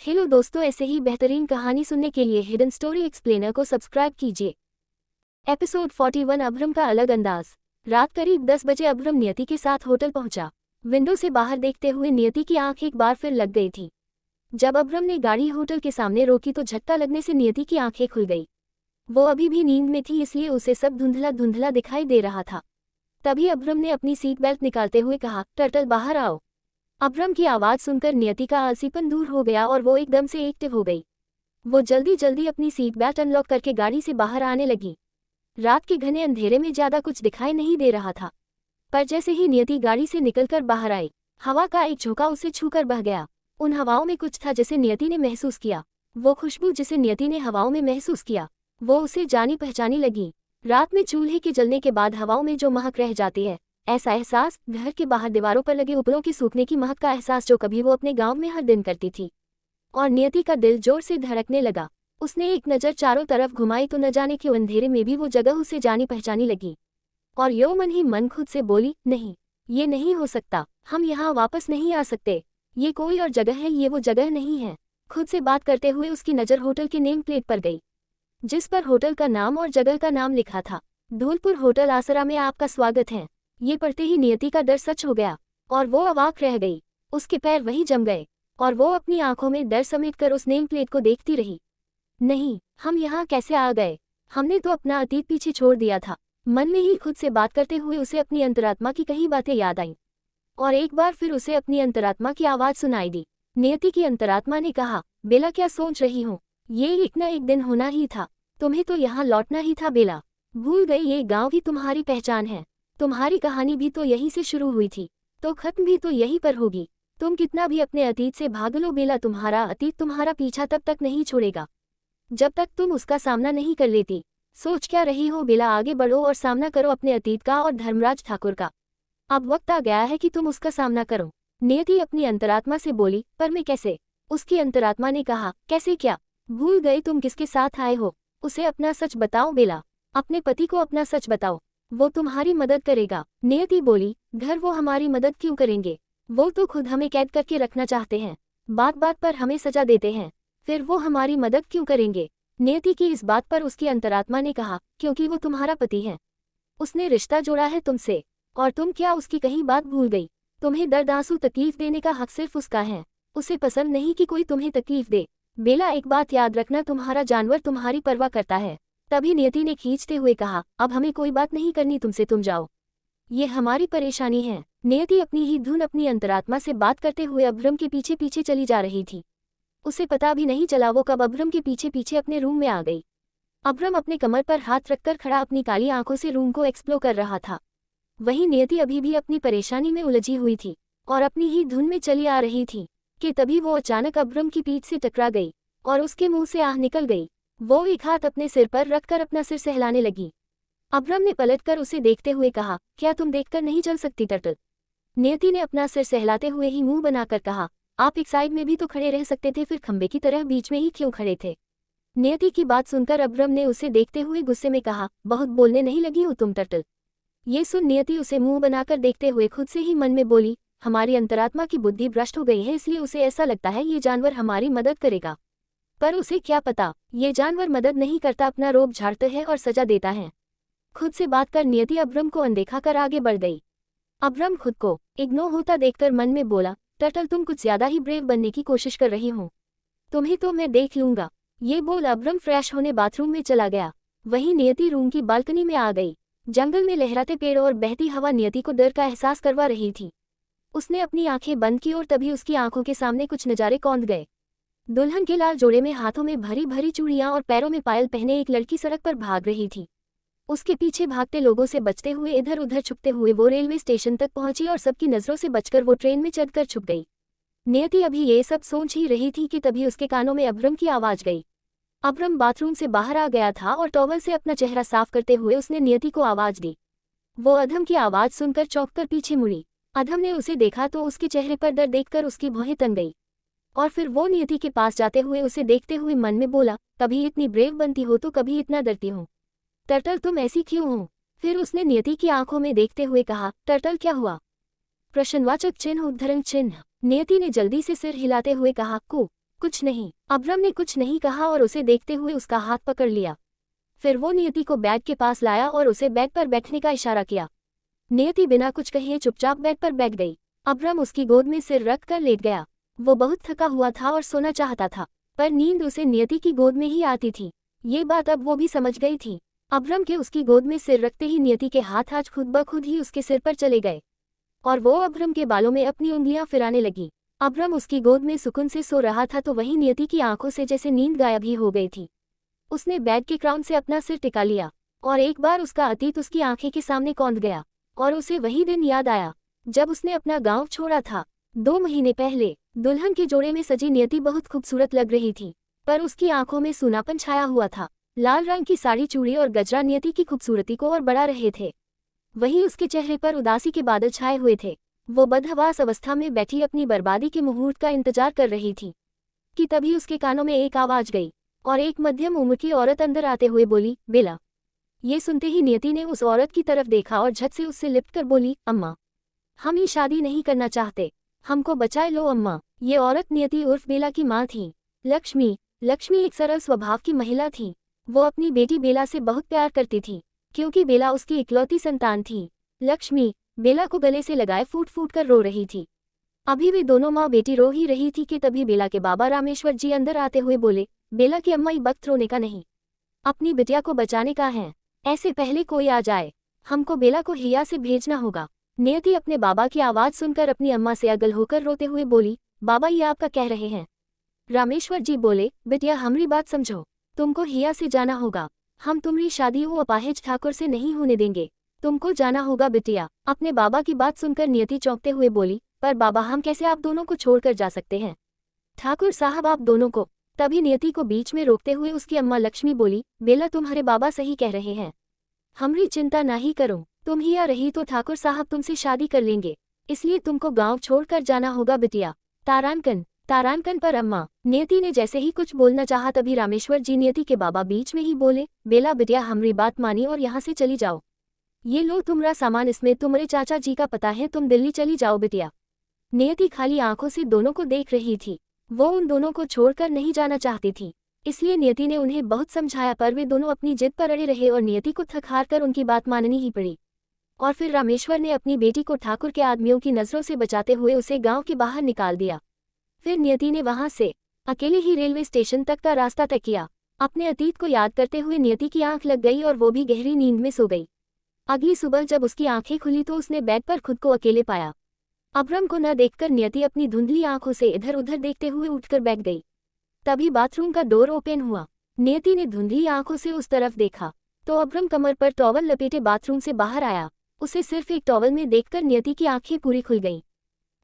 Hello दोस्तों, ऐसे ही बेहतरीन कहानी सुनने के लिए हिडन स्टोरी एक्सप्लेनर को सब्सक्राइब कीजिए। एपिसोड 41 अभ्रम का अलग अंदाज। रात करीब 10 बजे अभ्रम नियति के साथ होटल पहुंचा। विंडो से बाहर देखते हुए नियति की आंख एक बार फिर लग गई थी। जब अभ्रम ने गाड़ी होटल के सामने रोकी तो झटका लगने से नियति की आंखें खुल गई। वो अभी भी नींद में थी, इसलिए उसे सब धुंधला धुंधला दिखाई दे रहा था। तभी अभ्रम ने अपनी सीट बेल्ट निकालते हुए कहा, टर्टल बाहर आओ। अभ्रम की आवाज़ सुनकर नियति का आलसीपन दूर हो गया और वो एकदम से एक्टिव हो गई। वो जल्दी जल्दी अपनी सीट बेल्ट अनलॉक करके गाड़ी से बाहर आने लगी। रात के घने अंधेरे में ज़्यादा कुछ दिखाई नहीं दे रहा था, पर जैसे ही नियति गाड़ी से निकलकर बाहर आई, हवा का एक झोंका उसे छूकर बह गया। उन हवाओं में कुछ था जिसे नियति ने महसूस किया। वो खुशबू जिसे नियति ने हवाओं में महसूस किया, वो उसे जानी पहचानी लगी। रात में चूल्हे के जलने के बाद हवाओं में जो महक रह जाती है, ऐसा एहसास, घर के बाहर दीवारों पर लगे उपलों की सूखने की महक का एहसास जो कभी वो अपने गांव में हर दिन करती थी। और नियति का दिल जोर से धड़कने लगा। उसने एक नज़र चारों तरफ घुमाई तो न जाने क्यों अंधेरे में भी वो जगह उसे जानी पहचानी लगी। और यो मन ही मन खुद से बोली, नहीं, ये नहीं हो सकता, हम यहाँ वापस नहीं आ सकते, ये कोई और जगह है, ये वो जगह नहीं है। खुद से बात करते हुए उसकी नज़र होटल के नेम प्लेट पर गई, जिस पर होटल का नाम और जगह का नाम लिखा था। धौलपुर होटल आसरा में आपका स्वागत है। ये पढ़ते ही नियति का डर सच हो गया और वो अवाक रह गई। उसके पैर वहीं जम गए और वो अपनी आंखों में डर समेटकर उस नेम प्लेट को देखती रही। नहीं, हम यहाँ कैसे आ गए? हमने तो अपना अतीत पीछे छोड़ दिया था। मन में ही खुद से बात करते हुए उसे अपनी अंतरात्मा की कई बातें याद आईं और एक बार फिर उसे अपनी अंतरात्मा की आवाज़ सुनाई दी। नियति की अंतरात्मा ने कहा, बेला क्या सोच रही हो? ये एक न एक दिन होना ही था, तुम्हें तो यहाँ लौटना ही था बेला। भूल गई ये गाँव ही तुम्हारी पहचान है। तुम्हारी कहानी भी तो यहीं से शुरू हुई थी, तो खत्म भी तो यहीं पर होगी। तुम कितना भी अपने अतीत से भाग लो बेला, तुम्हारा अतीत तुम्हारा पीछा तब तक नहीं छोड़ेगा जब तक तुम उसका सामना नहीं कर लेती। सोच क्या रही हो बेला, आगे बढ़ो और सामना करो अपने अतीत का और धर्मराज ठाकुर का। अब वक्त आ गया है कि तुम उसका सामना करो। नियति अपनी अंतरात्मा से बोली, पर मैं कैसे? उसकी अंतरात्मा ने कहा, कैसे क्या? भूल गए तुम किसके साथ आए हो? उसे अपना सच बताओ बेला, अपने पति को अपना सच बताओ, वो तुम्हारी मदद करेगा। नियति बोली, घर वो हमारी मदद क्यों करेंगे? वो तो खुद हमें कैद करके रखना चाहते हैं, बात बात पर हमें सजा देते हैं, फिर वो हमारी मदद क्यों करेंगे? नियति की इस बात पर उसकी अंतरात्मा ने कहा, क्योंकि वो तुम्हारा पति है, उसने रिश्ता जोड़ा है तुमसे, और तुम क्या उसकी कहीं बात भूल गई? तुम्हें दर्द आंसू तकलीफ देने का हक सिर्फ उसका है, उसे पसंद नहीं कि कोई तुम्हें तकलीफ दे। बेला एक बात याद रखना, तुम्हारा जानवर तुम्हारी परवाह करता है। तभी नियति ने खींचते हुए कहा, अब हमें कोई बात नहीं करनी तुमसे, तुम जाओ, ये हमारी परेशानी है। नियति अपनी ही धुन अपनी अंतरात्मा से बात करते हुए अभ्रम के पीछे पीछे चली जा रही थी। उसे पता भी नहीं चला वो कब अभ्रम के पीछे पीछे अपने रूम में आ गई। अभ्रम अपने कमर पर हाथ रखकर खड़ा अपनी काली आंखों से रूम को एक्सप्लोर कर रहा था। वहीं नियति अभी भी अपनी परेशानी में उलझी हुई थी और अपनी ही धुन में चली आ रही थी कि तभी वो अचानक अभ्रम की पीठ से टकरा गई और उसके मुंह से आह निकल गई। वो एक हाथ अपने सिर पर रखकर अपना सिर सहलाने लगी। अभ्रम ने पलटकर उसे देखते हुए कहा, क्या तुम देखकर नहीं चल सकती टर्टल? नियति ने अपना सिर सहलाते हुए ही मुंह बनाकर कहा, आप एक साइड में भी तो खड़े रह सकते थे, फिर खंबे की तरह बीच में ही क्यों खड़े थे? नियति की बात सुनकर अभ्रम ने उसे देखते हुए गुस्से में कहा, बहुत बोलने नहीं लगी हो तुम टर्टल? ये सुन नियति उसे मुंह बनाकर देखते हुए खुद से ही मन में बोली, हमारी अंतरात्मा की बुद्धि भ्रष्ट हो गई है, इसलिए उसे ऐसा लगता है ये जानवर हमारी मदद करेगा, पर उसे क्या पता ये जानवर मदद नहीं करता, अपना रोब झाड़ता है और सजा देता है। खुद से बात कर नियति अभ्रम को अनदेखा कर आगे बढ़ गई। अभ्रम खुद को इग्नोर होता देखकर मन में बोला, टर्टल तुम कुछ ज्यादा ही ब्रेव बनने की कोशिश कर रही हो, तुम्हें तो मैं देख लूंगा। ये बोल अभ्रम फ्रेश होने बाथरूम में चला गया। वहीं नियति रूम की बालकनी में आ गई। जंगल में लहराते पेड़ और बहती हवा नियति को डर का एहसास करवा रही थी। उसने अपनी आंखें बंद की और तभी उसकी आंखों के सामने कुछ नजारे कौंध गए। दुल्हन के लाल जोड़े में हाथों में भरी भरी चूड़ियां और पैरों में पायल पहने एक लड़की सड़क पर भाग रही थी। उसके पीछे भागते लोगों से बचते हुए इधर उधर छुपते हुए वो रेलवे स्टेशन तक पहुंची और सबकी नजरों से बचकर वो ट्रेन में चढ़कर छुप गई। नियति अभी ये सब सोच ही रही थी कि तभी उसके कानों में अभ्रम की आवाज गई। अभ्रम बाथरूम से बाहर आ गया था और टॉवल से अपना चेहरा साफ करते हुए उसने नियति को आवाज दी। वो अधम की आवाज सुनकर चौंककर पीछे मुड़ी। अधम ने उसे देखा तो उसके चेहरे पर डर देखकर उसकी भौहें तन गई और फिर वो नियति के पास जाते हुए उसे देखते हुए मन में बोला, कभी इतनी ब्रेव बनती हो तो कभी इतना डरती हो, टर्टल तुम ऐसी क्यों हो? फिर उसने नियति की आंखों में देखते हुए कहा, टर्टल क्या हुआ? प्रश्नवाचक चिन्ह उद्धरण चिन्ह। नियति ने जल्दी से सिर हिलाते हुए कहा, कू। कुछ नहीं। अभ्रम ने कुछ नहीं कहा और उसे देखते हुए उसका हाथ पकड़ लिया। फिर वो नियति को बेड के पास लाया और उसे बेड पर बैठने का इशारा किया। नियति बिना कुछ कहे चुपचाप बेड पर बैठ गई। अभ्रम उसकी गोद में सिर रख कर लेट गया। वो बहुत थका हुआ था और सोना चाहता था, पर नींद उसे नियति की गोद में ही आती थी। ये बात अब वो भी समझ गई थी। अभ्रम के उसकी गोद में सिर रखते ही नियति के हाथ आज खुद ब खुद ही उसके सिर पर चले गए और वो अभ्रम के बालों में अपनी उंगलियां फिराने लगी। अभ्रम उसकी गोद में सुकून से सो रहा था तो वहीं नियति की आंखों से जैसे नींद गायब ही हो गई थी। उसने बेड के क्राउन से अपना सिर टिका लिया और एक बार उसका अतीत उसकी आंखें के सामने कौंध गया और उसे वही दिन याद आया जब उसने अपना गांव छोड़ा था। 2 महीने पहले दुल्हन के जोड़े में सजी नियति बहुत खूबसूरत लग रही थी, पर उसकी आंखों में सूनापन छाया हुआ था। लाल रंग की साड़ी, चूड़ी और गजरा नियति की खूबसूरती को और बढ़ा रहे थे। वहीं उसके चेहरे पर उदासी के बादल छाए हुए थे। वो बदहवास अवस्था में बैठी अपनी बर्बादी के मुहूर्त का इंतजार कर रही थी कि तभी उसके कानों में एक आवाज गई और एक मध्यम उम्र की औरत अंदर आते हुए बोली, बेला। ये सुनते ही नियति ने उस औरत की तरफ देखा और झट से उससे लिपट कर बोली, अम्मा, हम ये शादी नहीं करना चाहते, हमको बचाए लो अम्मा। ये औरत नियति उर्फ बेला की माँ थी। लक्ष्मी एक सरल स्वभाव की महिला थी। वो अपनी बेटी बेला से बहुत प्यार करती थी क्योंकि बेला उसकी इकलौती संतान थी। लक्ष्मी बेला को गले से लगाए फूट फूट कर रो रही थी। अभी वे दोनों माँ बेटी रो ही रही थी कि तभी बेला के बाबा रामेश्वर जी अंदर आते हुए बोले, बेला की अम्मा, ये वक्त रोने का नहीं, अपनी बिटिया को बचाने का है। ऐसे पहले कोई आ जाए, हमको बेला को हिया से भेजना होगा। नियति अपने बाबा की आवाज सुनकर अपनी अम्मा से अगल होकर रोते हुए बोली, बाबा ये आपका कह रहे हैं। रामेश्वर जी बोले, बिटिया हमारी बात समझो, तुमको हिया से जाना होगा। हम तुम्हारी शादी वो अपाहिज ठाकुर से नहीं होने देंगे, तुमको जाना होगा बिटिया। अपने बाबा की बात सुनकर नियति चौंकते हुए बोली, पर बाबा हम कैसे आप दोनों को छोड़कर जा सकते हैं, ठाकुर साहब आप दोनों को। तभी नियति को बीच में रोकते हुए उसकी अम्मा लक्ष्मी बोली, बेला तुम्हारे बाबा सही कह रहे हैं, हमारी चिंता नहीं करो, तुम ही आ रही तो ठाकुर साहब तुमसे शादी कर लेंगे, इसलिए तुमको गांव छोड़कर जाना होगा बिटिया। तारानकन पर अम्मा। नियति ने जैसे ही कुछ बोलना चाहा तभी रामेश्वर जी नियति के बाबा बीच में ही बोले, बेला बिटिया हमारी बात मानी और यहाँ से चली जाओ। ये लो तुम्हारा सामान, इसमें तुम्हारे चाचा जी का पता है, तुम दिल्ली चली जाओ बिटिया। नियति खाली आंखों से दोनों को देख रही थी। वो उन दोनों को छोड़कर नहीं जाना चाहती थी, इसलिए नियति ने उन्हें बहुत समझाया, पर वे दोनों अपनी जिद पर अड़े रहे और नियति को थक हार कर उनकी बात माननी ही पड़ी। और फिर रामेश्वर ने अपनी बेटी को ठाकुर के आदमियों की नजरों से बचाते हुए उसे गांव के बाहर निकाल दिया। फिर नियति ने वहां से अकेले ही रेलवे स्टेशन तक का रास्ता तय किया। अपने अतीत को याद करते हुए नियति की आंख लग गई और वो भी गहरी नींद में सो गई। अगली सुबह जब उसकी आंखें खुली तो उसने बेड पर खुद को अकेले पाया। अभ्रम को न देखकर नियति अपनी धुंधली आंखों से इधर उधर देखते हुए उठकर बैठ गई। तभी बाथरूम का डोर ओपन हुआ। नियति ने धुंधली आंखों से उस तरफ देखा तो अभ्रम कमर पर टॉवल लपेटे बाथरूम से बाहर आया। उसे सिर्फ एक टॉवल में देखकर नियति की आंखें पूरी खुल गईं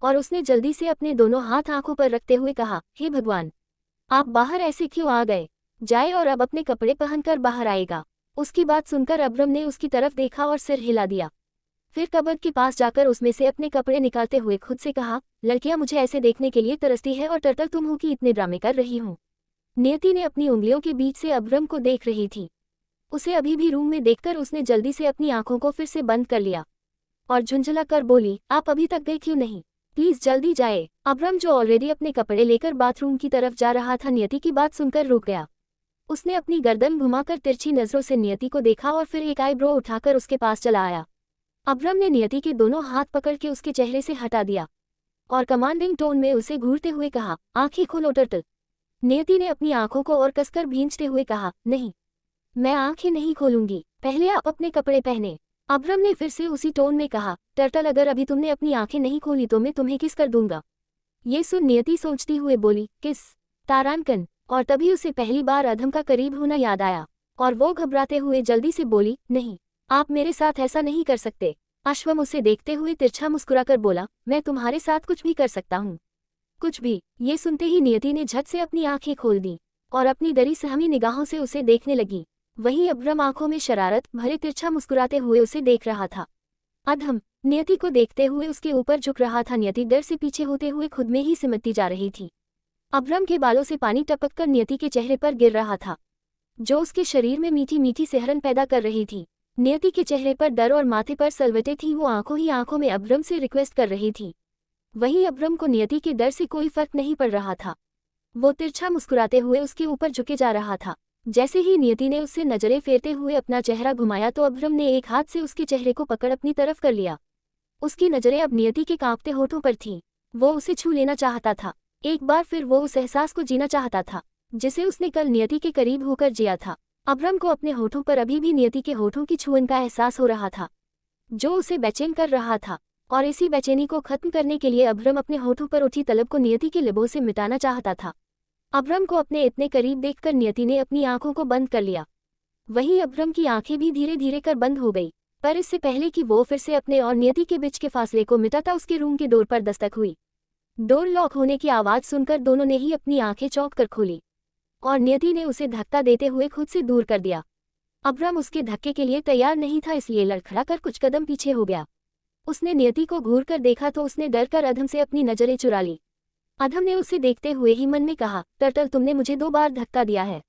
और उसने जल्दी से अपने दोनों हाथ आंखों पर रखते हुए कहा, हे भगवान, आप बाहर ऐसे क्यों आ गए? जाए और अब अपने कपड़े पहनकर बाहर आएगा। उसकी बात सुनकर अभ्रम ने उसकी तरफ देखा और सिर हिला दिया। फिर कबर्ड के पास जाकर उसमें से अपने कपड़े निकालते हुए खुद से कहा, लड़कियां मुझे ऐसे देखने के लिए तरसती है और टर्टल तुम हो कि इतने ड्रामे कर रही हूँ। नियति ने अपनी उंगलियों के बीच से अभ्रम को देख रही थी। उसे अभी भी रूम में देखकर उसने जल्दी से अपनी आंखों को फिर से बंद कर लिया और झुंझला कर बोली, आप अभी तक गए क्यों नहीं? प्लीज जल्दी जाए। अभ्रम जो ऑलरेडी अपने कपड़े लेकर बाथरूम की तरफ जा रहा था नियति की बात सुनकर रुक गया। उसने अपनी गर्दन घुमाकर तिरछी नजरों से नियति को देखा और फिर एक आईब्रो उठाकर उसके पास चला आया। अभ्रम ने नियति के दोनों हाथ पकड़ के उसके चेहरे से हटा दिया और कमांडिंग टोन में उसे घूरते हुए कहा, आंखें खोलो टर्टल। नियति ने अपनी आंखों को और कसकर भींचते हुए कहा, नहीं, मैं आंखें नहीं खोलूंगी, पहले आप अपने कपड़े पहने। अभ्रम ने फिर से उसी टोन में कहा, टर्टल अगर अभी तुमने अपनी आंखें नहीं खोली तो मैं तुम्हें किस कर दूंगा। ये सुन नियति सोचती हुए बोली, किस? तारानकन। और तभी उसे पहली बार अधम का करीब होना याद आया और वो घबराते हुए जल्दी से बोली, नहीं, आप मेरे साथ ऐसा नहीं कर सकते। अश्वम उसे देखते हुए तिरछा मुस्कुराकर बोला, मैं तुम्हारे साथ कुछ भी कर सकता हूँ। कुछ भी? ये सुनते ही नियति ने झट से अपनी आंखें खोल दी और अपनी डरी सहमी निगाहों से उसे देखने लगी। वहीं अभ्रम आंखों में शरारत भरे तिरछा मुस्कुराते हुए उसे देख रहा था। अधम नियति को देखते हुए उसके ऊपर झुक रहा था। नियति डर से पीछे होते हुए खुद में ही सिमटती जा रही थी। अभ्रम के बालों से पानी टपककर नियति के चेहरे पर गिर रहा था, जो उसके शरीर में मीठी मीठी सिहरन पैदा कर रही थी। नियति के चेहरे पर डर और माथे पर सलवटें थी। वो आंखों ही आंखों में अभ्रम से रिक्वेस्ट कर रही थी। वहीं अभ्रम को नियति के डर से कोई फर्क नहीं पड़ रहा था। वो तिरछा मुस्कुराते हुए उसके ऊपर झुके जा रहा था। जैसे ही नियति ने उससे नजरें फेरते हुए अपना चेहरा घुमाया तो अभ्रम ने एक हाथ से उसके चेहरे को पकड़ अपनी तरफ कर लिया। उसकी नजरें अब नियति के कांपते होठों पर थीं। वो उसे छू लेना चाहता था। एक बार फिर वो उस एहसास को जीना चाहता था जिसे उसने कल नियति के करीब होकर जिया था। अभ्रम को अपने होठों पर अभी भी नियति के होठों की छुअन का एहसास हो रहा था जो उसे बेचैन कर रहा था, और इसी बेचैनी को खत्म करने के लिए अभ्रम अपने होठों पर उठी तलब को नियति के लिबों से मिटाना चाहता था। अभ्रम को अपने इतने करीब देखकर नियति ने अपनी आंखों को बंद कर लिया। वहीं अभ्रम की आंखें भी धीरे धीरे कर बंद हो गई। पर इससे पहले कि वो फिर से अपने और नियति के बीच के फासले को मिटाता उसके रूम के डोर पर दस्तक हुई। डोर लॉक होने की आवाज सुनकर दोनों ने ही अपनी आंखें चौंक कर खोली और नियति ने उसे धक्का देते हुए खुद से दूर कर दिया। अभ्रम उसके धक्के के लिए तैयार नहीं था, इसलिए लड़खड़ा कर कुछ कदम पीछे हो गया। उसने नियति को घूर कर देखा तो उसने डर कर अधम से अपनी नजरें चुरा ली। अधम ने उसे देखते हुए ही मन में कहा, टर्टल तुमने मुझे 2 बार धक्का दिया है,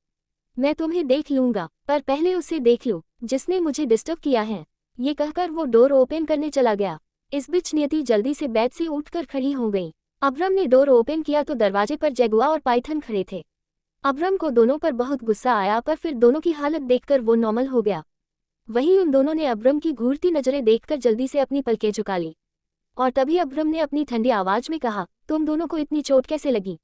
मैं तुम्हें देख लूंगा, पर पहले उसे देख लो जिसने मुझे डिस्टर्ब किया है। ये कहकर वो डोर ओपन करने चला गया। इस बीच नियति जल्दी से बेड से उठकर खड़ी हो गई। अभ्रम ने डोर ओपन किया तो दरवाजे पर जगुआ और पाइथन खड़े थे। अभ्रम को दोनों पर बहुत गुस्सा आया, पर फिर दोनों की हालत देखकर वो नॉर्मल हो गया। वहीं उन दोनों ने अभ्रम की घूरती नजरें देखकर जल्दी से अपनी पलकें झुका ली और तभी अभ्रम ने अपनी ठंडी आवाज में कहा, तुम दोनों को इतनी चोट कैसे लगी?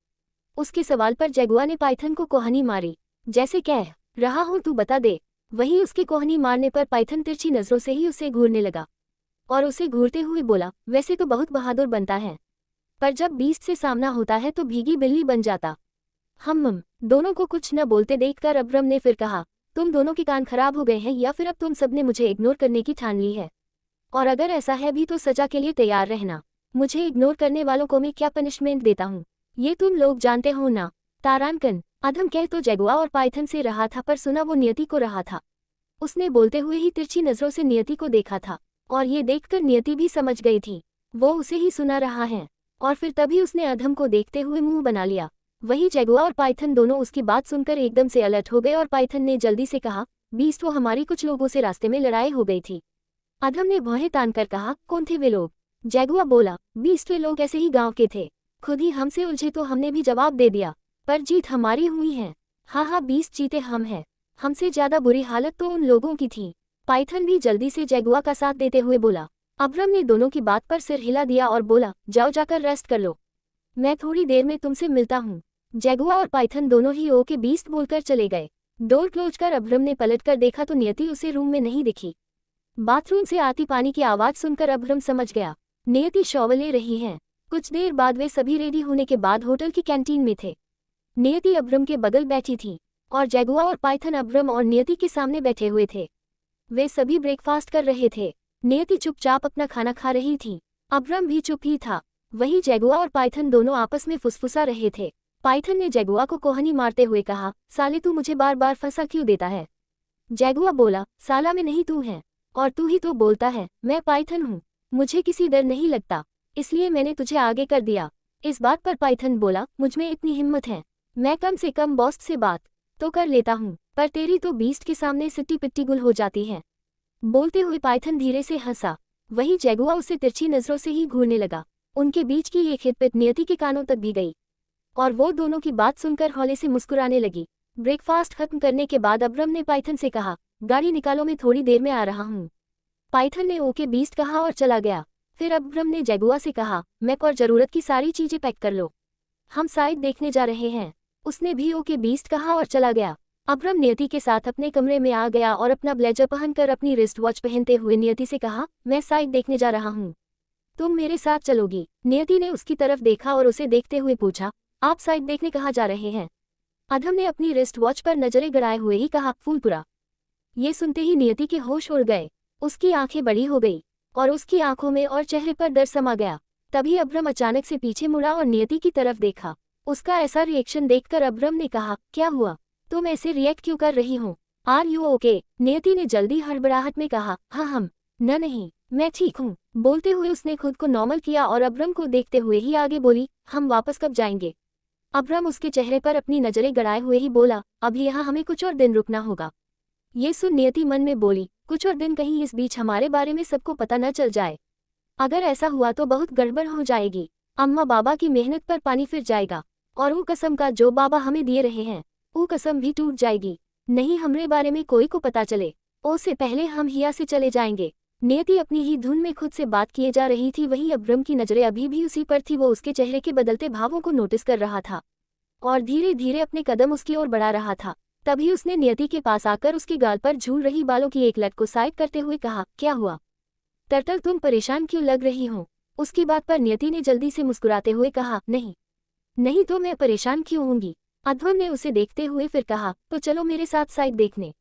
उसके सवाल पर जगुआ ने पाइथन को कोहनी मारी, जैसे कह रहा हूं तू बता दे। वहीं उसके कोहनी मारने पर पाइथन तिरछी नजरों से ही उसे घूरने लगा और उसे घूरते हुए बोला, वैसे तो बहुत बहादुर बनता है, पर जब बीस्ट से सामना होता है तो भीगी बिल्ली बन जाता। हम दोनों को कुछ न बोलते देखकर अभ्रम ने फिर कहा, तुम दोनों के कान खराब हो गए हैं या फिर अब तुम सबने मुझे इग्नोर करने की ठान ली है? और अगर ऐसा है भी तो सजा के लिए तैयार रहना। मुझे इग्नोर करने वालों को मैं क्या पनिशमेंट देता हूँ ये तुम लोग जानते हो ना। तारांकन अधम कह तो जगुआ और पाइथन से रहा था, पर सुना वो नियति को रहा था। उसने बोलते हुए ही तिरछी नजरों से नियति को देखा था और ये देखकर नियति भी समझ गई थी वो उसे ही सुना रहा है, और फिर तभी उसने अधम को देखते हुए मुंह बना लिया। वही जगुआ और पाइथन दोनों उसकी बात सुनकर एकदम से अलर्ट हो गए और पाइथन ने जल्दी से कहा, बीस्ट वो हमारी कुछ लोगों से रास्ते में लड़ाई हो गई थी। अधम ने भौहें तानकर कहा, कौन थे वे लोग? जगुआ बोला, बीस्ट वे लोग ऐसे ही गांव के थे, खुद ही हमसे उलझे तो हमने भी जवाब दे दिया, पर जीत हमारी हुई है। हाँ बीस्ट जीते हम हैं, हमसे ज्यादा बुरी हालत तो उन लोगों की थी। पाइथन भी जल्दी से जगुआ का साथ देते हुए बोला। अभ्रम ने दोनों की बात पर सिर हिला दिया और बोला, जाओ जाकर रेस्ट कर लो, मैं थोड़ी देर में तुमसे मिलता हूँ। जगुआ और पाइथन दोनों ही ओके बीस्ट बोलकर चले गए। डोर क्लोज कर अभ्रम ने पलटकर देखा तो नियति उसे रूम में नहीं दिखी। बाथरूम से आती पानी की आवाज सुनकर अभ्रम समझ गया नियति शॉवर ले रही हैं। कुछ देर बाद वे सभी रेडी होने के बाद होटल की कैंटीन में थे। नियति अभ्रम के बगल बैठी थी और जगुआ और पाइथन अभ्रम और नियति के सामने बैठे हुए थे। वे सभी ब्रेकफास्ट कर रहे थे। नियति चुपचाप अपना खाना खा रही थी, अभ्रम भी चुप ही था। वहीं जगुआ और पाइथन दोनों आपस में फुसफुसा रहे थे। पाइथन ने जगुआ को कोहनी मारते हुए कहा, साले तू मुझे बार बार फंसा क्यों देता है? जगुआ बोला, साला में नहीं तू है, और तू ही तो बोलता है मैं पाइथन हूँ, मुझे किसी डर नहीं लगता, इसलिए मैंने तुझे आगे कर दिया। इस बात पर पाइथन बोला, मुझमें इतनी हिम्मत है, मैं कम से कम बॉस से बात तो कर लेता हूँ, पर तेरी तो बीस्ट के सामने सिट्टी पिट्टी गुल हो जाती है। बोलते हुए पाइथन धीरे से हंसा। वहीं जगुआ उसे तिरछी नजरों से ही घूरने लगा। उनके बीच की ये खिटपिट नियति के कानों तक भी गई और वो दोनों की बात सुनकर हौले से मुस्कुराने लगी। ब्रेकफास्ट खत्म करने के बाद अभ्रम ने पाइथन से कहा, गाड़ी निकालो, मैं थोड़ी देर में आ रहा हूँ। पाइथन ने ओके बीस्ट कहा और चला गया। फिर अभ्रम ने जगुआ से कहा, मैक और जरूरत की सारी चीजें पैक कर लो, हम साइड देखने जा रहे हैं। उसने भी ओके बीस्ट कहा और चला गया। अभ्रम नियति के साथ अपने कमरे में आ गया और अपना ब्लेजर पहनकर अपनी रिस्ट वॉच पहनते हुए नियति से कहा, मैं साइड देखने जा रहा हूँ, तुम मेरे साथ चलोगी? नियति ने उसकी तरफ देखा और उसे देखते हुए पूछा, आप साइड देखने कहाँ जा रहे हैं? अधम ने अपनी रिस्ट वॉच पर नजरें गड़ाए हुए ही कहा, फूलपुरा। ये सुनते ही नियति के होश उड़ गए, उसकी आंखें बड़ी हो गई और उसकी आंखों में और चेहरे पर डर समा गया। तभी अभ्रम अचानक से पीछे मुड़ा और नियति की तरफ देखा। उसका ऐसा रिएक्शन देखकर अभ्रम ने कहा, क्या हुआ, तुम ऐसे रिएक्ट क्यों कर रही हो? Are you okay? नियति ने जल्दी हड़बड़ाहट में कहा, हाँ हम नहीं, मैं ठीक हूँ। बोलते हुए उसने खुद को नॉर्मल किया और अभ्रम को देखते हुए ही आगे बोली, हम वापस कब जाएंगे? अभ्रम उसके चेहरे पर अपनी नजरें गड़ाए हुए ही बोला, अभी यहाँ हमें कुछ और दिन रुकना होगा। ये सुन नियति मन में बोली, कुछ और दिन? कहीं इस बीच हमारे बारे में सबको पता न चल जाए, अगर ऐसा हुआ तो बहुत गड़बड़ हो जाएगी, अम्मा बाबा की मेहनत पर पानी फिर जाएगा। और वो कसम का जो बाबा हमें दिए रहे हैं, वो कसम भी टूट जाएगी। नहीं हमरे बारे में कोई को पता चले, उससे पहले हम हिया से चले जाएंगे। नियति अपनी ही धुन में खुद से बात किए जा रही थी, वहीं अब्रम की नजरें अभी भी उसी पर थी। वो उसके चेहरे के बदलते भावों को नोटिस कर रहा था और धीरे धीरे अपने कदम उसकी ओर बढ़ा रहा था। तभी उसने नियति के पास आकर उसके गाल पर झूल रही बालों की एक लट को साइड करते हुए कहा, क्या हुआ टर्टल, तुम परेशान क्यों लग रही हो? उसकी बात पर नियति ने जल्दी से मुस्कुराते हुए कहा, नहीं नहीं तो मैं परेशान क्यों होंगी? अध्वम ने उसे देखते हुए फिर कहा, तो चलो मेरे साथ साइड देखने।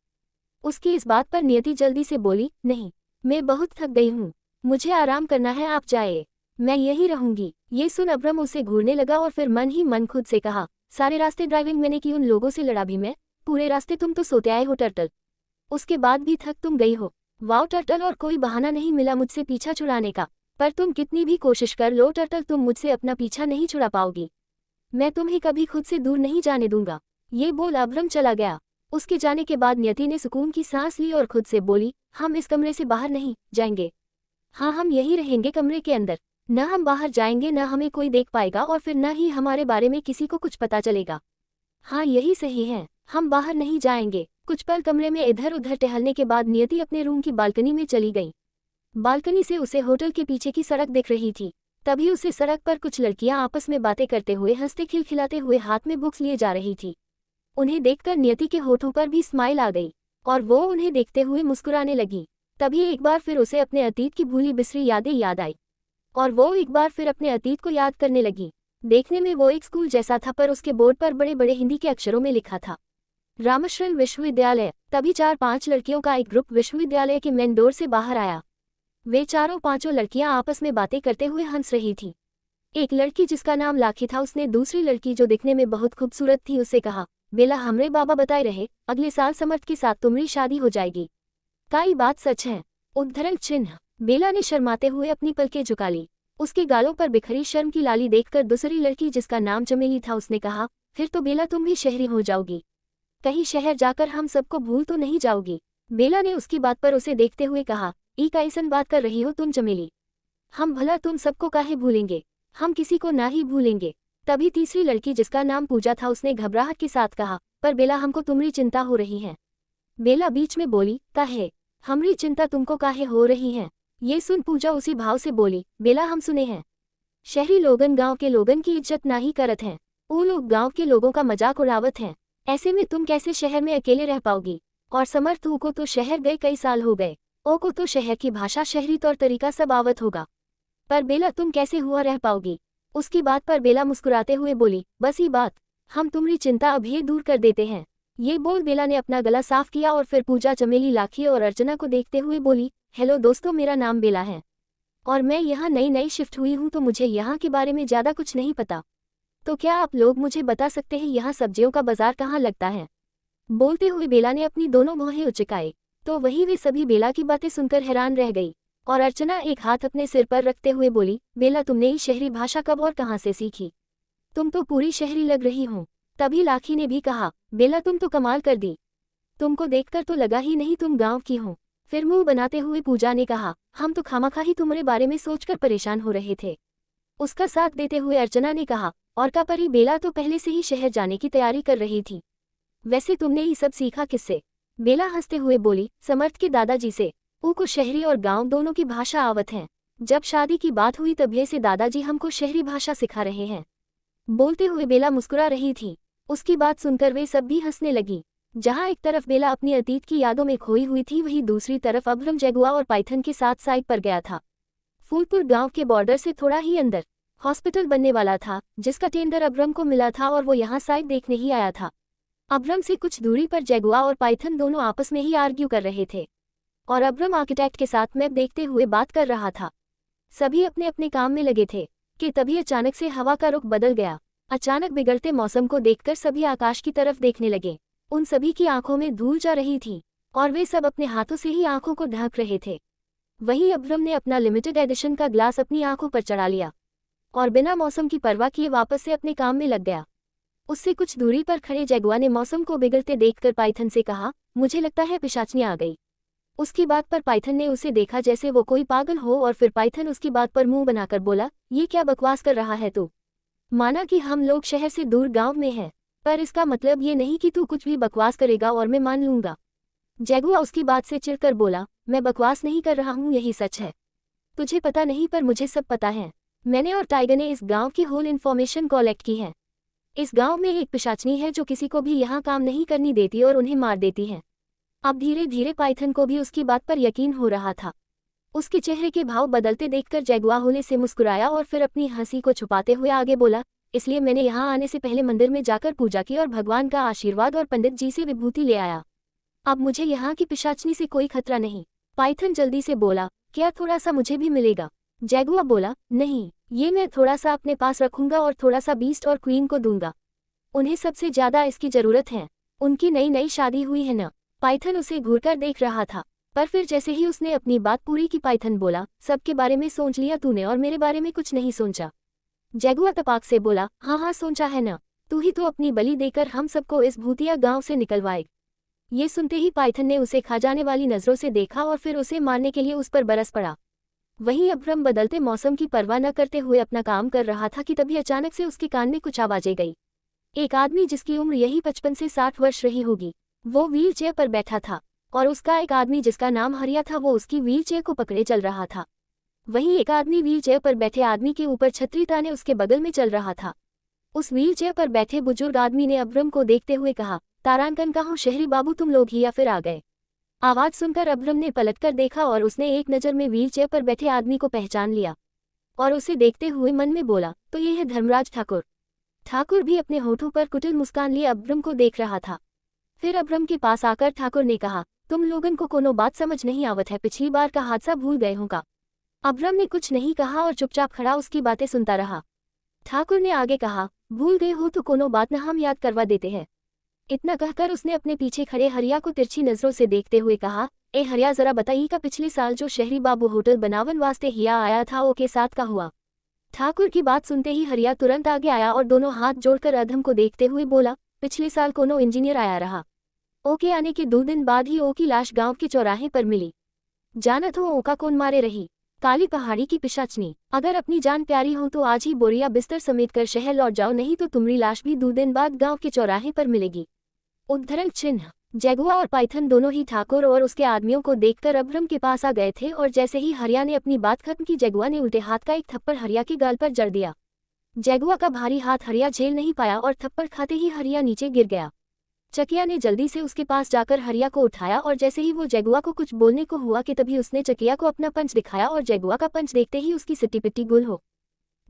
उसकी इस बात पर नियति जल्दी से बोली, नहीं मैं बहुत थक गई हूँ, मुझे आराम करना है, आप जाए, मैं यहीं रहूंगी। ये सुन अब्रम उसे घूरने लगा और फिर मन ही मन खुद से कहा, सारे रास्ते ड्राइविंग मैंने की, उन लोगों से लड़ा भी मैं, पूरे रास्ते तुम तो सोते आए हो टर्टल, उसके बाद भी थक तुम गई हो। वाओ टर्टल, और कोई बहाना नहीं मिला मुझसे पीछा छुड़ाने का, पर तुम कितनी भी कोशिश कर लो टर्टल, तुम मुझसे अपना पीछा नहीं छुड़ा पाओगी। मैं तुम्हें कभी खुद से दूर नहीं जाने दूंगा। ये बोल अब्रम चला गया। उसके जाने के बाद नियति ने सुकून की सांस ली और खुद से बोली, हम इस कमरे से बाहर नहीं जाएंगे। हाँ हम यहीं रहेंगे कमरे के अंदर, न हम बाहर जाएंगे, न हमें कोई देख पाएगा और फिर न ही हमारे बारे में किसी को कुछ पता चलेगा। हाँ यही सही है, हम बाहर नहीं जाएंगे। कुछ पल कमरे में इधर उधर टहलने के बाद नियति अपने रूम की बालकनी में चली गई। बालकनी से उसे होटल के पीछे की सड़क दिख रही थी। तभी उसे सड़क पर कुछ लड़कियां आपस में बातें करते हुए हंसते खिलखिलाते हुए हाथ में बुक्स लिए जा रही थी। उन्हें देखकर नियति के होठों पर भी स्माइल आ गई और वो उन्हें देखते हुए मुस्कुराने लगी। तभी एक बार फिर उसे अपने अतीत की भूली बिसरी यादें याद आई और वो एक बार फिर अपने अतीत को याद करने लगी। देखने में वो एक स्कूल जैसा था, पर उसके बोर्ड पर बड़े बड़े हिंदी के अक्षरों में लिखा था रामशरण विश्वविद्यालय। तभी 4-5 लड़कियों का एक ग्रुप विश्वविद्यालय के मेन डोर से बाहर आया। वे चारों पांचों लड़कियां आपस में बातें करते हुए हंस रही थी। एक लड़की जिसका नाम लाखी था, उसने दूसरी लड़की जो दिखने में बहुत खूबसूरत थी उससे कहा, बेला हमरे बाबा बताए रहे अगले साल समर्थ के साथ तुम्हारी शादी हो जाएगी, का ये बात सच है? उद्धरण चिन्ह। बेला ने शर्माते हुए अपनी पलकें झुका ली। उसके गालों पर बिखरी शर्म की लाली देखकर दूसरी लड़की जिसका नाम चमेली था उसने कहा, फिर तो बेला तुम भी शहरी हो जाओगी, कहीं शहर जाकर हम सबको भूल तो नहीं जाओगी? बेला ने उसकी बात पर उसे देखते हुए कहा, ई कैसन बात कर रही हो तुम चमेली, हम भला तुम सबको काहे भूलेंगे, हम किसी को ना ही भूलेंगे। तभी तीसरी लड़की जिसका नाम पूजा था उसने घबराहट के साथ कहा, पर बेला हमको तुम्हारी चिंता हो रही है। बेला बीच में बोली, काहे हमरी चिंता तुमको काहे हो रही है? ये सुन पूजा उसी भाव से बोली, बेला हम सुने हैं शहरी लोगन गांव के लोगन की इज्जत ना ही करत हैं, वो लोग गांव के लोगों का मजाक उड़ावत हैं, ऐसे में तुम कैसे शहर में अकेले रह पाओगी? और समर्थ को तो शहर गए कई साल हो गए, ओ को तो शहर की भाषा शहरी तौर तरीका सब आवत होगा, पर बेला तुम कैसे हुआ रह पाओगी? उसकी बात पर बेला मुस्कुराते हुए बोली, बस ही बात, हम तुम्हारी चिंता अभी दूर कर देते हैं। ये बोल बेला ने अपना गला साफ किया और फिर पूजा, चमेली, लाखी और अर्चना को देखते हुए बोली, हेलो दोस्तों, मेरा नाम बेला है और मैं यहाँ नई नई शिफ्ट हुई हूँ, तो मुझे यहाँ के बारे में ज़्यादा कुछ नहीं पता, तो क्या आप लोग मुझे बता सकते हैं यहाँ सब्जियों का बाजार कहाँ लगता है? बोलते हुए बेला ने अपनी दोनों भौहें उचकाई, तो वही वे सभी बेला की बातें सुनकर हैरान रह गई। और अर्चना एक हाथ अपने सिर पर रखते हुए बोली, बेला तुमने ये शहरी भाषा कब और कहाँ से सीखी? तुम तो पूरी शहरी लग रही हो। तभी लाखी ने भी कहा, बेला तुम तो कमाल कर दी, तुमको देखकर तो लगा ही नहीं तुम गांव की हो। फिर मुंह बनाते हुए पूजा ने कहा, हम तो खामखा ही तुम्हारे बारे में सोचकर परेशान हो रहे थे। उसका साथ देते हुए अर्चना ने कहा, और का परी बेला तो पहले से ही शहर जाने की तैयारी कर रही थी, वैसे तुमने ये सब सीखा किससे? बेला हंसते हुए बोली, समर्थ के दादाजी से, को शहरी और गांव दोनों की भाषा आवत है, जब शादी की बात हुई तभी से दादाजी हमको शहरी भाषा सिखा रहे हैं। बोलते हुए बेला मुस्कुरा रही थी। उसकी बात सुनकर वे सब भी हंसने लगी। जहां एक तरफ बेला अपनी अतीत की यादों में खोई हुई थी, वहीं दूसरी तरफ अब्रम जगुआ और पाइथन के साथ साइड पर गया था। फूलपुर गांव के बॉर्डर से थोड़ा ही अंदर हॉस्पिटल बनने वाला था, जिसका टेंडर अब्रम को मिला था और वो यहाँ साइड देखने ही आया था। अब्रम से कुछ दूरी पर जगुआ और पाइथन दोनों आपस में ही आर्ग्यू कर रहे थे और अब्रम आर्किटेक्ट के साथ मैप देखते हुए बात कर रहा था। सभी अपने अपने काम में लगे थे कि तभी अचानक से हवा का रुख बदल गया। अचानक बिगड़ते मौसम को देखकर सभी आकाश की तरफ देखने लगे। उन सभी की आंखों में धूल जा रही थी और वे सब अपने हाथों से ही आंखों को ढक रहे थे। वहीं अब्रम ने अपना लिमिटेड एडिशन का ग्लास अपनी आंखों पर चढ़ा लिया और बिना मौसम की परवाह किए वापस से अपने काम में लग गया। उससे कुछ दूरी पर खड़े जगुआ ने मौसम को बिगड़ते देखकर पाइथन से कहा, मुझे लगता है पिशाचनी आ गई। उसकी बात पर पाइथन ने उसे देखा जैसे वो कोई पागल हो और फिर पाइथन उसकी बात पर मुंह बनाकर बोला, ये क्या बकवास कर रहा है तू? माना कि हम लोग शहर से दूर गांव में हैं, पर इसका मतलब ये नहीं कि तू कुछ भी बकवास करेगा और मैं मान लूंगा। जैगुआ उसकी बात से चिढ़कर बोला, मैं बकवास नहीं कर रहा हूँ, यही सच है। तुझे पता नहीं पर मुझे सब पता है। मैंने और टाइगर ने इस गांव की होल इन्फॉर्मेशन कलेक्ट की है। इस गांव में एक पिशाचनी है जो किसी को भी यहाँ काम नहीं करनी देती और उन्हें मार देती है। अब धीरे धीरे पाइथन को भी उसकी बात पर यकीन हो रहा था। उसके चेहरे के भाव बदलते देखकर जैगुआ होले से मुस्कुराया और फिर अपनी हंसी को छुपाते हुए आगे बोला, इसलिए मैंने यहाँ आने से पहले मंदिर में जाकर पूजा की और भगवान का आशीर्वाद और पंडित जी से विभूति ले आया। अब मुझे यहाँ की पिशाचनी से कोई खतरा नहीं। पाइथन जल्दी से बोला, क्या थोड़ा सा मुझे भी मिलेगा? जैगुआ बोला, नहीं, ये मैं थोड़ा सा अपने पास रखूंगा और थोड़ा सा बीस्ट और क्वीन को दूंगा। उन्हें सबसे ज्यादा इसकी जरूरत है। उनकी नई नई शादी हुई है न। पाइथन उसे घूरकर देख रहा था, पर फिर जैसे ही उसने अपनी बात पूरी की पाइथन बोला, सबके बारे में सोच लिया तूने और मेरे बारे में कुछ नहीं सोचा। जैगुआ तपाक से बोला, हाँ हाँ सोचा है न, तू ही तो अपनी बलि देकर हम सबको इस भूतिया गांव से निकलवाए। ये सुनते ही पाइथन ने उसे खा जाने वाली नजरों से देखा और फिर उसे मारने के लिए उस पर बरस पड़ा। वहीं अब्रम बदलते मौसम की परवाह न करते हुए अपना काम कर रहा था कि तभी अचानक से उसके कान में कुछ आवाजें गई। एक आदमी जिसकी उम्र यही 55 से 60 वर्ष रही होगी, वो व्हील चेयर पर बैठा था और उसका एक आदमी जिसका नाम हरिया था वो उसकी व्हील चेयर को पकड़े चल रहा था। वहीं एक आदमी व्हील चेयर पर बैठे आदमी के ऊपर छतरी ताने उसके बगल में चल रहा था। उस व्हील चेयर पर बैठे बुजुर्ग आदमी ने अब्रम को देखते हुए कहा, तारांकन कहाँ शहरी बाबू, तुम लोग ही या फिर आ गए? आवाज सुनकर अब्रम ने पलटकर देखा और उसने एक नज़र में व्हील चेयर पर बैठे आदमी को पहचान लिया और उसे देखते हुए मन में बोला, तो ये है धर्मराज ठाकुर। ठाकुर भी अपने होठों पर कुटिल मुस्कान लिए अब्रम को देख रहा था। फिर अब्रम के पास आकर ठाकुर ने कहा, तुम लोगन को कोनो बात समझ नहीं आवत है, पिछली बार का हादसा भूल गए होगा। अब्रम ने कुछ नहीं कहा और चुपचाप खड़ा उसकी बातें सुनता रहा। ठाकुर ने आगे कहा, भूल गए हो तो कोनो बात न, हम याद करवा देते हैं। इतना कहकर उसने अपने पीछे खड़े हरिया को तिरछी नजरों से देखते हुए कहा, ए हरिया जरा बताइए का पिछले साल जो शहरी बाबू होटल बनावन वास्ते हिया आया था वो के साथ का हुआ? ठाकुर की बात सुनते ही हरिया तुरंत आगे आया और दोनों हाथ जोड़कर अधम को देखते हुए बोला, पिछले साल कोनो इंजीनियर आया रहा। ओके आने के 2 दिन बाद ही ओ की लाश गांव के चौराहे पर मिली। जानत हो ओका कौन मारे रही? काली पहाड़ी की पिशाचनी। अगर अपनी जान प्यारी हो तो आज ही बोरिया बिस्तर समेट कर शहर लौट जाओ, नहीं तो तुम्हारी लाश भी 2 दिन बाद गांव के चौराहे पर मिलेगी। उद्धरण चिन्ह। जैगुआ और पाइथन दोनों ही ठाकुर और उसके आदमियों को देखकर अब्रम के पास आ गए थे और जैसे ही हरिया ने अपनी बात खत्म की, जैगुआ ने उल्टे हाथ का एक थप्पड़ हरिया के गाल पर जड़ दिया। जैगुआ का भारी हाथ हरिया झेल नहीं पाया और थप्पड़ खाते ही हरिया नीचे गिर गया। चकिया ने जल्दी से उसके पास जाकर हरिया को उठाया और जैसे ही वो जैगुआ को कुछ बोलने को हुआ कि तभी उसने चकिया को अपना पंच दिखाया और जैगुआ का पंच देखते ही उसकी सिट्टी पिट्टी गुल हो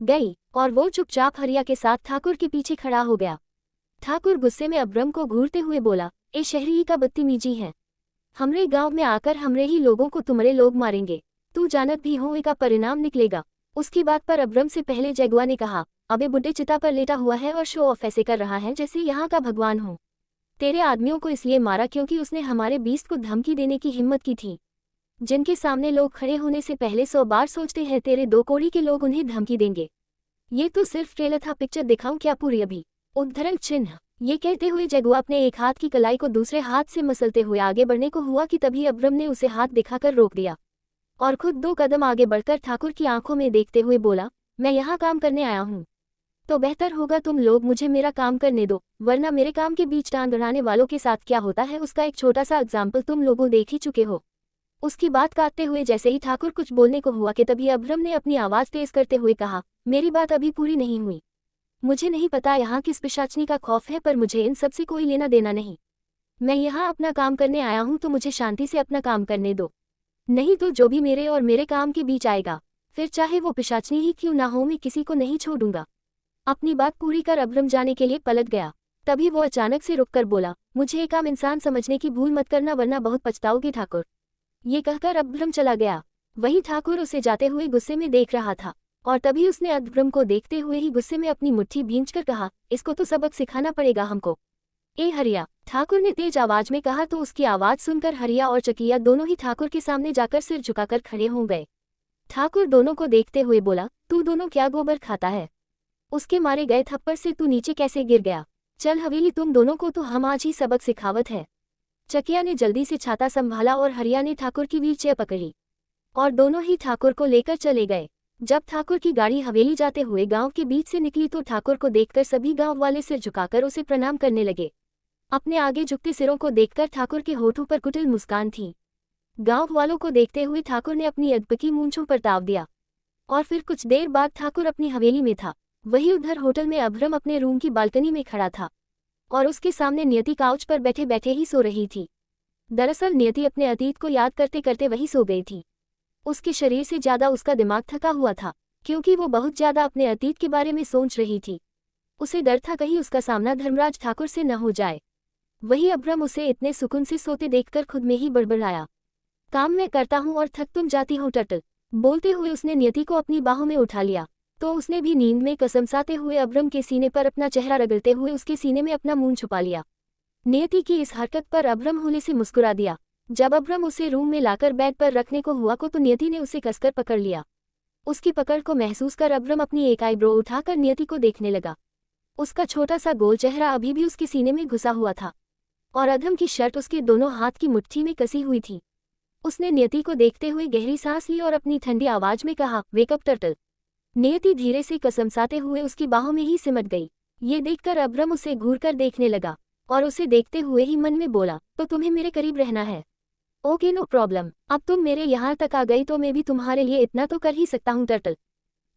गई और वो चुपचाप हरिया के साथ ठाकुर के पीछे खड़ा हो गया। ठाकुर गुस्से में अब्रम को घूरते हुए बोला, ए शहरी ही का बदतमीजी है, हमरे गांव में आकर हमरे ही लोगों को तुम्हारे लोग मारेंगे, तू जानत भी हो का परिणाम निकलेगा। उसकी बात पर अब्रम से पहले जैगुआ ने कहा, अबे बुड्ढे चिता पर लेटा हुआ है और शो ऑफ ऐसे कर रहा है जैसे यहाँ का भगवान हो। तेरे आदमियों को इसलिए मारा क्योंकि उसने हमारे बीस्ट को धमकी देने की हिम्मत की थी, जिनके सामने लोग खड़े होने से पहले 100 बार सोचते हैं तेरे 2 कौड़ी के लोग उन्हें धमकी देंगे। ये तो सिर्फ ट्रेलर था, पिक्चर दिखाऊं क्या पूरी अभी? उद्धरण चिन्ह। ये कहते हुए जैगुआ अपने एक हाथ की कलाई को दूसरे हाथ से मसलते हुए आगे बढ़ने को हुआ कि तभी अब्रम ने उसे हाथ दिखाकर रोक दिया और खुद 2 कदम आगे बढ़कर ठाकुर की आंखों में देखते हुए बोला, मैं यहाँ काम करने आया हूँ, तो बेहतर होगा तुम लोग मुझे मेरा काम करने दो, वरना मेरे काम के बीच टांग अड़ाने वालों के साथ क्या होता है उसका एक छोटा सा एग्जाम्पल तुम लोगों देख ही चुके हो। उसकी बात काटते हुए जैसे ही ठाकुर कुछ बोलने को हुआ कि तभी अब्रम ने अपनी आवाज तेज करते हुए कहा, मेरी बात अभी पूरी नहीं हुई। मुझे नहीं पता यहाँ किस पिशाचनी का खौफ है, पर मुझे इन सब से कोई लेना देना नहीं। मैं यहाँ अपना काम करने आया हूँ तो मुझे शांति से अपना काम करने दो, नहीं तो जो भी मेरे और मेरे काम के बीच आएगा, फिर चाहे वो पिशाचनी ही क्यों ना हो, मैं किसी को नहीं छोड़ूंगा। अपनी बात पूरी कर अब्रम जाने के लिए पलट गया। तभी वो अचानक से रुककर बोला, मुझे एक आम इंसान समझने की भूल मत करना वरना बहुत पछताओगे ठाकुर। ये कहकर अब्रम चला गया। वहीं ठाकुर उसे जाते हुए गुस्से में देख रहा था और तभी उसने अब्रम को देखते हुए ही गुस्से में अपनी मुट्ठी भींचकर कहा, इसको तो सबक सिखाना पड़ेगा हमको। ए हरिया, ठाकुर ने तेज आवाज में कहा तो उसकी आवाज सुनकर हरिया और चकिया दोनों ही ठाकुर के सामने जाकर सिर झुकाकर खड़े हो गए। ठाकुर दोनों को देखते हुए बोला, तू दोनों क्या गोबर खाता है? उसके मारे गए थप्पड़ से तू नीचे कैसे गिर गया? चल हवेली, तुम दोनों को तो हम आज ही सबक सिखावत है। चकिया ने जल्दी से छाता संभाला और हरिया ने ठाकुर की व्हीलचेयर पकड़ी और दोनों ही ठाकुर को लेकर चले गए। जब ठाकुर की गाड़ी हवेली जाते हुए गांव के बीच से निकली तो ठाकुर को देखकर सभी गांव वाले सिर झुकाकर उसे प्रणाम करने लगे। अपने आगे झुकते सिरों को देखकर ठाकुर के होठों पर कुटिल मुस्कान थी। गांव वालों को देखते हुए ठाकुर ने अपनी अधपकी मूंछों पर ताव दिया और फिर कुछ देर बाद ठाकुर अपनी हवेली में था। वहीं उधर होटल में अभ्रम अपने रूम की बालकनी में खड़ा था और उसके सामने नियति काउच पर बैठे बैठे ही सो रही थी। दरअसल नियति अपने अतीत को याद करते करते वही सो गई थी। उसके शरीर से ज्यादा उसका दिमाग थका हुआ था, क्योंकि वो बहुत ज्यादा अपने अतीत के बारे में सोच रही थी। उसे डर था कहीं उसका सामना धर्मराज ठाकुर से न हो जाए। वही अभ्रम उसे इतने सुकून से सोते देखकर खुद में ही बड़बड़ाया, काम मैं करता हूँ और थक तुम जाती हो टटल। बोलते हुए उसने नियति को अपनी बाहों में उठा लिया तो उसने भी नींद में कसमसाते हुए अभ्रम के सीने पर अपना चेहरा रगड़ते हुए उसके सीने में अपना मुंह छुपा लिया। नियति की इस हरकत पर अभ्रम होले से मुस्कुरा दिया। जब अभ्रम उसे रूम में लाकर बेड पर रखने को हुआ तो नियति ने उसे कसकर पकड़ लिया। उसकी पकड़ को महसूस कर अभ्रम अपनी एक आईब्रो उठाकर नियति को देखने लगा। उसका छोटा सा गोल चेहरा अभी भी उसके सीने में घुसा हुआ था और अधम की शर्ट उसके दोनों हाथ की मुट्ठी में कसी हुई थी। उसने नियति को देखते हुए गहरी सांस ली और अपनी ठंडी आवाज में कहा, वेकअप टर्टल। नियति धीरे से कसमसाते हुए उसकी बाहों में ही सिमट गई। ये देखकर अभ्रम उसे घूरकर देखने लगा और उसे देखते हुए ही मन में बोला, तो तुम्हें मेरे करीब रहना है? ओके नो प्रॉब्लम, अब तुम मेरे यहाँ तक आ गई तो मैं भी तुम्हारे लिए इतना तो कर ही सकता हूँ टर्टल।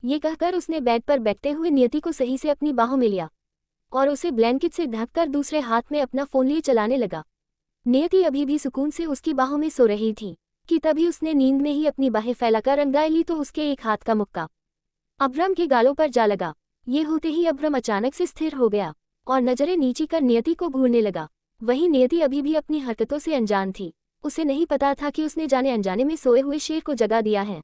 ये कहकर उसने बेड पर बैठते हुए नियति को सही से अपनी बाहों में लिया और उसे ब्लैंकेट से ढककर दूसरे हाथ में अपना फोन लिए चलाने लगा। नियति अभी भी सुकून से उसकी बाहों में सो रही थी कि तभी उसने नींद में ही अपनी बाहें फैलाकर अंगाई ली तो उसके एक हाथ का मुक्का अभ्रम के गालों पर जा लगा। ये होते ही अभ्रम अचानक से स्थिर हो गया और नजरें नीची कर नियति को घूरने लगा। वहीं नियति अभी भी अपनी हरकतों से अनजान थी। उसे नहीं पता था कि उसने जाने अनजाने में सोए हुए शेर को जगा दिया है।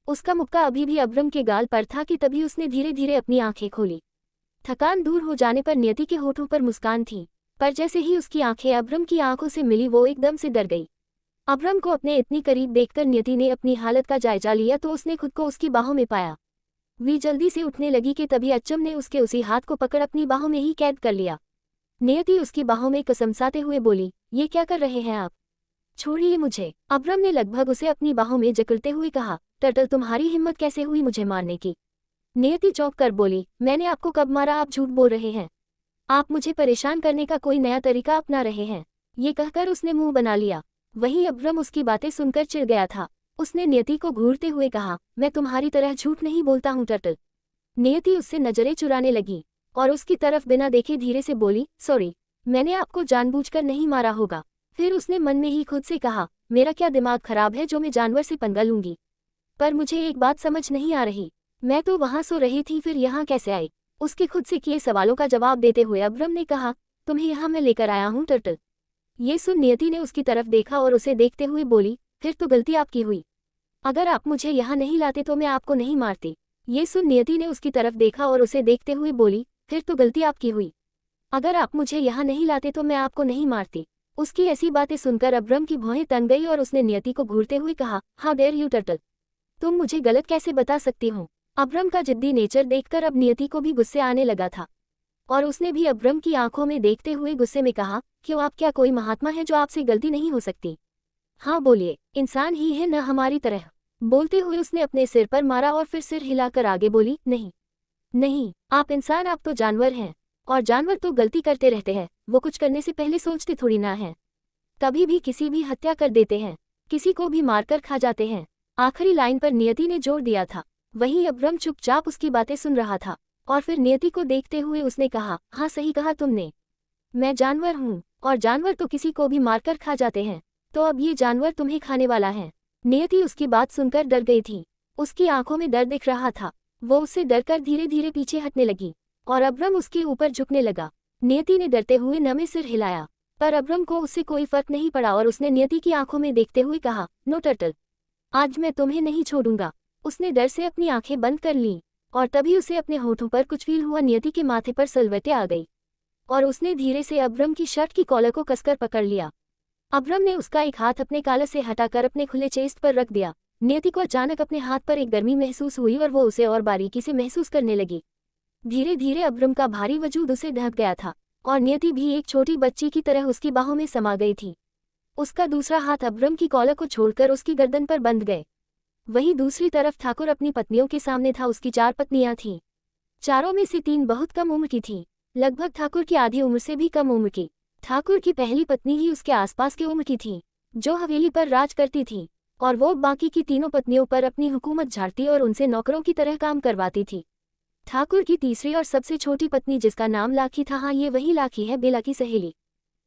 उसका मुक्का अभी भी अभ्रम के गाल पर था कि तभी उसने धीरे धीरे अपनी आंखें खोली। थकान दूर हो जाने पर नियति के होठों पर मुस्कान थी, पर जैसे ही उसकी आंखें अभ्रम की आंखों से मिली वो एकदम से डर गई। अभ्रम को अपने इतनी करीब देखकर नियति ने अपनी हालत का जायजा लिया तो उसने खुद को उसकी बाहों में पाया। वी जल्दी से उठने लगी कि तभी अच्चम ने उसके उसी हाथ को पकड़ अपनी बाहों में ही कैद कर लिया। नियति उसकी बाहों में कसमसाते हुए बोली, ये क्या कर रहे हैं आप? छोड़िए मुझे। अभ्रम ने लगभग उसे अपनी बाहों में जकड़ते हुए कहा, टर्टल तुम्हारी हिम्मत कैसे हुई मुझे मारने की? नियति चौंक कर बोली, मैंने आपको कब मारा? आप झूठ बोल रहे हैं। आप मुझे परेशान करने का कोई नया तरीका अपना रहे हैं। ये कहकर उसने मुंह बना लिया। वहीं अभ्रम उसकी बातें सुनकर चिढ़ गया था। उसने नियति को घूरते हुए कहा, मैं तुम्हारी तरह झूठ नहीं बोलता हूँ टर्टल। नियति उससे नजरें चुराने लगी और उसकी तरफ बिना देखे धीरे से बोली, सॉरी, मैंने आपको जानबूझकर नहीं मारा होगा। फिर उसने मन में ही खुद से कहा, मेरा क्या दिमाग खराब है जो मैं जानवर से पंगा लूंगी? पर मुझे एक बात समझ नहीं आ रही, मैं तो वहां सो रही थी फिर यहाँ कैसे आई? उसके खुद से किए सवालों का जवाब देते हुए अभ्रम ने कहा, तुम्हें यहाँ मैं लेकर आया हूँ टर्टल। ये सुन नियति ने उसकी तरफ देखा और उसे देखते हुए बोली, फिर तो गलती आपकी हुई। अगर आप मुझे यहाँ नहीं लाते तो मैं आपको नहीं मारती। ये सुन नियति ने उसकी तरफ देखा और उसे देखते हुए बोली, फिर तो गलती आपकी हुई। अगर आप मुझे यहाँ नहीं लाते तो मैं आपको नहीं मारती। उसकी ऐसी बातें सुनकर अभ्रम की भौहें तन गई और उसने नियति को घूरते हुए कहा, हाउ डेयर यू टर्टल, तुम मुझे गलत कैसे बता सकती हो? अभ्रम का जिद्दी नेचर देखकर अब नियति को भी गुस्से आने लगा था और उसने भी अभ्रम की आंखों में देखते हुए गुस्से में कहा, क्यों आप क्या कोई महात्मा है जो आपसे गलती नहीं हो सकती? हाँ बोलिए, इंसान ही है न हमारी तरह। बोलते हुए उसने अपने सिर पर मारा और फिर सिर हिलाकर आगे बोली, नहीं नहीं, आप इंसान, आप तो जानवर हैं और जानवर तो गलती करते रहते हैं। वो कुछ करने से पहले सोचते थोड़ी ना है। कभी भी किसी भी हत्या कर देते हैं, किसी को भी मारकर खा जाते हैं। आखिरी लाइन पर नियति ने जोर दिया था। वहीं अभ्रम चुपचाप उसकी बातें सुन रहा था और फिर नियति को देखते हुए उसने कहा, हाँ सही कहा तुमने, मैं जानवर हूँ और जानवर तो किसी को भी मारकर खा जाते हैं, तो अब ये जानवर तुम्हें खाने वाला है। नियति उसकी बात सुनकर डर गई थी। उसकी आंखों में डर दिख रहा था। वो उससे डरकर धीरे धीरे पीछे हटने लगी और अभ्रम उसके ऊपर झुकने लगा। नियति ने डरते हुए नमे सिर हिलाया, पर अभ्रम को उससे कोई फर्क नहीं पड़ा और उसने नियति की आंखों में देखते हुए कहा, नो टर्टल, आज मैं तुम्हें नहीं छोड़ूंगा। उसने डर से अपनी आंखें बंद कर लीं और तभी उसे अपने होठों पर कुछ फील हुआ। नियति के माथे पर सलवटें आ गई और उसने धीरे से अभ्रम की शर्ट की कॉलर को कसकर पकड़ लिया। अभ्रम ने उसका एक हाथ अपने कालर से हटाकर अपने खुले चेस्ट पर रख दिया। नियति को अचानक अपने हाथ पर एक गर्मी महसूस हुई और वो उसे और बारीकी से महसूस करने लगी। धीरे धीरे अभ्रम का भारी वजूद उसे ढक गया था और नियति भी एक छोटी बच्ची की तरह उसकी बाहों में समा गई थी। उसका दूसरा हाथ अभ्रम की कॉलर को छोड़कर उसकी गर्दन पर बंध गए। वहीं दूसरी तरफ ठाकुर अपनी पत्नियों के सामने था। उसकी 4 पत्नियां थीं। चारों में से 3 बहुत कम उम्र की थीं, लगभग ठाकुर की आधी उम्र से भी कम उम्र की। ठाकुर की पहली पत्नी ही उसके आसपास की उम्र की थी, जो हवेली पर राज करती थी, और वो बाकी की तीनों पत्नियों पर अपनी हुकूमत झाड़ती और उनसे नौकरों की तरह काम करवाती थी। ठाकुर की तीसरी और सबसे छोटी पत्नी, जिसका नाम लाखी था, हाँ ये वही लाखी है, बेला की सहेली,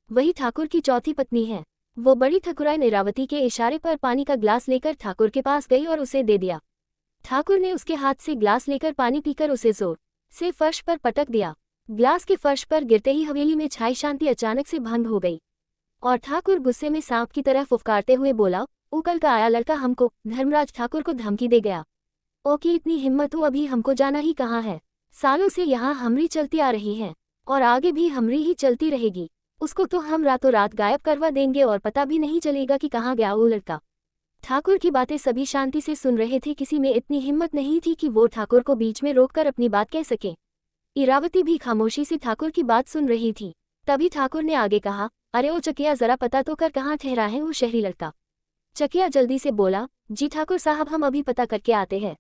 वही ठाकुर की चौथी पत्नी है। वो बड़ी ठकुराइन इरावती के इशारे पर पानी का ग्लास लेकर ठाकुर के पास गई और उसे दे दिया। ठाकुर ने उसके हाथ से ग्लास लेकर पानी पीकर उसे जोर से फर्श पर पटक दिया। ग्लास के फर्श पर गिरते ही हवेली में छाई शांति अचानक से भंग हो गई, और ठाकुर गुस्से में सांप की तरह फुफकारते हुए बोला, ओ कल का आया लड़का हमको, धर्मराज ठाकुर को धमकी दे गया। ओ की इतनी हिम्मत हो, अभी हमको जाना ही कहाँ है। सालों से यहाँ हमरी चलती आ रही है, और आगे भी हमरी ही चलती रहेगी। उसको तो हम रातों रात गायब करवा देंगे और पता भी नहीं चलेगा कि कहाँ गया वो लड़का। ठाकुर की बातें सभी शांति से सुन रहे थे। किसी में इतनी हिम्मत नहीं थी कि वो ठाकुर को बीच में रोककर अपनी बात कह सके। इरावती भी खामोशी से ठाकुर की बात सुन रही थी। तभी ठाकुर ने आगे कहा, अरे ओ चकिया, जरा पता तो कर कहाँ ठहरा है वो शहरी लड़का। चकिया जल्दी से बोला, जी ठाकुर साहब, हम अभी पता करके आते हैं।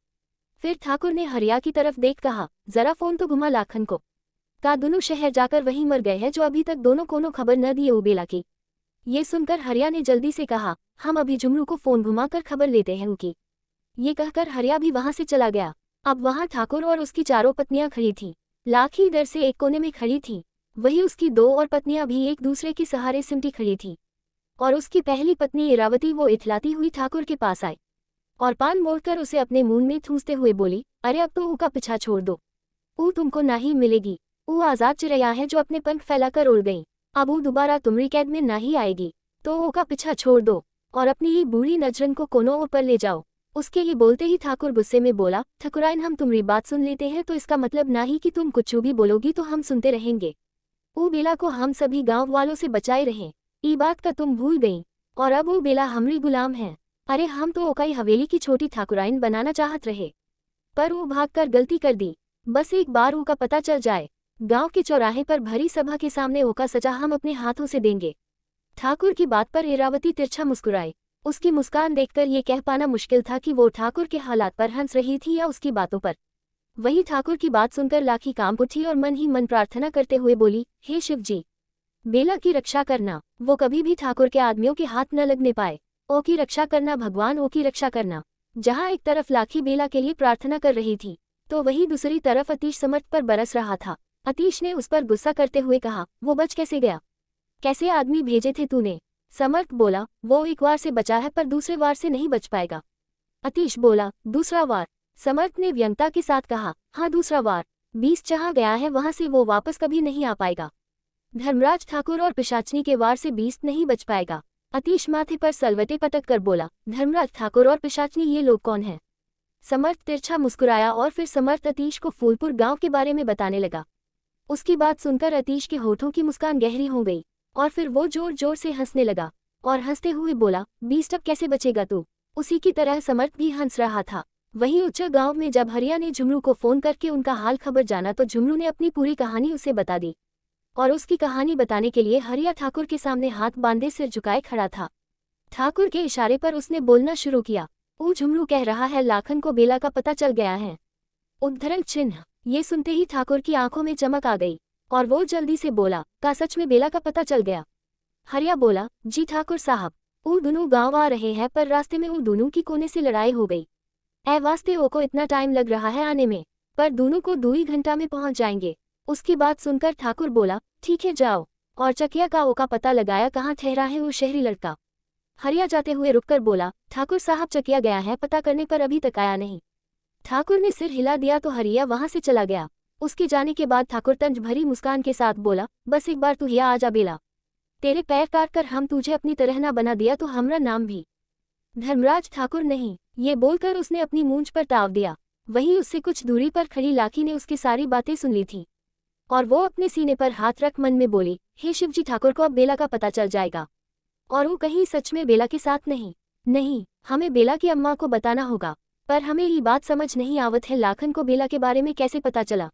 फिर ठाकुर ने हरिया की तरफ देख कहा, जरा फोन तो घुमा लाखन को, का दोनों शहर जाकर वहीं मर गए हैं जो अभी तक दोनों कोनो खबर न दिए उबेला की। ये सुनकर हरिया ने जल्दी से कहा, हम अभी झुमरू को फोन घुमाकर खबर लेते हैं उनकी। ये कहकर हरिया भी वहां से चला गया। अब वहां ठाकुर और उसकी चारों पत्नियां खड़ी थीं। लाखी इधर से एक कोने में खड़ी थी, वही उसकी 2 और पत्नियां भी एक दूसरे के सहारे सिमटी खड़ी थी। और उसकी पहली पत्नी इरावती वो इठलाती हुई ठाकुर के पास आई और पान मोड़कर उसे अपने मुंह में ठूंसते हुए बोली, अरे अब तो ऊ का पीछा छोड़ दो, ऊ तुमको ना ही मिलेगी। ऊ आजाद चिड़ैया है जो अपने पंख फैलाकर उड़ गई। अब ऊ दोबारा तुम्हारी कैद में ना ही आएगी, तो ऊ का पीछा छोड़ दो और अपनी ही बूढ़ी नजरन को कोनों ओर पर ले जाओ। उसके ये बोलते ही ठाकुर गुस्से में बोला, ठकुराइन, हम तुम्हारी बात सुन लेते हैं तो इसका मतलब ना ही कि तुम कुछ भी बोलोगी तो हम सुनते रहेंगे। ऊ बेला को हम सभी गांव वालों से बचाए रहें, ई बात का तुम भूल गई, और अब ऊ बेला हमरी गुलाम है। अरे हम तो ओकाई हवेली की छोटी ठाकुराइन बनाना चाहत रहे, पर वो भागकर गलती कर दी। बस एक बार ऊ का पता चल जाए, गांव के चौराहे पर भरी सभा के सामने ओका सजा हम अपने हाथों से देंगे। ठाकुर की बात पर इरावती तिरछा मुस्कुराई। उसकी मुस्कान देखकर ये कह पाना मुश्किल था कि वो ठाकुर के हालात पर हंस रही थी या उसकी बातों पर। वही ठाकुर की बात सुनकर लाखी कांप उठी और मन ही मन प्रार्थना करते हुए बोली, हे शिव जी, बेला की रक्षा करना, वो कभी भी ठाकुर के आदमियों के हाथ न लगने पाए। ओ की रक्षा करना भगवान, ओ की रक्षा करना। जहाँ एक तरफ लाखी बेला के लिए प्रार्थना कर रही थी, तो वही दूसरी तरफ अतीश समर्थ पर बरस रहा था। अतीश ने उस पर गुस्सा करते हुए कहा, वो बच कैसे गया, कैसे आदमी भेजे थे तूने? समर्थ बोला, वो एक वार से बचा है पर दूसरे वार से नहीं बच पाएगा। अतीश बोला, दूसरा वार? समर्थ ने व्यंगता के साथ कहा, हाँ दूसरा वार। 20 जहाँ गया है वहां से वो वापस कभी नहीं आ पाएगा। धर्मराज ठाकुर और पिशाचनी के वार से 20 नहीं बच पाएगा। अतीश माथे पर सलवटे पटक कर बोला, धर्मराज ठाकुर और पिशाचनी ये लोग कौन हैं? समर्थ तिरछा मुस्कुराया और फिर समर्थ अतीश को फूलपुर गांव के बारे में बताने लगा। उसकी बात सुनकर अतीश के होठों की मुस्कान गहरी हो गई और फिर वो जोर जोर से हंसने लगा और हंसते हुए बोला, 20 अब कैसे बचेगा तू? उसी की तरह समर्थ भी हंस रहा था। वहीं उच्च गांव में जब हरिया ने झुमरू को फोन करके उनका हाल खबर जाना तो झुमरू ने अपनी पूरी कहानी उसे बता दी। और उसकी कहानी बताने के लिए हरिया ठाकुर के सामने हाथ बांधे सिर झुकाए खड़ा था। ठाकुर के इशारे पर उसने बोलना शुरू किया, ओ झुमरू कह रहा है लाखन को बेला का पता चल गया है। उद्धरण चिन्ह। ये सुनते ही ठाकुर की आंखों में चमक आ गई और वो जल्दी से बोला, का सच में बेला का पता चल गया? हरिया बोला, जी ठाकुर साहब, वो दोनों गांव आ रहे हैं पर रास्ते में वो दोनों की कोने से लड़ाई हो गई। ए वास्ते ओ को इतना टाइम लग रहा है आने में, पर दोनों को 2 ही घंटा में पहुंच जाएंगे। उसकी बात सुनकर ठाकुर बोला, ठीक है जाओ, और चकिया का ओ का पता लगाया कहाँ ठहरा है वो शहरी लड़का? हरिया जाते हुए रुककर बोला, ठाकुर साहब चकिया गया है पता करने पर अभी तक आया नहीं। ठाकुर ने सिर हिला दिया तो हरिया वहां से चला गया। उसके जाने के बाद ठाकुर तंज भरी मुस्कान के साथ बोला, बस एक बार तू यहाँ आ जा बेला, तेरे पैर काट कर हम तुझे अपनी तरह ना बना दिया तो हमरा नाम भी धर्मराज ठाकुर नहीं। ये बोलकर उसने अपनी मूंछ पर ताव दिया। वहीं उससे कुछ दूरी पर खड़ी लाखी ने उसकी सारी बातें सुन ली थी और वो अपने सीने पर हाथ रख मन में बोली, हे शिवजी, ठाकुर को अब बेला का पता चल जाएगा और वो कहीं सच में बेला के साथ नहीं, हमें बेला की अम्मा को बताना होगा। पर हमें ये बात समझ नहीं आवत है, लाखन को बेला के बारे में कैसे पता चला?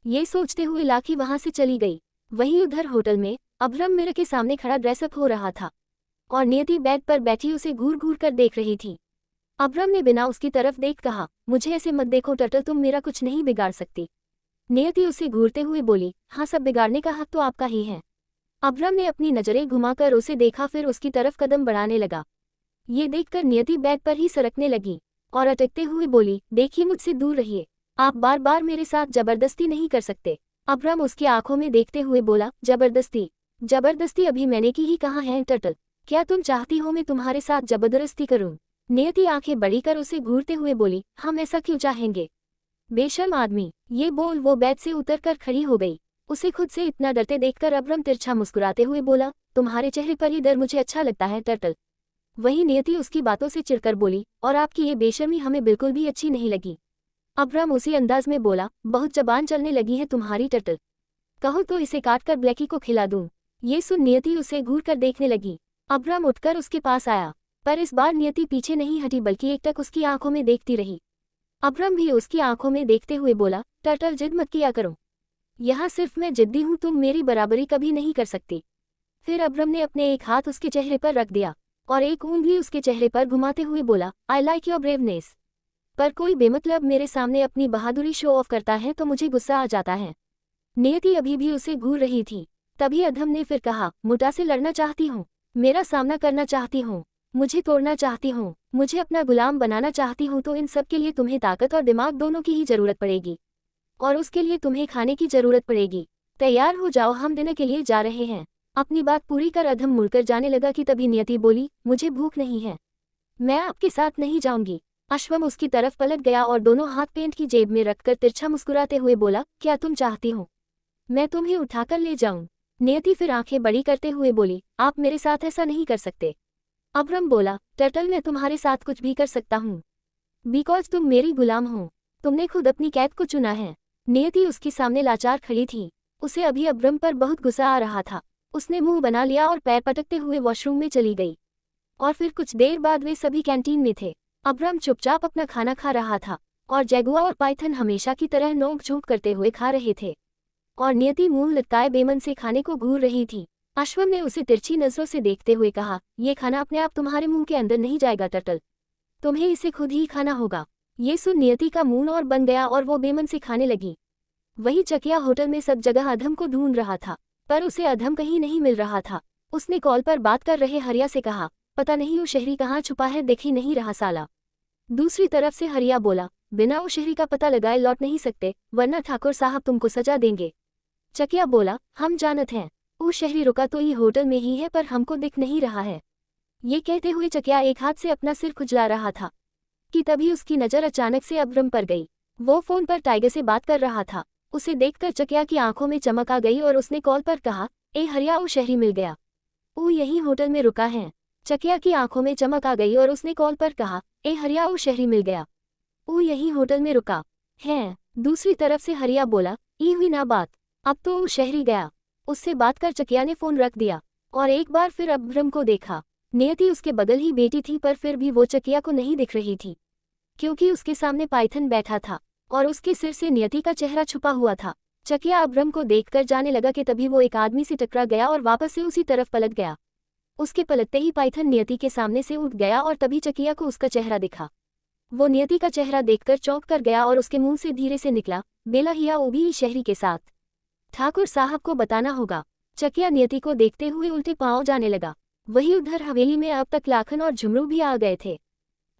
ये सोचते हुए लाखी वहां से चली गई। वहीं उधर होटल में अभ्रम मिरर के सामने खड़ा ड्रेसअप हो रहा था और नियति बेड पर बैठी उसे घूर घूर कर देख रही थी। अब्रम ने बिना उसकी तरफ देख कहा, मुझे ऐसे मत देखो टर्टल, तुम मेरा कुछ नहीं बिगाड़ सकती। नियति उसे घूरते हुए बोली, हाँ सब बिगाड़ने का हक तो आपका ही है। अब्रम ने अपनी नजरें घुमाकर उसे देखा, फिर उसकी तरफ कदम बढ़ाने लगा। ये देखकर नियति बेड पर ही सरकने लगी और अटकते हुए बोली, देखिए मुझसे दूर रहिए, आप बार बार मेरे साथ जबरदस्ती नहीं कर सकते। अब्रम उसकी आंखों में देखते हुए बोला, जबरदस्ती? जबरदस्ती अभी मैंने की ही कहाँ है टर्टल, क्या तुम चाहती हो मैं तुम्हारे साथ जबरदस्ती करूं? नियति आंखें बड़ी कर उसे घूरते हुए बोली, हम ऐसा क्यों चाहेंगे, बेशर्म आदमी। ये बोल वो बेड से उतरकर खड़ी हो गई। उसे खुद से इतना डरते देखकर अब्रम तिरछा मुस्कुराते हुए बोला, तुम्हारे चेहरे पर ही डर मुझे अच्छा लगता है टर्टल। वहीं नियति उसकी बातों से चिढ़कर बोली, और आपकी ये बेशर्मी हमें बिल्कुल भी अच्छी नहीं लगी। अब्रम उसी अंदाज में बोला, बहुत जबान चलने लगी है तुम्हारी टर्टल, कहो तो इसे काटकर ब्लैकी को खिला दूं। ये सुन नियति उसे घूर कर देखने लगी। अब्रम उठकर उसके पास आया, पर इस बार नियति पीछे नहीं हटी बल्कि एकटक उसकी आंखों में देखती रही। अब्रम भी उसकी आंखों में देखते हुए बोला, टर्टल जिद मत किया करो, यहाँ सिर्फ मैं जिद्दी हूँ, तुम मेरी बराबरी कभी नहीं कर सकती। फिर अब्रम ने अपने एक हाथ उसके चेहरे पर रख दिया और एक ऊंगली उसके चेहरे पर घुमाते हुए बोला, आई लाइक योर ब्रेवनेस। पर कोई बेमतलब मेरे सामने अपनी बहादुरी शो ऑफ करता है तो मुझे गुस्सा आ जाता है। नियति अभी भी उसे घूर रही थी। तभी अधम ने फिर कहा, मुटा से लड़ना चाहती हूँ, मेरा सामना करना चाहती हूँ, मुझे तोड़ना चाहती हूँ, मुझे अपना गुलाम बनाना चाहती हूँ, तो इन सब के लिए तुम्हें ताकत और दिमाग दोनों की ही जरूरत पड़ेगी, और उसके लिए तुम्हें खाने की जरूरत पड़ेगी। तैयार हो जाओ, हम डिनर के लिए जा रहे हैं। अपनी बात पूरी कर अधम मुड़कर जाने लगा कि तभी नियति बोली, मुझे भूख नहीं है, मैं आपके साथ नहीं जाऊंगी। अश्वम उसकी तरफ पलट गया और दोनों हाथ पेंट की जेब में रखकर तिरछा मुस्कुराते हुए बोला, क्या तुम चाहती हो मैं तुम्हें उठाकर ले जाऊं? नियति फिर आंखें बड़ी करते हुए बोली, आप मेरे साथ ऐसा नहीं कर सकते। अब्रम बोला, टर्टल मैं तुम्हारे साथ कुछ भी कर सकता हूँ, बिकॉज तुम मेरी गुलाम हो, तुमने खुद अपनी कैद को चुना है। नियति उसके सामने लाचार खड़ी थी। उसे अभी अब्रम पर बहुत गुस्सा आ रहा था। उसने मुंह बना लिया और पैर पटकते हुए वॉशरूम में चली गई। और फिर कुछ देर बाद वे सभी कैंटीन में थे। अब्रम चुपचाप अपना खाना खा रहा था और जैगुआ और पाइथन हमेशा की तरह नोक झोंक करते हुए खा रहे थे और नियति मुंह लटकाए बेमन से खाने को घूर रही थी। अश्वम ने उसे तिरछी नजरों से देखते हुए कहा, ये खाना अपने आप तुम्हारे मुंह के अंदर नहीं जाएगा टर्टल, तुम्हें इसे खुद ही खाना होगा। ये सुन नियति का मुंह और बन गया और वो बेमन से खाने लगी। वही चकिया होटल में सब जगह अधम को ढूंढ रहा था, पर उसे अधम कहीं नहीं मिल रहा था। उसने कॉल पर बात कर रहे हरिया से कहा, पता नहीं वो शहरी कहाँ छुपा है, दिख ही नहीं रहा साला। दूसरी तरफ से हरिया बोला, बिना वो शहरी का पता लगाए लौट नहीं सकते, वरना ठाकुर साहब तुमको सजा देंगे। चकिया बोला, हम जानत हैं, वो शहरी रुका तो ये होटल में ही है, पर हमको दिख नहीं रहा है। ये कहते हुए चकिया एक हाथ से अपना सिर खुजला रहा था कि तभी उसकी नज़र अचानक से अब्रम पर गई। वो फोन पर टाइगर से बात कर रहा था। उसे देखकर चकिया की आंखों में चमक आ गई और उसने कॉल पर कहा, ए हरिया, वो शहरी मिल गया, वो यही होटल में रुका है। चकिया की आंखों में चमक आ गई और उसने कॉल पर कहा, ए हरिया, वो शहरी मिल गया, वो यही होटल में रुका है। दूसरी तरफ से हरिया बोला, ये हुई ना बात, अब तो वो शहरी गया। उससे बात कर चकिया ने फोन रख दिया और एक बार फिर अब्रम को देखा। नियति उसके बगल ही बैठी थी, पर फिर भी वो चकिया को नहीं दिख रही थी क्योंकि उसके सामने पाइथन बैठा था और उसके सिर से नियति का चेहरा छुपा हुआ था। चकिया अब्रम को देखकर जाने लगा कि तभी वो एक आदमी से टकरा गया और वापस से उसी तरफ पलट गया। उसके पलटते ही पाइथन नियति के सामने से उठ गया और तभी चकिया को उसका चेहरा दिखा। वो नियति का चेहरा देखकर चौंक कर गया और उसके मुंह से धीरे से निकला, बेला हिया, वो भी शहरी के साथ। ठाकुर साहब को बताना होगा। चकिया नियति को देखते हुए उल्टे पांव जाने लगा। वही उधर हवेली में अब तक लाखन और झुमरू भी आ गए थे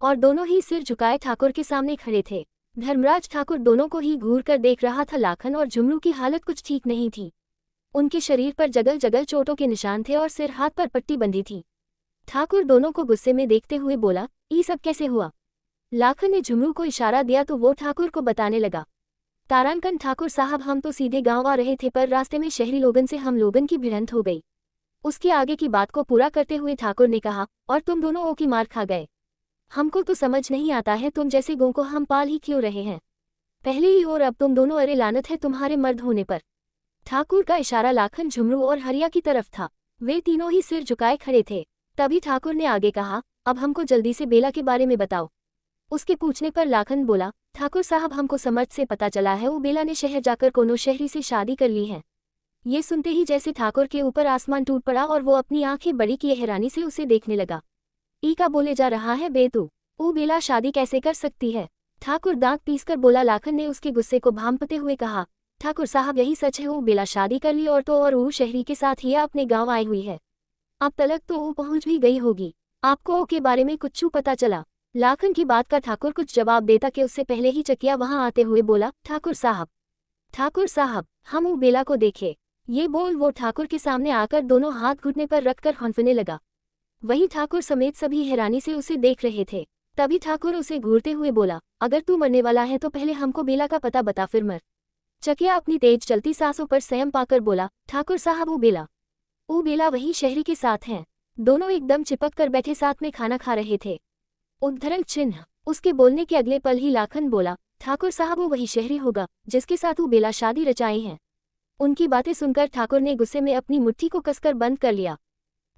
और दोनों ही सिर झुकाए ठाकुर के सामने खड़े थे। धर्मराज ठाकुर दोनों को ही घूर कर देख रहा था। लाखन और झुमरू की हालत कुछ ठीक नहीं थी। उनके शरीर पर जगल जगल चोटों के निशान थे और सिर हाथ पर पट्टी बंधी थी। ठाकुर दोनों को गुस्से में देखते हुए बोला, ये सब कैसे हुआ? लाखन ने झुमरू को इशारा दिया तो वो ठाकुर को बताने लगा, तारांकन ठाकुर साहब, हम तो सीधे गांव आ रहे थे, पर रास्ते में शहरी लोगन से हम लोगन की भिड़ंत हो गई। उसके आगे की बात को पूरा करते हुए ठाकुर ने कहा, और तुम दोनों ओ की मार खा गए। हमको तो समझ नहीं आता है, तुम जैसे गौ को हम पाल ही क्यों रहे हैं पहले ही, और अब तुम दोनों, अरे लानत है तुम्हारे मर्द होने पर। ठाकुर का इशारा लाखन, झुमरू और हरिया की तरफ था। वे तीनों ही सिर झुकाए खड़े थे। तभी ठाकुर ने आगे कहा, अब हमको जल्दी से बेला के बारे में बताओ। उसके पूछने पर लाखन बोला, ठाकुर साहब, हमको समझ से पता चला है वो बेला ने शहर जाकर कोनो शहरी से शादी कर ली है। ये सुनते ही जैसे ठाकुर के ऊपर आसमान टूट पड़ा और वो अपनी आंखें बड़ी किए हैरानी से उसे देखने लगा। ई का बोले जा रहा है बे तू? वो बेला शादी कैसे कर सकती है? ठाकुर दांत पीसकर बोला। लाखन ने उसके गुस्से को भांपते हुए कहा, ठाकुर साहब यही सच है, वो बेला शादी कर ली और तो और वो शहरी के साथ ही अपने गांव आई हुई है। अब तलक तो वो पहुंच भी गई होगी। आपको ओ के बारे में कुछ पता चला? लाखन की बात का ठाकुर कुछ जवाब देता कि उससे पहले ही चकिया वहां आते हुए बोला, ठाकुर साहब हम वो बेला को देखे। ये बोल वो ठाकुर के सामने आकर दोनों हाथ घुटने पर रखकर हौंफने लगा। वही ठाकुर समेत सभी हैरानी से उसे देख रहे थे। तभी ठाकुर उसे घूरते हुए बोला, अगर तू मरने वाला है तो पहले हमको बेला का पता बता फिर मर। चकिया अपनी तेज चलती सांसों पर संयम पाकर बोला, ठाकुर साहब वो बेला वही शहरी के साथ हैं। दोनों एकदम चिपक कर बैठे साथ में खाना खा रहे थे। उद्धरण चिन्ह। उसके बोलने के अगले पल ही लाखन बोला, ठाकुर साहब वो वही शहरी होगा जिसके साथ वो बेला शादी रचाई है। उनकी बातें सुनकर ठाकुर ने गुस्से में अपनी मुट्ठी को कसकर बंद कर लिया।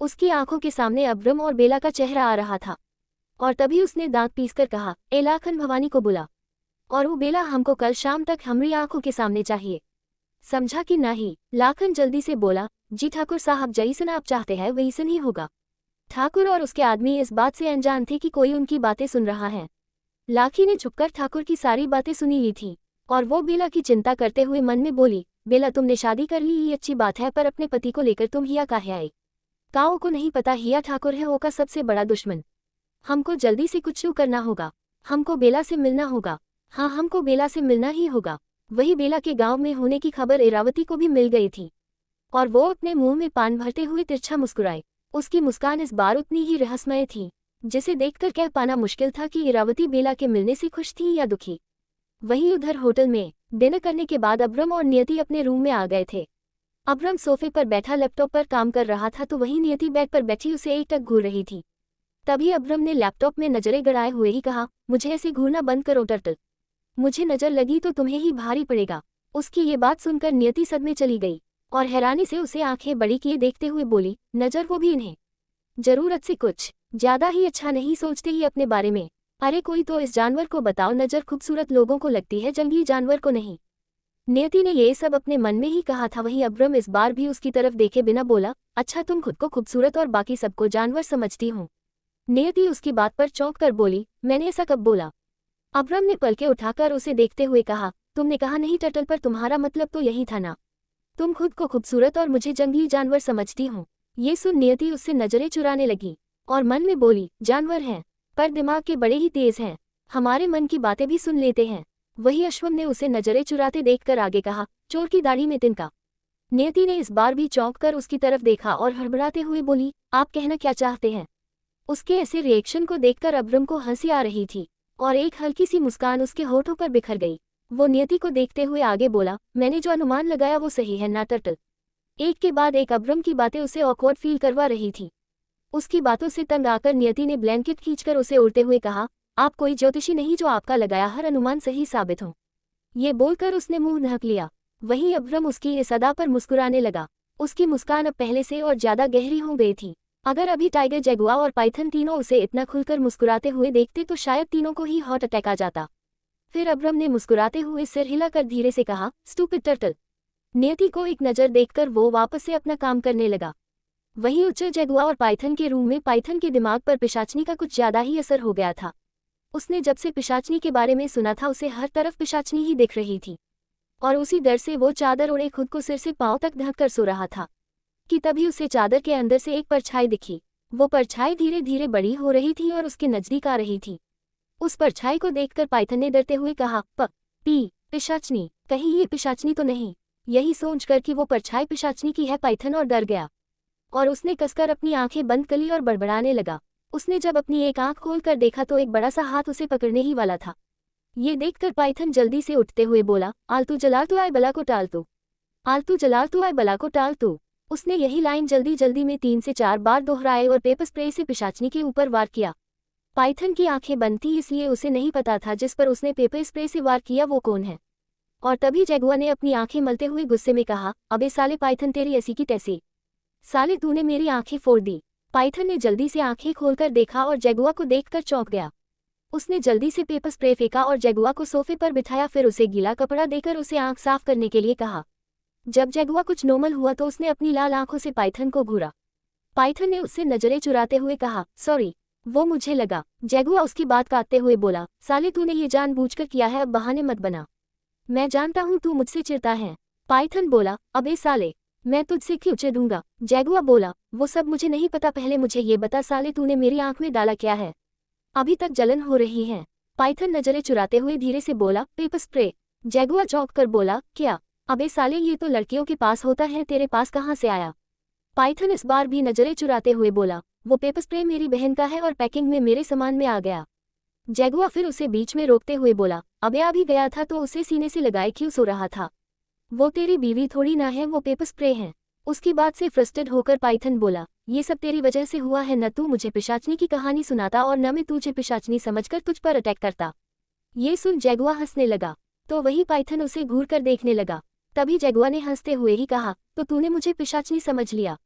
उसकी आंखों के सामने अब्रम और बेला का चेहरा आ रहा था। और तभी उसने दांत पीसकर कहा, ए लाखन भवानी को बुला, और वो बेला हमको कल शाम तक हमारी आंखों के सामने चाहिए। समझा कि नहीं? लाखन जल्दी से बोला, जी ठाकुर साहब, जैसन आप चाहते हैं वैसन ही होगा। ठाकुर और उसके आदमी इस बात से अनजान थे कि कोई उनकी बातें सुन रहा है। लाखी ने छुपकर ठाकुर की सारी बातें सुनी ली थी और वो बेला की चिंता करते हुए मन में बोली, बेला तुमने शादी कर ली ये अच्छी बात है, पर अपने पति को लेकर तुम हिया काहे आए? काओ को नहीं पता हिया ठाकुर है वो का सबसे बड़ा दुश्मन। हमको जल्दी से कुछ करना होगा। हमको बेला से मिलना होगा। हाँ, हमको बेला से मिलना ही होगा। वही बेला के गांव में होने की खबर इरावती को भी मिल गई थी और वो अपने मुंह में पान भरते हुए तिरछा मुस्कुराए। उसकी मुस्कान इस बार उतनी ही रहस्यमय थी जिसे देखकर कह पाना मुश्किल था कि इरावती बेला के मिलने से खुश थी या दुखी। वहीं उधर होटल में डिनर करने के बाद अब्रम और नियति अपने रूम में आ गए थे। अब्रम सोफे पर बैठा लैपटॉप पर काम कर रहा था तो वहीं नियति बेड पर बैठी उसे एकटक घूर रही थी। तभी अब्रम ने लैपटॉप में नजरें गड़ाए हुए ही कहा, मुझे ऐसे घूरना बंद करो टर्टल, मुझे नजर लगी तो तुम्हें ही भारी पड़ेगा। उसकी ये बात सुनकर नियति सदमे चली गई और हैरानी से उसे आंखें बड़ी किए देखते हुए बोली, नजर वो भी इन्हें? जरूरत से कुछ ज्यादा ही अच्छा नहीं सोचते ही अपने बारे में? अरे कोई तो इस जानवर को बताओ, नजर खूबसूरत लोगों को लगती है, जंगली जानवर को नहीं। नियति ने ये सब अपने मन में ही कहा था। वहीं अब्रम इस बार भी उसकी तरफ देखे बिना बोला, अच्छा तुम खुद को खूबसूरत और बाकी सबको जानवर समझती हो? नियति उसकी बात पर चौंक कर बोली, मैंने ऐसा कब बोला? अब्रम ने पलके उठाकर उसे देखते हुए कहा, तुमने कहा नहीं टटल, पर तुम्हारा मतलब तो यही था ना? तुम खुद को खूबसूरत और मुझे जंगली जानवर समझती हो। ये सुन नियति उससे नजरें चुराने लगी और मन में बोली, जानवर हैं पर दिमाग के बड़े ही तेज हैं, हमारे मन की बातें भी सुन लेते हैं। वही अश्वम ने उसे नजरें चुराते देखकर आगे कहा, चोर की दाढ़ी में तिनका। नियति ने इस बार भी चौंक कर उसकी तरफ देखा और हड़बड़ाते हुए बोली, आप कहना क्या चाहते हैं? उसके ऐसे रिएक्शन को देखकर अब्रम को हंसी आ रही थी और एक हल्की सी मुस्कान उसके होठों पर बिखर गई। वो नियति को देखते हुए आगे बोला, मैंने जो अनुमान लगाया वो सही है ना टर्टल? एक के बाद एक अब्रम की बातें उसे ऑकवर्ड फील करवा रही थी। उसकी बातों से तंग आकर नियति ने ब्लैंकेट खींचकर उसे उड़ते हुए कहा, आप कोई ज्योतिषी नहीं जो आपका लगाया हर अनुमान सही साबित हो। ये बोलकर उसने मुंह ढक लिया। वहीं अब्रम उसकी इस अदा पर मुस्कुराने लगा। उसकी मुस्कान अब पहले से और ज्यादा गहरी हो गई थी। अगर अभी टाइगर, जगुआ और पाइथन तीनों उसे इतना खुलकर मुस्कुराते हुए देखते तो शायद तीनों को ही हार्ट अटैक आ जाता। फिर अब्रम ने मुस्कुराते हुए सिर हिलाकर धीरे से कहा, स्टूपिड टर्टल। नियति को एक नज़र देखकर वो वापस से अपना काम करने लगा। वहीं उच्च, जगुआ और पाइथन के रूम में पाइथन के दिमाग पर पिशाचनी का कुछ ज्यादा ही असर हो गया था। उसने जब से पिशाचनी के बारे में सुना था उसे हर तरफ पिशाचनी ही दिख रही थी और उसी डर से वो चादर ओढ़े खुद को सिर से पांव तक ढक कर सो रहा था कि तभी उसे चादर के अंदर से एक परछाई दिखी। वो परछाई धीरे धीरे बड़ी हो रही थी और उसके नजदीक आ रही थी। उस परछाई को देखकर पाइथन ने डरते हुए कहा, पिशाचनी, कहीं ये पिशाचनी तो नहीं? यही सोचकर कि वो परछाई पिशाचनी की है पाइथन और डर गया और उसने कसकर अपनी आंखें बंद कर ली और बड़बड़ाने लगा। उसने जब अपनी एक आंख खोलकर देखा तो एक बड़ा सा हाथ उसे पकड़ने ही वाला था। ये देखकर पाइथन जल्दी से उठते हुए बोला, आलतू जलाल तू आए बला को टाल तू, आलतू जलाल तू आए बला को टाल तू। उसने यही लाइन जल्दी जल्दी में 3 से 4 बार दोहराए और पेपर स्प्रे से पिशाचनी के ऊपर वार किया। पाइथन की आंखें बंद थी इसलिए उसे नहीं पता था जिस पर उसने पेपर स्प्रे से वार किया वो कौन है। और तभी जगुआ ने अपनी आंखें मलते हुए गुस्से में कहा, अबे साले पाइथन, तेरी ऐसी की तैसी, साले तूने मेरी आंखें फोड़ दी। पाइथन ने जल्दी से आंखें खोलकर देखा और जगुआ को देखकर चौंक गया। उसने जल्दी से पेपर स्प्रे फेंका और जगुआ को सोफे पर बिठाया, फिर उसे गीला कपड़ा देकर उसे आंख साफ करने के लिए कहा। जब जगुआ कुछ नॉर्मल हुआ तो उसने अपनी लाल आंखों से पाइथन को घूरा। पाइथन ने उससे नजरें चुराते हुए कहा, सॉरी। वो मुझे लगा। जैगुआ उसकी बात काटते हुए बोला, साले तूने ये जानबूझकर किया है, अब बहाने मत बना। मैं जानता हूँ तू मुझसे चिढ़ता है। पाइथन बोला, अबे साले, मैं तुझसे क्यों चिढ़ूंगा। जैगुआ बोला, वो सब मुझे नहीं पता, पहले मुझे ये बता साले तूने मेरी आंख में डाला क्या है, अभी तक जलन हो रही है। पाइथन नजरें चुराते हुए धीरे से बोला, पेपर स्प्रे। जैगुआ चौंक कर बोला, क्या? अबे साले ये तो लड़कियों के पास होता है, तेरे पास कहाँ से आया? पाइथन इस बार भी नजरें चुराते हुए बोला, वो पेपर स्प्रे मेरी बहन का है और पैकिंग में मेरे सामान में आ गया। जैगुआ फिर उसे बीच में रोकते हुए बोला, अबे आ भी गया था तो उसे सीने से लगाए क्यों सो रहा था? वो तेरी बीवी थोड़ी ना है, वो पेपर स्प्रे है। उसकी बात से फ्रस्ट्रेट होकर पाइथन बोला, ये सब तेरी वजह से हुआ है, न तू मुझे पिशाचनी की कहानी सुनाता और न मैं तुझे पिशाचनी समझकर तुझ पर अटैक करता। ये सुन जैगुआ हंसने लगा, तो वही पाइथन उसे घूर कर देखने लगा। तभी जैगुआ ने हंसते हुए ही कहा, तो तूने मुझे पिशाचनी समझ लिया?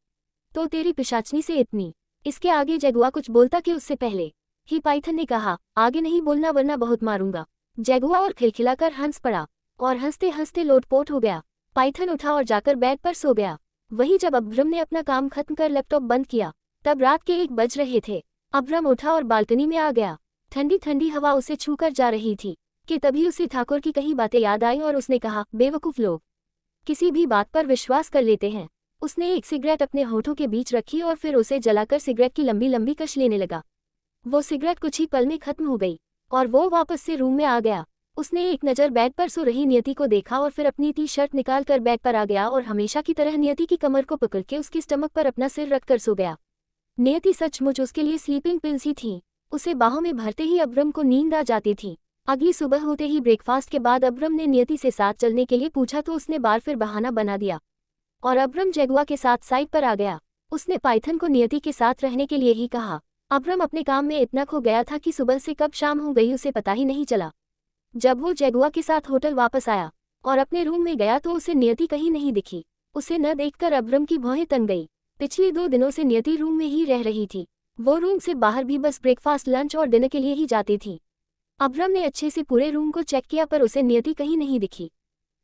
तो तेरी पिशाचनी से इतनी। इसके आगे जैगुआ कुछ बोलता कि उससे पहले ही पाइथन ने कहा, आगे नहीं बोलना वरना बहुत मारूंगा। जैगुआ और खिलखिलाकर हंस पड़ा और हंसते हंसते लोटपोट हो गया। पाइथन उठा और जाकर बेड पर सो गया। वही जब अब्रम ने अपना काम खत्म कर लैपटॉप बंद किया, तब रात के 1 बज रहे थे। अब्रम उठा और बालकनी में आ गया। ठंडी ठंडी हवा उसे छूकर जा रही थी कि तभी उसे ठाकुर की कही बातें याद आई और उसने कहा, बेवकूफ़ लोग किसी भी बात पर विश्वास कर लेते हैं। उसने एक सिगरेट अपने होठों के बीच रखी और फिर उसे जलाकर सिगरेट की लंबी लंबी कश लेने लगा। वो सिगरेट कुछ ही पल में खत्म हो गई और वो वापस से रूम में आ गया। उसने एक नज़र बेड पर सो रही नियति को देखा और फिर अपनी टी शर्ट निकाल कर बेड पर आ गया और हमेशा की तरह नियति की कमर को पकड़ के उसकी स्टमक पर अपना सिर रखकर सो गया। नियति सचमुच उसके लिए स्लीपिंग पिल्स ही थी। उसे बाहों में भरते ही अब्रम को नींद आ जाती थी। अगली सुबह होते ही ब्रेकफास्ट के बाद अब्रम ने नियति से साथ चलने के लिए पूछा तो उसने बार फिर बहाना बना दिया और अब्रम जैगुआ के साथ साइड पर आ गया। उसने पाइथन को नियति के साथ रहने के लिए ही कहा। अब्रम अपने काम में इतना खो गया था कि सुबह से कब शाम हो गई उसे पता ही नहीं चला। जब वो जैगुआ के साथ होटल वापस आया और अपने रूम में गया तो उसे नियति कहीं नहीं दिखी। उसे न देखकर अब्रम की भौहें तन गई। पिछले 2 दिनों से नियति रूम में ही रह रही थी। वो रूम से बाहर भी बस ब्रेकफास्ट, लंच और डिनर के लिए ही जाती थी। अब्रम ने अच्छे से पूरे रूम को चेक किया पर उसे नियति कहीं नहीं दिखी।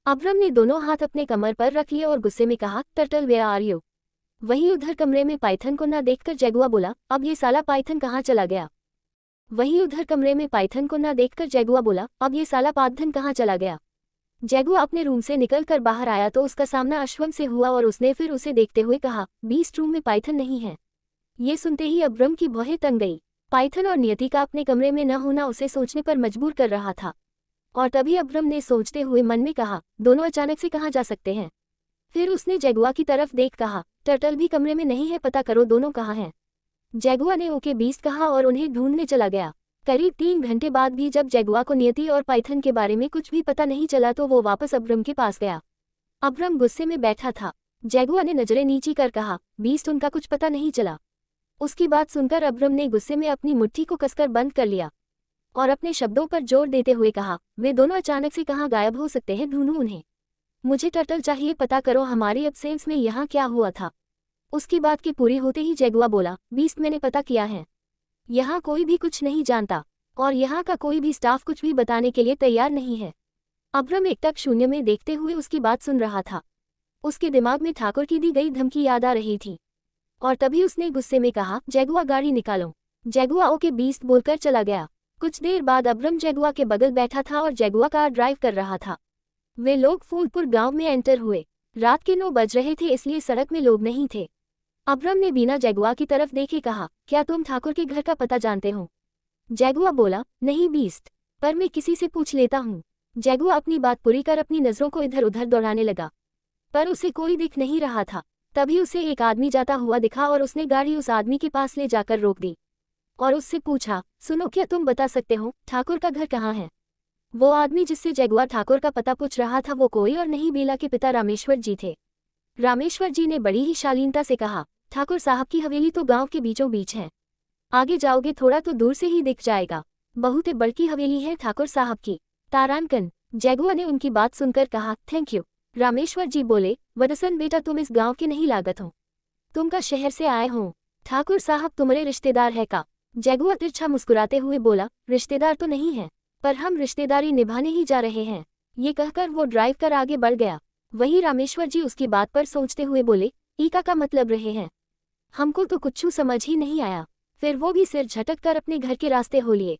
अब्रम ने दोनों हाथ अपने कमर पर रख लिए और गुस्से में कहा, टर्टल वेयर आर यू? वहीं उधर कमरे में पाइथन को न देखकर जैगुआ बोला, अब ये साला पाइथन कहाँ चला गया? वहीं उधर कमरे में पाइथन को न देखकर जैगुआ बोला, अब ये साला पाइथन कहाँ चला गया? जैगुआ अपने रूम से निकलकर बाहर आया तो उसका सामना अश्वम से हुआ और उसने फिर उसे देखते हुए कहा, बीस्ट रूम में पाइथन नहीं है। ये सुनते ही अब्रम की भौहें तन गई। पाइथन और नियति का अपने कमरे में न होना उसे सोचने पर मजबूर कर रहा था। और तभी अब्रम ने सोचते हुए मन में कहा, दोनों अचानक से कहाँ जा सकते हैं? फिर उसने जैगुआ की तरफ देख कहा, टर्टल भी कमरे में नहीं है, पता करो दोनों कहाँ हैं। जैगुआ ने ओके बीस्ट कहा और उन्हें ढूंढने चला गया। करीब 3 घंटे बाद भी जब जैगुआ को नियति और पाइथन के बारे में कुछ भी पता नहीं चला तो वो वापस अब्रम के पास गया। अब्रम गुस्से में बैठा था। जैगुआ ने नजरें नीची कर कहा, बीस्ट उनका कुछ पता नहीं चला। उसकी बात सुनकर अब्रम ने गुस्से में अपनी मुट्ठी को कसकर बंद कर लिया और अपने शब्दों पर जोर देते हुए कहा, वे दोनों अचानक से कहाँ गायब हो सकते हैं, ढूंढूं उन्हें। मुझे टर्टल चाहिए, पता करो हमारी एब्सेंस में यहाँ क्या हुआ था। उसकी बात के पूरी होते ही जैगुआ बोला, बीस्ट मैंने पता किया है, यहाँ कोई भी कुछ नहीं जानता और यहाँ का कोई भी स्टाफ कुछ भी बताने के लिए तैयार नहीं है। अब्रम एकटक शून्य में देखते हुए उसकी बात सुन रहा था। उसके दिमाग में ठाकुर की दी गई धमकी याद आ रही थी और तभी उसने गुस्से में कहा, जैगुआ गाड़ी निकालो। जैगुआ ओके बीस्ट बोलकर चला गया। कुछ देर बाद अब्रम जैगुआ के बगल बैठा था और जैगुआ कार ड्राइव कर रहा था। वे लोग फूलपुर गांव में एंटर हुए। रात के 9 बज रहे थे इसलिए सड़क में लोग नहीं थे। अब्रम ने बिना जैगुआ की तरफ देखे कहा, क्या तुम ठाकुर के घर का पता जानते हो? जैगुआ बोला, नहीं बीस्ट, पर मैं किसी से पूछ लेता हूँ। जैगुआ अपनी बात पूरी कर अपनी नज़रों को इधर उधर दौड़ाने लगा पर उसे कोई दिख नहीं रहा था। तभी उसे एक आदमी जाता हुआ दिखा और उसने गाड़ी उस आदमी के पास ले जाकर रोक दी और उससे पूछा, सुनो क्या तुम बता सकते हो ठाकुर का घर कहाँ है? वो आदमी जिससे जैगुआ ठाकुर का पता पूछ रहा था वो कोई और नहीं बेला के पिता रामेश्वर जी थे। रामेश्वर जी ने बड़ी ही शालीनता से कहा, ठाकुर साहब की हवेली तो गांव के बीचों बीच है, आगे जाओगे थोड़ा तो दूर से ही दिख जाएगा, बहुत बड़की हवेली है ठाकुर साहब की, तारानकन। जैगुआ ने उनकी बात सुनकर कहा, थैंक यू। रामेश्वर जी बोले, वदसन बेटा तुम इस गांव के नहीं लागत हो, तुम का शहर से आए हो, ठाकुर साहब तुम्हारे रिश्तेदार है का? जैगुआ तिरछा मुस्कुराते हुए बोला, रिश्तेदार तो नहीं है पर हम रिश्तेदारी निभाने ही जा रहे हैं। ये कहकर वो ड्राइव कर आगे बढ़ गया। वहीं रामेश्वर जी उसकी बात पर सोचते हुए बोले, ईका का मतलब रहे हैं, हमको तो कुछ समझ ही नहीं आया। फिर वो भी सिर झटक कर अपने घर के रास्ते हो लिए।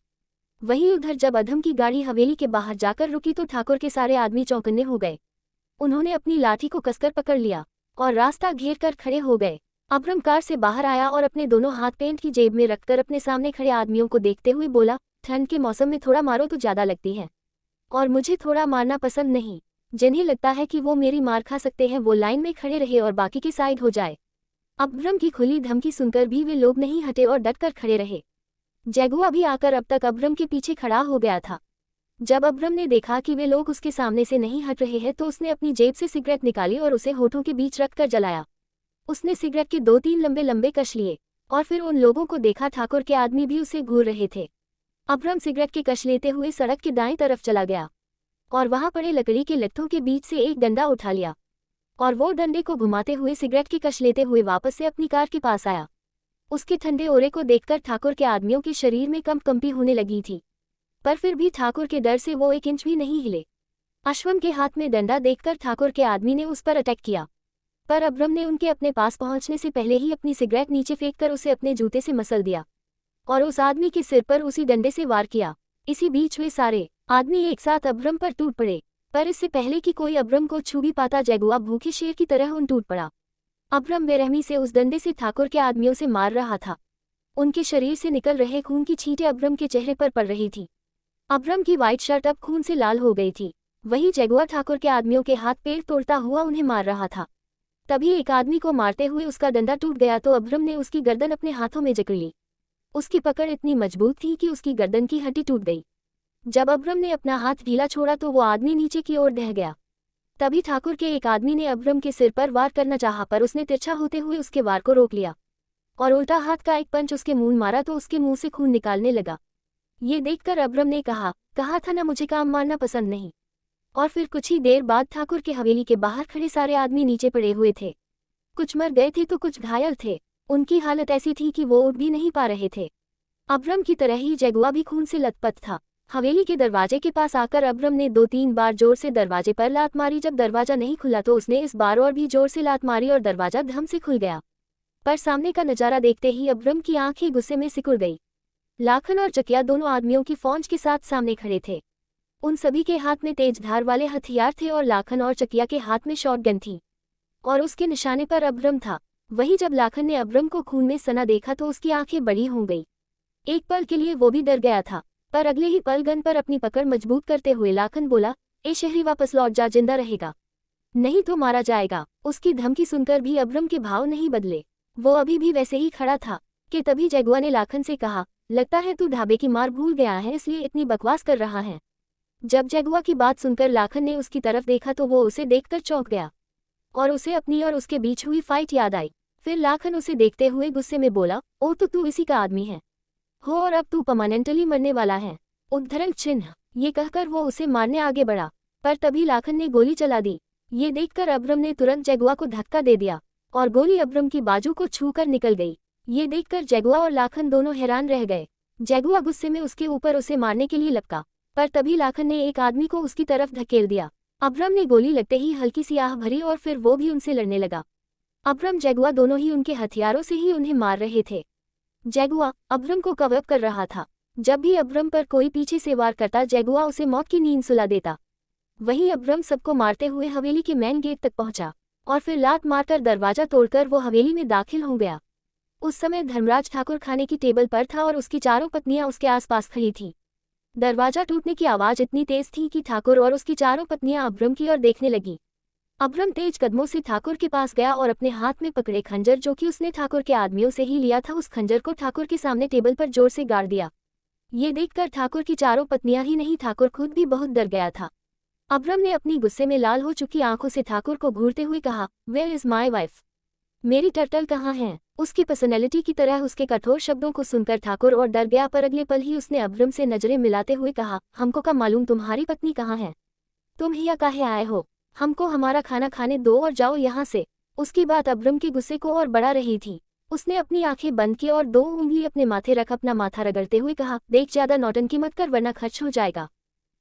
वहीं उधर जब अधम की गाड़ी हवेली के बाहर जाकर रुकी तो ठाकुर के सारे आदमी चौकन्ने हो गए। उन्होंने अपनी लाठी को कसकर पकड़ लिया और रास्ता घेर कर खड़े हो गए। अभ्रम कार से बाहर आया और अपने दोनों हाथ पैंट की जेब में रखकर अपने सामने खड़े आदमियों को देखते हुए बोला, ठंड के मौसम में थोड़ा मारो तो ज्यादा लगती है, और मुझे थोड़ा मारना पसंद नहीं। जिन्हें लगता है कि वो मेरी मार खा सकते हैं वो लाइन में खड़े रहे और बाकी की साइड हो जाए। अभ्रम की खुली धमकी सुनकर भी वे लोग नहीं हटे और डटकर खड़े रहे। जैगुआ भी आकर अब तक अभ्रम के पीछे खड़ा हो गया था। जब अभ्रम ने देखा कि वे लोग उसके सामने से नहीं हट रहे हैं तो उसने अपनी जेब से सिगरेट निकाली और उसे होठों के बीच रखकर जलाया। उसने सिगरेट के 2-3 लंबे लंबे कश लिए और फिर उन लोगों को देखा ठाकुर के आदमी भी उसे घूर रहे थे। अभ्रम सिगरेट के कश लेते हुए सड़क के दाएं तरफ चला गया और वहां पड़े लकड़ी के लट्ठों के बीच से एक डंडा उठा लिया और वो डंडे को घुमाते हुए सिगरेट की कश लेते हुए वापस से अपनी कार के पास आया। उसके ठंडे ओरे को देखकर ठाकुर के आदमियों के शरीर में कंपी होने लगी थी, पर फिर भी ठाकुर के डर से वो 1 इंच भी नहीं हिले। अश्वम के हाथ में डंडा देखकर ठाकुर के आदमी ने उस पर अटैक किया, पर अभ्रम ने उनके अपने पास पहुंचने से पहले ही अपनी सिगरेट नीचे फेंककर उसे अपने जूते से मसल दिया और उस आदमी के सिर पर उसी डंडे से वार किया। इसी बीच वे सारे आदमी एक साथ अभ्रम पर टूट पड़े, पर इससे पहले कि कोई अभ्रम को छू भी पाता जैगुआ भूखे शेर की तरह उन टूट पड़ा। अभ्रम बेरहमी से उस डंडे से ठाकुर के आदमियों से मार रहा था। उनके शरीर से निकल रहे खून की छींटें अभ्रम के चेहरे पर पड़ रही थी। अभ्रम की व्हाइट शर्ट अब खून से लाल हो गई थी। वहीं जैगुआ ठाकुर के आदमियों के हाथ पैर तोड़ता हुआ उन्हें मार रहा था। तभी एक आदमी को मारते हुए उसका डंडा टूट गया तो अभ्रम ने उसकी गर्दन अपने हाथों में जकड़ ली। उसकी पकड़ इतनी मजबूत थी कि उसकी गर्दन की हड्डी टूट गई। जब अभ्रम ने अपना हाथ ढीला छोड़ा तो वो आदमी नीचे की ओर ढह गया। तभी ठाकुर के एक आदमी ने अभ्रम के सिर पर वार करना चाहा, पर उसने तिरछा होते हुए उसके वार को रोक लिया और उल्टा हाथ का एक पंच उसके मुंह मारा तो उसके मुंह से खून निकालने लगा। ये देखकर अभ्रम ने कहा था ना मुझे काम मारना पसंद नहीं। और फिर कुछ ही देर बाद ठाकुर के हवेली के बाहर खड़े सारे आदमी नीचे पड़े हुए थे। कुछ मर गए थे तो कुछ घायल थे। उनकी हालत ऐसी थी कि वो उठ भी नहीं पा रहे थे। अभ्रम की तरह ही जैगुआ भी खून से लथपथ था। हवेली के दरवाजे के पास आकर अभ्रम ने 2-3 बार जोर से दरवाजे पर लात मारी। जब दरवाजा नहीं खुला तो उसने इस बार और भी जोर से लात मारी और दरवाजा धम से खुल गया। पर सामने का नजारा देखते ही अभ्रम की आंखें गुस्से में सिकुड़ गई। लाखन और चकिया दोनों आदमियों की फौज के साथ सामने खड़े थे। उन सभी के हाथ में तेज धार वाले हथियार थे और लाखन और चकिया के हाथ में शॉटगन थी और उसके निशाने पर अभ्रम था। वहीं जब लाखन ने अभ्रम को खून में सना देखा तो उसकी आंखें बड़ी हो गई। एक पल के लिए वो भी डर गया था, पर अगले ही पल गन पर अपनी पकड़ मजबूत करते हुए लाखन बोला, ए शहरी वापस लौट जा, जिंदा रहेगा नहीं तो मारा जाएगा। उसकी धमकी सुनकर भी अभ्रम के भाव नहीं बदले। वो अभी भी वैसे ही खड़ा था कि तभी जैगुआ ने लाखन से कहा, लगता है तू ढाबे की मार भूल गया है इसलिए इतनी बकवास कर रहा है। जब जैगुआ की बात सुनकर लाखन ने उसकी तरफ देखा तो वो उसे देखकर चौंक गया और उसे अपनी और उसके बीच हुई फाइट याद आई। फिर लाखन उसे देखते हुए गुस्से में बोला, ओ तो तू इसी का आदमी है हो और अब तू परमानेंटली मरने वाला है, उद्धरण चिन्ह। ये कहकर वो उसे मारने आगे बढ़ा, पर तभी लाखन ने गोली चला दी। ये देखकर अभ्रम ने तुरंत जैगुआ को धक्का दे दिया और गोली अभ्रम की बाजू को छूकर निकल गई। ये देखकर जैगुआ और लाखन दोनों हैरान रह गए। जैगुआ गुस्से में उसके ऊपर उसे मारने के लिए लपका, पर तभी लाखन ने एक आदमी को उसकी तरफ धकेल दिया। अभ्रम ने गोली लगते ही हल्की सी आह भरी और फिर वो भी उनसे लड़ने लगा। अभ्रम जैगुआ दोनों ही उनके हथियारों से ही उन्हें मार रहे थे। जैगुआ अभ्रम को कवर कर रहा था। जब भी अभ्रम पर कोई पीछे से वार करता जैगुआ उसे मौत की नींद सुला देता। वहीं अभ्रम सबको मारते हुए हवेली के मेन गेट तक पहुंचा और फिर लात मारकर दरवाजा तोड़कर वो हवेली में दाखिल हो गया। उस समय धर्मराज ठाकुर खाने की टेबल पर था और उसकी चारों पत्नियां उसके आसपास खड़ी थीं। दरवाजा टूटने की आवाज इतनी तेज थी कि ठाकुर और उसकी चारों पत्नियां अभ्रम की ओर देखने लगी। अभ्रम तेज कदमों से ठाकुर के पास गया और अपने हाथ में पकड़े खंजर जो कि उसने ठाकुर के आदमियों से ही लिया था, उस खंजर को ठाकुर के सामने टेबल पर जोर से गाड़ दिया। ये देखकर ठाकुर की चारों पत्नियां ही नहीं ठाकुर खुद भी बहुत डर गया था। अभ्रम ने अपनी गुस्से में लाल हो चुकी आंखों से ठाकुर को घूरते हुए कहा, वेयर इज माई वाइफ? मेरी टर्टल कहाँ है? उसकी पर्सनैलिटी की तरह उसके कठोर शब्दों को सुनकर ठाकुर और डर गया, पर अगले पल ही उसने अभ्रम से नजरें मिलाते हुए कहा, हमको क्या मालूम तुम्हारी पत्नी कहाँ है? तुम यहाँ काहे आए हो? हमको हमारा खाना खाने दो और जाओ यहाँ से। उसकी बात अभ्रम के गुस्से को और बढ़ा रही थी। उसने अपनी आंखें बंद की और 2 उंगली अपने माथे रख अपना माथा रगड़ते हुए कहा, देख ज्यादा नौटंकी मत कर वरना खर्च हो जाएगा।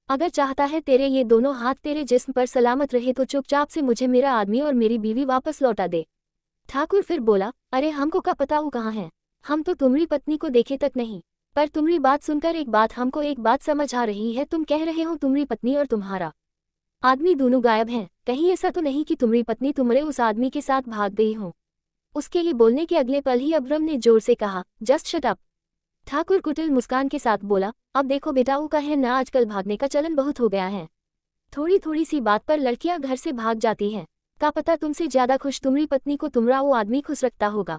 अगर चाहता है तेरे ये दोनों हाथ तेरे जिस्म पर सलामत रहे तो चुपचाप से मुझे मेरा आदमी और मेरी बीवी वापस लौटा दे। ठाकुर फिर बोला, अरे हमको क्या पता वो कहाँ है? हम तो तुम्हारी पत्नी को देखे तक नहीं, पर तुम्हारी बात सुनकर हमको एक बात समझ आ रही है। तुम कह रहे हो तुम्हारी पत्नी और तुम्हारा आदमी दोनों गायब हैं। कहीं ऐसा तो नहीं कि तुम्हारी पत्नी तुम्हारे उस आदमी के साथ भाग गई हो? उसके ये बोलने के अगले पल ही अब्रम ने जोर से कहा, जस्ट शट अप। ठाकुर कुटिल मुस्कान के साथ बोला, अब देखो बेटा, वो का है ना, आजकल भागने का चलन बहुत हो गया है। थोड़ी थोड़ी सी बात पर लड़कियां घर से भाग जाती हैं। का पता तुमसे ज्यादा खुश तुम्हारी पत्नी को तुम्हारा वो आदमी खुश रखता होगा,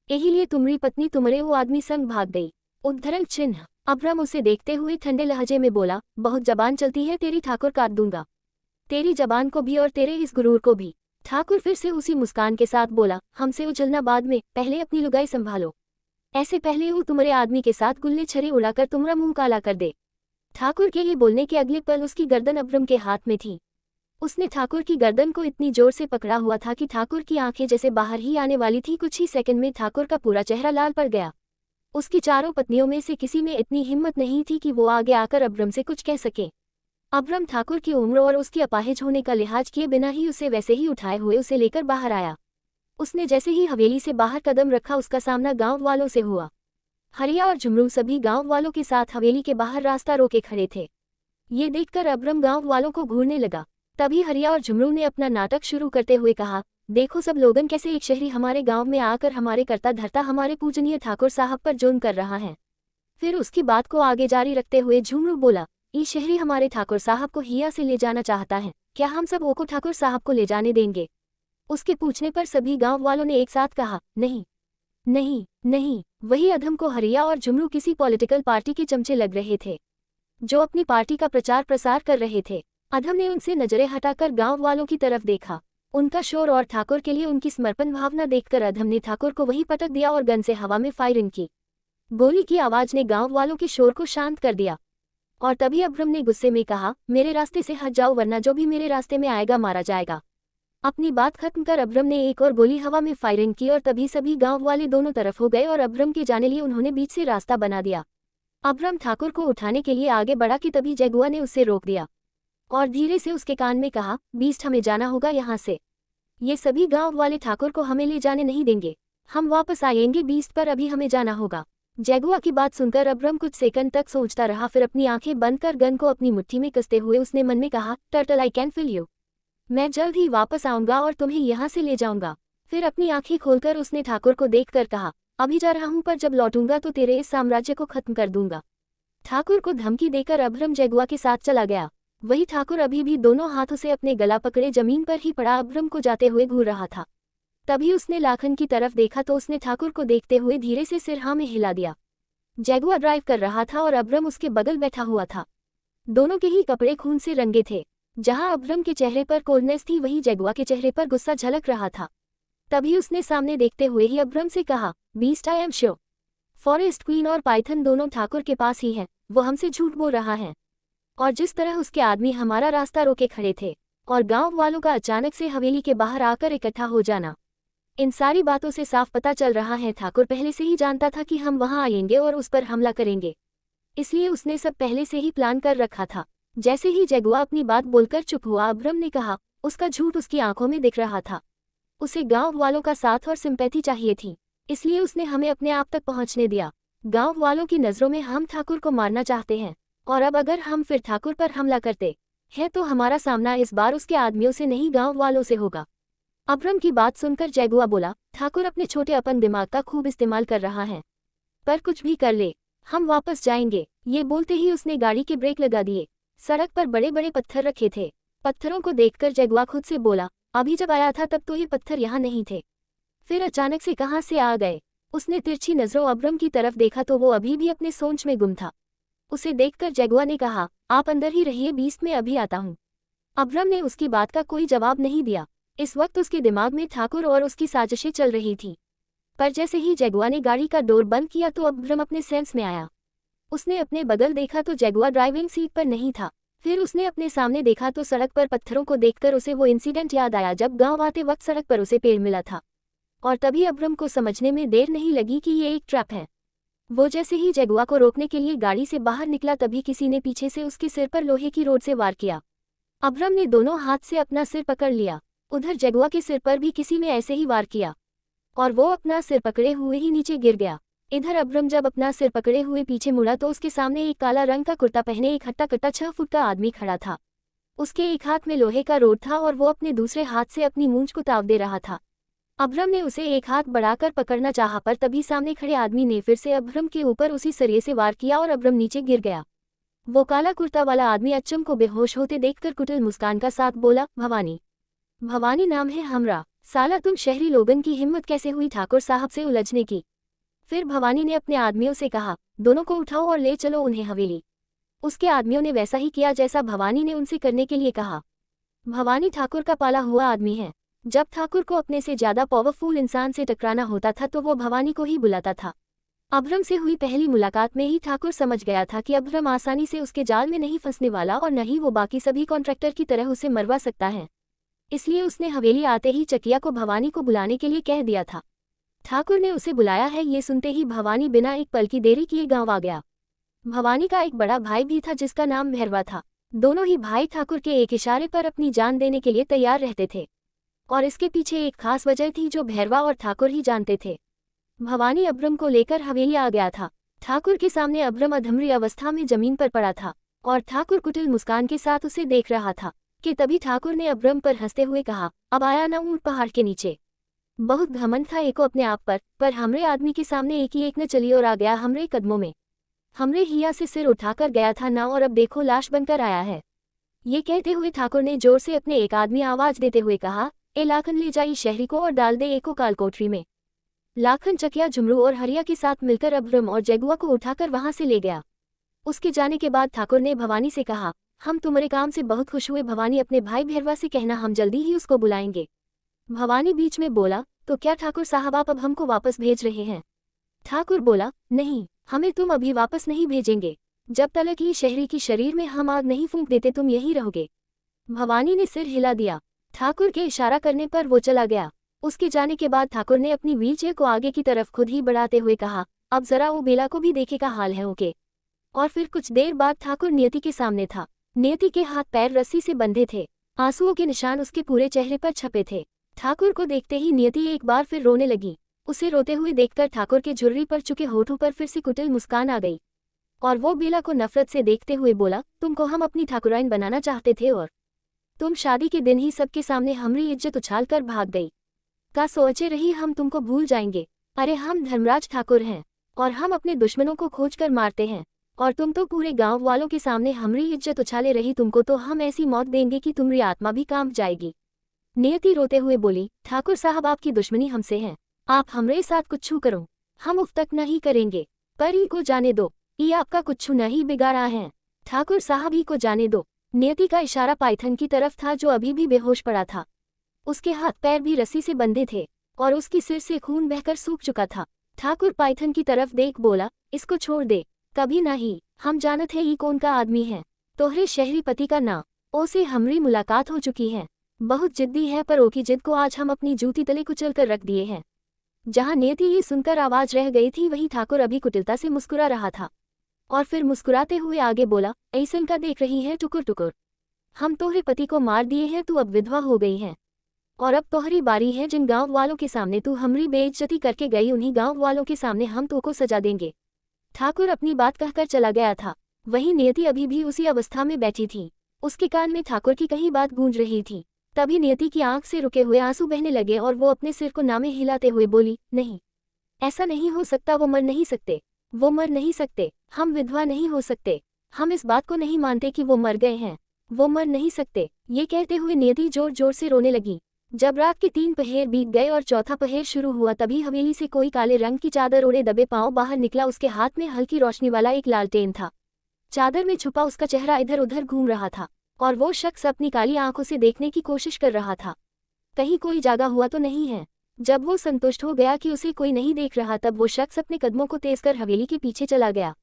यही लिए तुम्हारी पत्नी तुम्हारे वो आदमी संग भाग गई। उद्धरण चिन्ह। अब्रम उसे देखते हुए ठंडे लहजे में बोला, बहुत जबान चलती है तेरी ठाकुर, काट दूंगा तेरी जबान को भी और तेरे इस गुरूर को भी। ठाकुर फिर से उसी मुस्कान के साथ बोला, हमसे उछलना बाद में, पहले अपनी लुगाई संभालो। ऐसे पहले वो तुम्हारे आदमी के साथ गुल्ले छरे उड़ाकर तुम्हारा मुंह काला कर दे। ठाकुर के ये बोलने के अगले पल उसकी गर्दन अब्रम के हाथ में थी। उसने ठाकुर की गर्दन को इतनी जोर से पकड़ा हुआ था कि ठाकुर की आंखें जैसे बाहर ही आने वाली थी। कुछ ही सेकंड में ठाकुर का पूरा चेहरा लाल पड़ गया। उसकी चारों पत्नियों में से किसी में इतनी हिम्मत नहीं थी कि वो आगे आकर अब्रम से कुछ कह सके। अब्रम ठाकुर की उम्र और उसकी अपाहिज होने का लिहाज किए बिना ही उसे वैसे ही उठाए हुए उसे लेकर बाहर आया। उसने जैसे ही हवेली से बाहर कदम रखा, उसका सामना गांव वालों से हुआ। हरिया और झुमरू सभी गांव वालों के साथ हवेली के बाहर रास्ता रोके खड़े थे। ये देखकर अब्रम गांव वालों को घूरने लगा। तभी हरिया और झुमरू ने अपना नाटक शुरू करते हुए कहा, देखो सब लोगन, कैसे एक शहरी हमारे गांव में आकर हमारे करता धरता हमारे पूजनीय ठाकुर साहब पर जुल्म कर रहा है। फिर उसकी बात को आगे जारी रखते हुए झुमरू बोला, ये शहरी हमारे ठाकुर साहब को हिया से ले जाना चाहता है, क्या हम सब ओको ठाकुर साहब को ले जाने देंगे? उसके पूछने पर सभी गांव वालों ने एक साथ कहा, नहीं नहीं नहीं। वही अधम को हरिया और झुमरू किसी पॉलिटिकल पार्टी के चमचे लग रहे थे, जो अपनी पार्टी का प्रचार प्रसार कर रहे थे। अधम ने उनसे नजरें हटाकर गांव वालों की तरफ देखा। उनका शोर और ठाकुर के लिए उनकी समर्पण भावना देखकर अधम ने ठाकुर को वहीं पटक दिया और गन से हवा में फायरिंग की। गोली की आवाज ने गांव वालों के शोर को शांत कर दिया। और तभी अब्रम ने गुस्से में कहा, मेरे रास्ते से हट जाओ, वरना जो भी मेरे रास्ते में आएगा मारा जाएगा। अपनी बात खत्म कर अब्रम ने एक और गोली हवा में फायरिंग की और तभी सभी गांव वाले दोनों तरफ हो गए और अब्रम के जाने लिए उन्होंने बीच से रास्ता बना दिया। अब्रम ठाकुर को उठाने के लिए आगे बढ़ा कि तभी जगुआ ने उससे रोक दिया और धीरे से उसके कान में कहा, बीस्ट, हमें जाना होगा यहाँ से। ये सभी गांव वाले ठाकुर को हमें ले जाने नहीं देंगे, हम वापस आएंगे बीस्ट, पर अभी हमें जाना होगा। जगुआ की बात सुनकर अब्रम कुछ सेकंड तक सोचता रहा, फिर अपनी आंखें बंद कर गन को अपनी मुट्ठी में कसते हुए उसने मन में कहा, turtle, I can feel you. मैं जल्द ही वापस आऊंगा और तुम्हें यहाँ से ले जाऊंगा। फिर अपनी आंखें खोलकर उसने ठाकुर को देखकर कहा, अभी जा रहा हूं, पर जब लौटूंगा तो तेरे इस साम्राज्य को खत्म कर दूंगा। ठाकुर को धमकी देकर अब्रम जगुआ के साथ चला गया। वही ठाकुर अभी भी दोनों हाथों से अपने गला पकड़े जमीन पर ही पड़ा अब्रम को जाते हुए घूर रहा था। तभी उसने लाखन की तरफ देखा तो उसने ठाकुर को देखते हुए धीरे से सिर हाँ में हिला दिया। जगुआ ड्राइव कर रहा था और अब्रम उसके बगल बैठा हुआ था। दोनों के ही कपड़े खून से रंगे थे। जहां अब्रम के चेहरे पर कोल्डनेस थी, वहीं जगुआ के चेहरे पर गुस्सा झलक रहा था। तभी उसने सामने देखते हुए ही अब्रम से कहा, beast, I am sure forest queen और पाइथन दोनों ठाकुर के पास ही हैं, वो हमसे झूठ बोल रहा है। और जिस तरह उसके आदमी हमारा रास्ता रोके खड़े थे और गांव वालों का अचानक से हवेली के बाहर आकर इकट्ठा हो जाना, इन सारी बातों से साफ पता चल रहा है ठाकुर पहले से ही जानता था कि हम वहां आएंगे और उस पर हमला करेंगे, इसलिए उसने सब पहले से ही प्लान कर रखा था। जैसे ही जगुआ अपनी बात बोलकर चुप हुआ, अब्रम ने कहा, उसका झूठ उसकी आंखों में दिख रहा था। उसे गांव वालों का साथ और सिंपैथी चाहिए थी, इसलिए उसने हमें अपने आप तक पहुंचने दिया। गांव वालों की नजरों में हम ठाकुर को मारना चाहते हैं, और अब अगर हम फिर ठाकुर पर हमला करते हैं तो हमारा सामना इस बार उसके आदमियों से नहीं गांव वालों से होगा। अब्रम की बात सुनकर जगुआ बोला, ठाकुर अपने छोटे अपन दिमाग का खूब इस्तेमाल कर रहा है, पर कुछ भी कर ले हम वापस जाएंगे। ये बोलते ही उसने गाड़ी के ब्रेक लगा दिए। सड़क पर बड़े बड़े पत्थर रखे थे। पत्थरों को देखकर जगुआ खुद से बोला, अभी जब आया था तब तो ये पत्थर यहाँ नहीं थे, फिर अचानक से कहाँ से आ गए। उसने तिरछी नजरों अब्रम की तरफ देखा तो वो अभी भी अपने सोच में गुम था। उसे देखकर जगुआ ने कहा, आप अंदर ही रहिए बीस्ट, में अभी आता हूँ। अब्रम ने उसकी बात का कोई जवाब नहीं दिया। इस वक्त उसके दिमाग में ठाकुर और उसकी साजिशें चल रही थी। पर जैसे ही जगुआ ने गाड़ी का डोर बंद किया तो अब्रम अपने सेंस में आया। उसने अपने बगल देखा तो जगुआ ड्राइविंग सीट पर नहीं था। फिर उसने अपने सामने देखा तो सड़क पर पत्थरों को देखकर उसे वो इंसिडेंट याद आया जब गांव आते वक्त सड़क पर उसे पेड़ मिला था। और तभी अब्रम को समझने में देर नहीं लगी कि ये एक ट्रैप है। वो जैसे ही जगुआ को रोकने के लिए गाड़ी से बाहर निकला तभी किसी ने पीछे से उसके सिर पर लोहे की रोड से वार किया। अब्रम ने दोनों हाथ से अपना सिर पकड़ लिया। उधर जगुआ के सिर पर भी किसी ने ऐसे ही वार किया और वो अपना सिर पकड़े हुए ही नीचे गिर गया। इधर अब्रम जब अपना सिर पकड़े हुए पीछे मुड़ा तो उसके सामने एक काला रंग का कुर्ता पहने एक हट्टा कट्टा 6 फुट का आदमी खड़ा था। उसके एक हाथ में लोहे का रोड था और वो अपने दूसरे हाथ से अपनी मूंछ को ताव दे रहा था। अब्रम ने उसे एक हाथ बढ़ाकर पकड़ना चाहा पर तभी सामने खड़े आदमी ने फिर से अब्रम के ऊपर उसी सरिये से वार किया और अब्रम नीचे गिर गया। वो काला कुर्ता वाला आदमी अच्चम को बेहोश होते देखकर कुटिल मुस्कान का साथ बोला, भवानी। भवानी नाम है हमरा। साला तुम शहरी लोगन की हिम्मत कैसे हुई ठाकुर साहब से उलझने की। फिर भवानी ने अपने आदमियों से कहा, दोनों को उठाओ और ले चलो उन्हें हवेली। उसके आदमियों ने वैसा ही किया जैसा भवानी ने उनसे करने के लिए कहा। भवानी ठाकुर का पाला हुआ आदमी है। जब ठाकुर को अपने से ज्यादा पावरफुल इंसान से टकराना होता था तो वो भवानी को ही बुलाता था। अब्रम से हुई पहली मुलाकात में ही ठाकुर समझ गया था कि अब्रम आसानी से उसके जाल में नहीं फंसने वाला और न ही वो बाकी सभी कॉन्ट्रैक्टर की तरह उसे मरवा सकता है। इसलिए उसने हवेली आते ही चकिया को भवानी को बुलाने के लिए कह दिया था। ठाकुर ने उसे बुलाया है ये सुनते ही भवानी बिना एक पल की देरी किए गांव आ गया। भवानी का एक बड़ा भाई भी था जिसका नाम भैरवा था। दोनों ही भाई ठाकुर के एक इशारे पर अपनी जान देने के लिए तैयार रहते थे और इसके पीछे एक खास वजह थी जो भैरवा और ठाकुर ही जानते थे। भवानी अब्रम को लेकर हवेली आ गया था। ठाकुर के सामने अब्रम अधमरी अवस्था में जमीन पर पड़ा था और ठाकुर कुटिल मुस्कान के साथ उसे देख रहा था कि तभी ठाकुर ने अब्रम पर हंसते हुए कहा, अब आया ना ऊंट पहाड़ के नीचे। बहुत घमंड था एको अपने आप पर हमरे आदमी के सामने एक ही एक न चली और आ गया हमरे कदमों में। हमरे हिया से सिर उठाकर गया था ना और अब देखो लाश बनकर आया है। ये कहते हुए ठाकुर ने जोर से अपने एक आदमी आवाज देते हुए कहा, ए लाखन ले जाई शहरी को और डाल दे एको कालकोठरी में। लाखन चकिया झुमरू और हरिया के साथ मिलकर अब्रम और जगुआ को उठाकर वहां से ले गया। उसके जाने के बाद ठाकुर ने भवानी से कहा, हम तुम्हारे काम से बहुत खुश हुए भवानी, अपने भाई भैरवा से कहना हम जल्दी ही उसको बुलाएंगे। भवानी बीच में बोला, तो क्या ठाकुर साहब आप अब हमको वापस भेज रहे हैं। ठाकुर बोला, नहीं, हमें तुम अभी वापस नहीं भेजेंगे। जब तक ये शहरी की शरीर में हम आग नहीं फूंक देते तुम यहीं रहोगे। भवानी ने सिर हिला दिया। ठाकुर के इशारा करने पर वो चला गया। उसके जाने के बाद ठाकुर ने अपनी व्हीलचेयर को आगे की तरफ खुद ही बढ़ाते हुए कहा, अब जरा वो बेला को भी देखे का हाल है ओके। और फिर कुछ देर बाद ठाकुर नियति के सामने था। नियति के हाथ पैर रस्सी से बंधे थे। आंसुओं के निशान उसके पूरे चेहरे पर छपे थे। ठाकुर को देखते ही नियति एक बार फिर रोने लगी। उसे रोते हुए देखकर ठाकुर के झुर्री पर चुके होठों पर फिर से कुटिल मुस्कान आ गई और वो बेला को नफरत से देखते हुए बोला, तुमको हम अपनी ठाकुराइन बनाना चाहते थे और तुम शादी के दिन ही सबके सामने हमारी इज्जत उछाल कर भाग गई। का सोचे रही हम तुमको भूल जाएंगे। अरे हम धर्मराज ठाकुर हैं और हम अपने दुश्मनों को खोज कर मारते हैं और तुम तो पूरे गांव वालों के सामने हमारी इज्जत उछाले रही। तुमको तो हम ऐसी मौत देंगे कि तुम्हारी आत्मा भी कांप जाएगी। नियति रोते हुए बोली, ठाकुर साहब आपकी दुश्मनी हमसे है, आप हमरे साथ कुछ करो हम उफ तक नहीं करेंगे, पर ई को जाने दो, ये आपका कुछ नहीं बिगाड़ा है। ठाकुर साहब ही को जाने दो। नियति का इशारा पाइथन की तरफ था जो अभी भी बेहोश पड़ा था। उसके हाथ पैर भी रस्सी से बंधे थे और उसकी सिर से खून बहकर सूख चुका था। ठाकुर पाइथन की तरफ देख बोला, इसको छोड़ दे। कभी नहीं, हम जानत है ये कौन का आदमी है। तोहरे शहरी पति का ना ओसे हमरी मुलाकात हो चुकी है। बहुत जिद्दी है पर ओकी जिद को आज हम अपनी जूती तले कुचल कर रख दिए हैं। जहां नियति ये सुनकर आवाज रह गई थी वहीं ठाकुर अभी कुटिलता से मुस्कुरा रहा था और फिर मुस्कुराते हुए आगे बोला, ऐसन का देख रही है टुकुर टुकुर। हम तोहरे पति को मार दिए हैं, तू अब विधवा हो गई है और अब तोहरी बारी है। जिन गांव वालों के सामने तू हमरी बेइज्जती करके गई उन्हीं गांव वालों के सामने हम तो को सजा देंगे। ठाकुर अपनी बात कहकर चला गया था। वहीं नियति अभी भी उसी अवस्था में बैठी थी। उसके कान में ठाकुर की कही बात गूंज रही थी। तभी नियति की आंख से रुके हुए आंसू बहने लगे और वो अपने सिर को नामे हिलाते हुए बोली, नहीं, ऐसा नहीं हो सकता। वो मर नहीं सकते, वो मर नहीं सकते। हम विधवा नहीं हो सकते। हम इस बात को नहीं मानते कि वो मर गए हैं। वो मर नहीं सकते। ये कहते हुए नियति जोर जोर से रोने लगी। जब रात के 3 पहर बीत गए और चौथा पहर शुरू हुआ तभी हवेली से कोई काले रंग की चादर ओढ़े दबे पांव बाहर निकला। उसके हाथ में हल्की रोशनी वाला एक लालटेन था। चादर में छुपा उसका चेहरा इधर उधर घूम रहा था और वो शख्स अपनी काली आंखों से देखने की कोशिश कर रहा था, कहीं कोई जागा हुआ तो नहीं है। जब वो संतुष्ट हो गया कि उसे कोई नहीं देख रहा तब वो शख्स अपने कदमों को तेज कर हवेली के पीछे चला गया।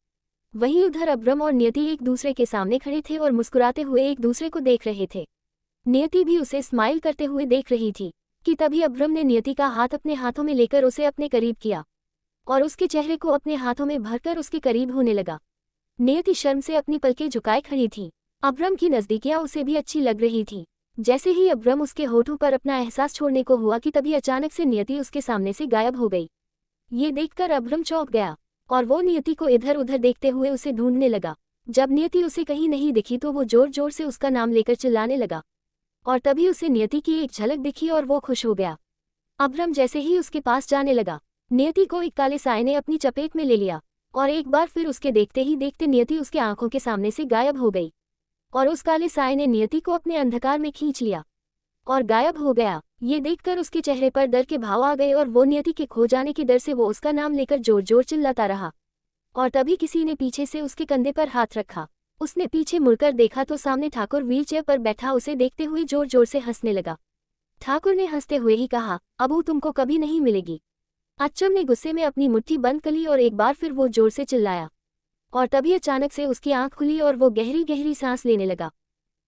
वहीं उधर अब्रम और नियति एक दूसरे के सामने खड़े थे और मुस्कुराते हुए एक दूसरे को देख रहे थे। नियति भी उसे स्माइल करते हुए देख रही थी कि तभी अब्रम ने नियति का हाथ अपने हाथों में लेकर उसे अपने करीब किया और उसके चेहरे को अपने हाथों में भरकर उसके करीब होने लगा। नियति शर्म से अपनी पलकें झुकाए खड़ी थी। अब्रम की नज़दीकियां उसे भी अच्छी लग रही थी। जैसे ही अब्रम उसके होठों पर अपना एहसास छोड़ने को हुआ कि तभी अचानक से नियति उसके सामने से गायब हो गई। ये देखकर अभ्रम चौंक गया और वो नियति को इधर उधर देखते हुए उसे ढूंढने लगा। जब नियति उसे कहीं नहीं दिखी तो वो जोर जोर से उसका नाम लेकर चिल्लाने लगा और तभी उसे नियति की एक झलक दिखी और वो खुश हो गया। अभ्रम जैसे ही उसके पास जाने लगा, नियति को एक काले साए ने अपनी चपेट में ले लिया और एक बार फिर उसके देखते ही देखते नियति उसके आंखों के सामने से गायब हो गई और उस काले साए ने नियति को अपने अंधकार में खींच लिया और गायब हो गया। ये देखकर उसके चेहरे पर डर के भाव आ गए और वो नियति के खो जाने के डर से वो उसका नाम लेकर जोर जोर चिल्लाता रहा और तभी किसी ने पीछे से उसके कंधे पर हाथ रखा। उसने पीछे मुड़कर देखा तो सामने ठाकुर व्हीलचेयर पर बैठा उसे देखते हुए जोर जोर से हंसने लगा। ठाकुर ने हंसते हुए ही कहा, अबू तुमको कभी नहीं मिलेगी। अच्चम ने गुस्से में अपनी मुट्ठी बंद कर ली और एक बार फिर वो जोर से चिल्लाया और तभी अचानक से उसकी आंख खुली और वो गहरी गहरी सांस लेने लगा।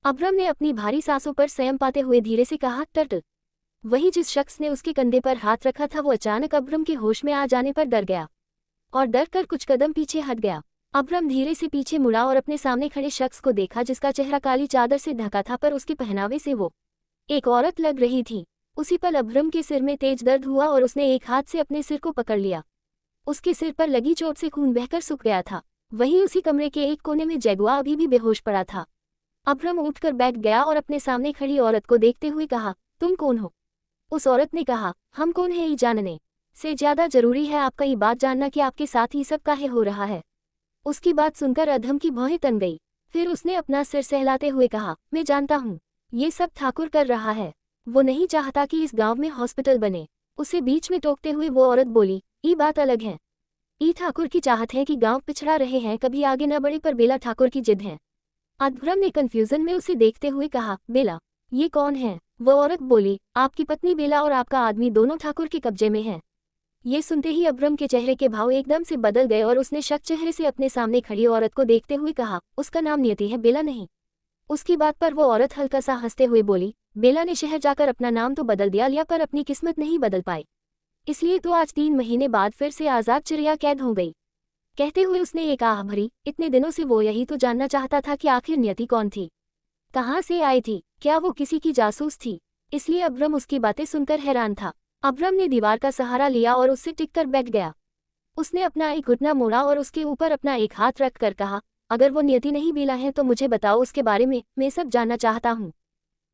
अभ्रम ने अपनी भारी सांसों पर संयम पाते हुए धीरे से कहा, टर्टल। वही जिस शख्स ने उसके कंधे पर हाथ रखा था वो अचानक अभ्रम के होश में आ जाने पर डर गया और डर कर कुछ कदम पीछे हट गया। अभ्रम धीरे से पीछे मुड़ा और अपने सामने खड़े शख्स को देखा जिसका चेहरा काली चादर से ढका था पर उसके पहनावे से वो एक औरत लग रही थी। उसी पल अभ्रम के सिर में तेज दर्द हुआ और उसने एक हाथ से अपने सिर को पकड़ लिया। उसके सिर पर लगी चोट से खून बहकर सूख गया था। वहीं उसी कमरे के एक कोने में जगुआ अभी भी बेहोश पड़ा था। अभ्रम उठकर बैठ गया और अपने सामने खड़ी औरत को देखते हुए कहा, तुम कौन हो? उस औरत ने कहा, हम कौन है ये जानने से ज्यादा जरूरी है आपका ये बात जानना कि आपके साथ ही सब काहे हो रहा है। उसकी बात सुनकर अधम की भौहें तन गई। फिर उसने अपना सिर सहलाते हुए कहा, मैं जानता हूँ ये सब ठाकुर कर रहा है। वो नहीं चाहता कि इस गांव में हॉस्पिटल बने। उसे बीच में टोकते हुए वो औरत बोली, ये बात अलग है। ई ठाकुर की चाहत है कि गांव पिछड़ा रहे हैं, कभी आगे न बढ़े, पर बेला ठाकुर की जिद है। अभ्रम ने कंफ्यूजन में उसे देखते हुए कहा, बेला ये कौन है? वो औरत बोली, आपकी पत्नी बेला और आपका आदमी दोनों ठाकुर के कब्जे में हैं। ये सुनते ही अभ्रम के चेहरे के भाव एकदम से बदल गए और उसने शक चेहरे से अपने सामने खड़ी औरत को देखते हुए कहा, उसका नाम नियति है, बेला नहीं। उसकी बात पर वो औरत हल्का सा हंसते हुए बोली, बेला ने शहर जाकर अपना नाम तो बदल दिया लिया पर अपनी किस्मत नहीं बदल पाई, इसलिए तो आज 3 महीने बाद फिर से आज़ाद चिड़िया कैद हो गई। कहते हुए उसने एक आह भरी, इतने दिनों से वो यही तो जानना चाहता था कि आखिर नियति कौन थी, कहाँ से आई थी, क्या वो किसी की जासूस थी? इसलिए अभ्रम उसकी बातें सुनकर हैरान था। अभ्रम ने दीवार का सहारा लिया और उससे टिककर बैठ गया। उसने अपना एक घुटना मोड़ा और उसके ऊपर अपना एक हाथ रख कर कहा, अगर वो नियति नहीं बेला है तो मुझे बताओ उसके बारे में, मैं सब जानना चाहता हूँ।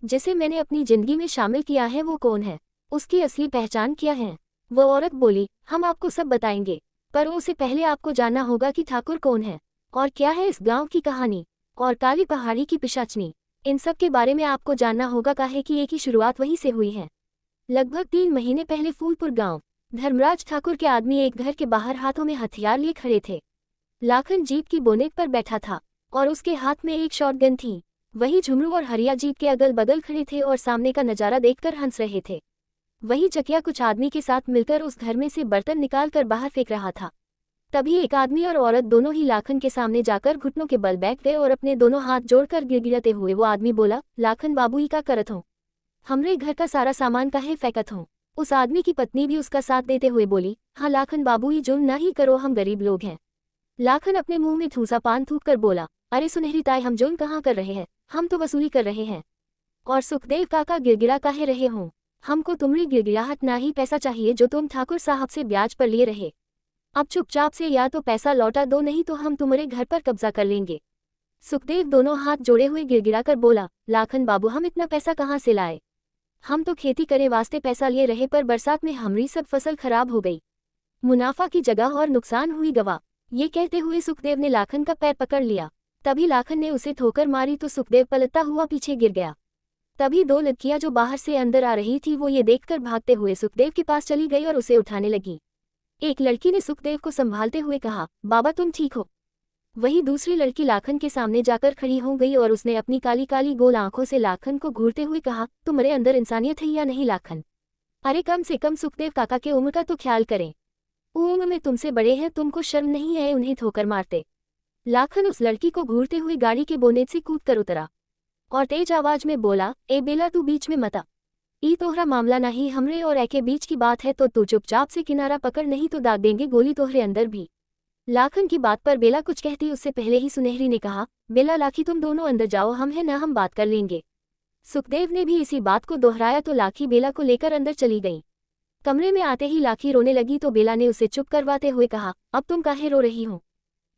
जिसे मैंने अपनी जिंदगी में शामिल किया है वो कौन है, उसकी असली पहचान क्या है? वो औरत बोली, हम आपको सब बताएंगे, पर उससे पहले आपको जानना होगा कि ठाकुर कौन है और क्या है इस गांव की कहानी और काली पहाड़ी की पिशाचनी। इन सब के बारे में आपको जानना होगा, काहे कि एक ही शुरुआत वहीं से हुई है। लगभग 3 महीने पहले फूलपुर गांव धर्मराज ठाकुर के आदमी एक घर के बाहर हाथों में हथियार लिए खड़े थे। लाखन जीप की बोनेट पर बैठा था और उसके हाथ में एक शॉटगन थी। वही झुमरू और हरिया जीप के अगल बगल खड़े थे और सामने का नजारा देखकर हंस रहे थे। वही चकिया कुछ आदमी के साथ मिलकर उस घर में से बर्तन निकाल कर बाहर फेंक रहा था। तभी एक आदमी और औरत दोनों ही लाखन के सामने जाकर घुटनों के बल बैठ गए और अपने दोनों हाथ जोड़कर गिड़गिड़ाते हुए वो आदमी बोला, लाखन बाबू ही का करत हो, हमरे घर का सारा सामान काहे फेंकत हो? उस आदमी की पत्नी भी उसका साथ देते हुए बोली, हाँ लाखन बाबू ही जुल्म ना ही करो, हम गरीब लोग हैं। लाखन अपने मुंह में ठूसा पान थूक कर बोला, अरे सुनहरी ताई, हम जुल्म कहाँ कर रहे हैं, हम तो वसूली कर रहे हैं। और सुखदेव काका गिड़गिड़ा काहे रहे हो? हमको तुम्हारी गिड़गिड़ाहट ना ही पैसा चाहिए जो तुम ठाकुर साहब से ब्याज पर लिए रहे। अब चुपचाप से या तो पैसा लौटा दो, नहीं तो हम तुम्हारे घर पर कब्जा कर लेंगे। सुखदेव दोनों हाथ जोड़े हुए गिड़गिड़ा कर बोला, लाखन बाबू हम इतना पैसा कहाँ से लाए? हम तो खेती करे वास्ते पैसा लिए रहे, पर बरसात में हमारी सब फसल खराब हो गई, मुनाफा की जगह और नुकसान हुई गवा। ये कहते हुए सुखदेव ने लाखन का पैर पकड़ लिया। तभी लाखन ने उसे ठोकर मारी तो सुखदेव पलटता हुआ पीछे गिर गया। तभी 2 लड़कियां जो बाहर से अंदर आ रही थी वो ये देखकर भागते हुए सुखदेव के पास चली गई और उसे उठाने लगी। एक लड़की ने सुखदेव को संभालते हुए कहा, बाबा तुम ठीक हो? वही दूसरी लड़की लाखन के सामने जाकर खड़ी हो गई और उसने अपनी काली काली गोल आंखों से लाखन को घूरते हुए कहा, तुम्हारे अंदर इंसानियत है या नहीं लाखन? अरे कम से कम सुखदेव काका के उम्र का तो ख्याल करें, उम्र में तुमसे बड़े हैं, तुमको शर्म नहीं है उन्हें ठोकर मारते? लाखन उस लड़की को घूरते हुए गाड़ी के बोनेट से कूद कर उतरा और तेज आवाज में बोला, ए बेला तू बीच में मता, ई तोहरा मामला नहीं, हमरे और एके बीच की बात है, तो तू चुपचाप से किनारा पकड़, नहीं तो दाग देंगे गोली तोहरे अंदर भी। लाखन की बात पर बेला कुछ कहती उससे पहले ही सुनहरी ने कहा, बेला लाखी तुम दोनों अंदर जाओ, हम हैं ना, हम बात कर लेंगे। सुखदेव ने भी इसी बात को दोहराया तो लाखी बेला को लेकर अंदर चली गई। कमरे में आते ही लाखी रोने लगी तो बेला ने उसे चुप करवाते हुए कहा, अब तुम काहे रो रही हो?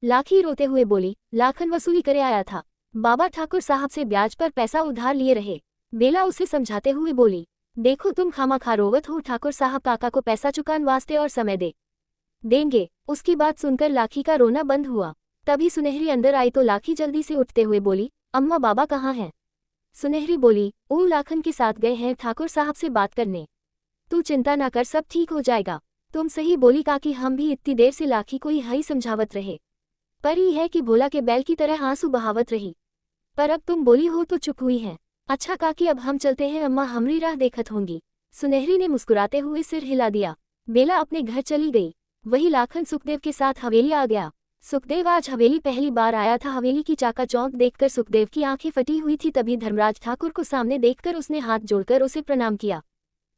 लाखी रोते हुए बोली, लाखन वसूली करे आया था। बाबा ठाकुर साहब से ब्याज पर पैसा उधार लिए रहे। बेला उसे समझाते हुए बोली, देखो तुम खामखा रोवत हो, ठाकुर साहब काका को पैसा चुकान वास्ते और समय देंगे। उसकी बात सुनकर लाखी का रोना बंद हुआ। तभी सुनहरी अंदर आई तो लाखी जल्दी से उठते हुए बोली, अम्मा बाबा कहाँ हैं? सुनहरी बोली, वो लाखन के साथ गए हैं ठाकुर साहब से बात करने। तू चिंता ना कर, सब ठीक हो जाएगा। तुम सही बोली काकी, हम भी इतनी देर से लाखी को यही समझावत रहे, पर ही है कि भोला के बैल की तरह आंसू बहावत रही। पर अब तुम बोली हो तो चुप हुई है। अच्छा काकी, अब हम चलते हैं, अम्मा हमरी राह देखत होंगी। सुनहरी ने मुस्कुराते हुए सिर हिला दिया। बेला अपने घर चली गई। वही लाखन सुखदेव के साथ हवेली आ गया। सुखदेव आज हवेली पहली बार आया था। हवेली की चाकाचौंध देखकर सुखदेव की आंखें फटी हुई थी। तभी धर्मराज ठाकुर को सामने देखकर उसने हाथ जोड़कर उसे प्रणाम किया।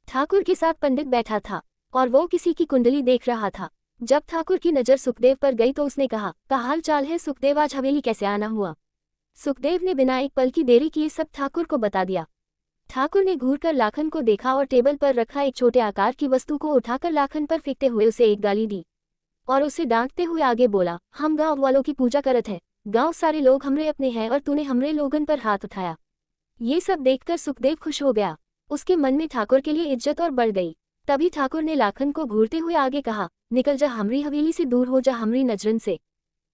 ठाकुर के साथ पंडित बैठा था और वो किसी की कुंडली देख रहा था। जब ठाकुर की नज़र सुखदेव पर गई तो उसने कहा, क्या हाल चाल है सुखदेव, आज हवेली कैसे आना हुआ? सुखदेव ने बिना एक पल की देरी किए सब ठाकुर को बता दिया। ठाकुर ने घूरकर लाखन को देखा और टेबल पर रखा एक छोटे आकार की वस्तु को उठाकर लाखन पर फेंकते हुए उसे एक गाली दी और उसे डांटते हुए आगे बोला, हम गांव वालों की पूजा करत है, गांव सारे लोग हमरे अपने हैं और तूने हमरे लोगन पर हाथ उठाया। ये सब देखकर सुखदेव खुश हो गया। उसके मन में ठाकुर के लिए इज्जत और बढ़ गई। तभी ठाकुर ने लाखन को घूरते हुए आगे कहा, निकल जा हमरी हवेली से, दूर हो जा हमरी नजरन से।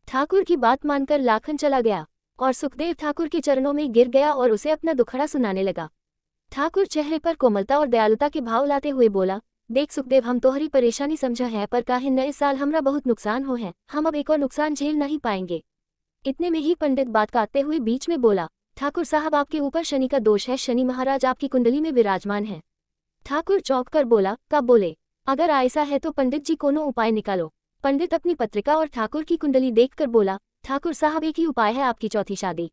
ठाकुर की बात मानकर लाखन चला गया और सुखदेव ठाकुर के चरणों में गिर गया और उसे अपना दुखड़ा सुनाने लगा। ठाकुर चेहरे पर कोमलता और दयालुता के भाव लाते हुए बोला, देख सुखदेव, हम तोहरी परेशानी समझा है, पर काहे नए साल हमरा बहुत नुकसान हो है, हम अब एक और नुकसान झेल नहीं पाएंगे। इतने में ही पंडित बात काटते हुए बीच में बोला, ठाकुर साहब आपके ऊपर शनि का दोष है, शनि महाराज आपकी कुंडली में विराजमान है। ठाकुर चौंक कर बोला, कब बोले? अगर ऐसा है तो पंडित जी कोनो उपाय निकालो। पंडित अपनी पत्रिका और ठाकुर की कुंडली देखकर बोला, ठाकुर साहब एक ही उपाय है, आपकी चौथी शादी।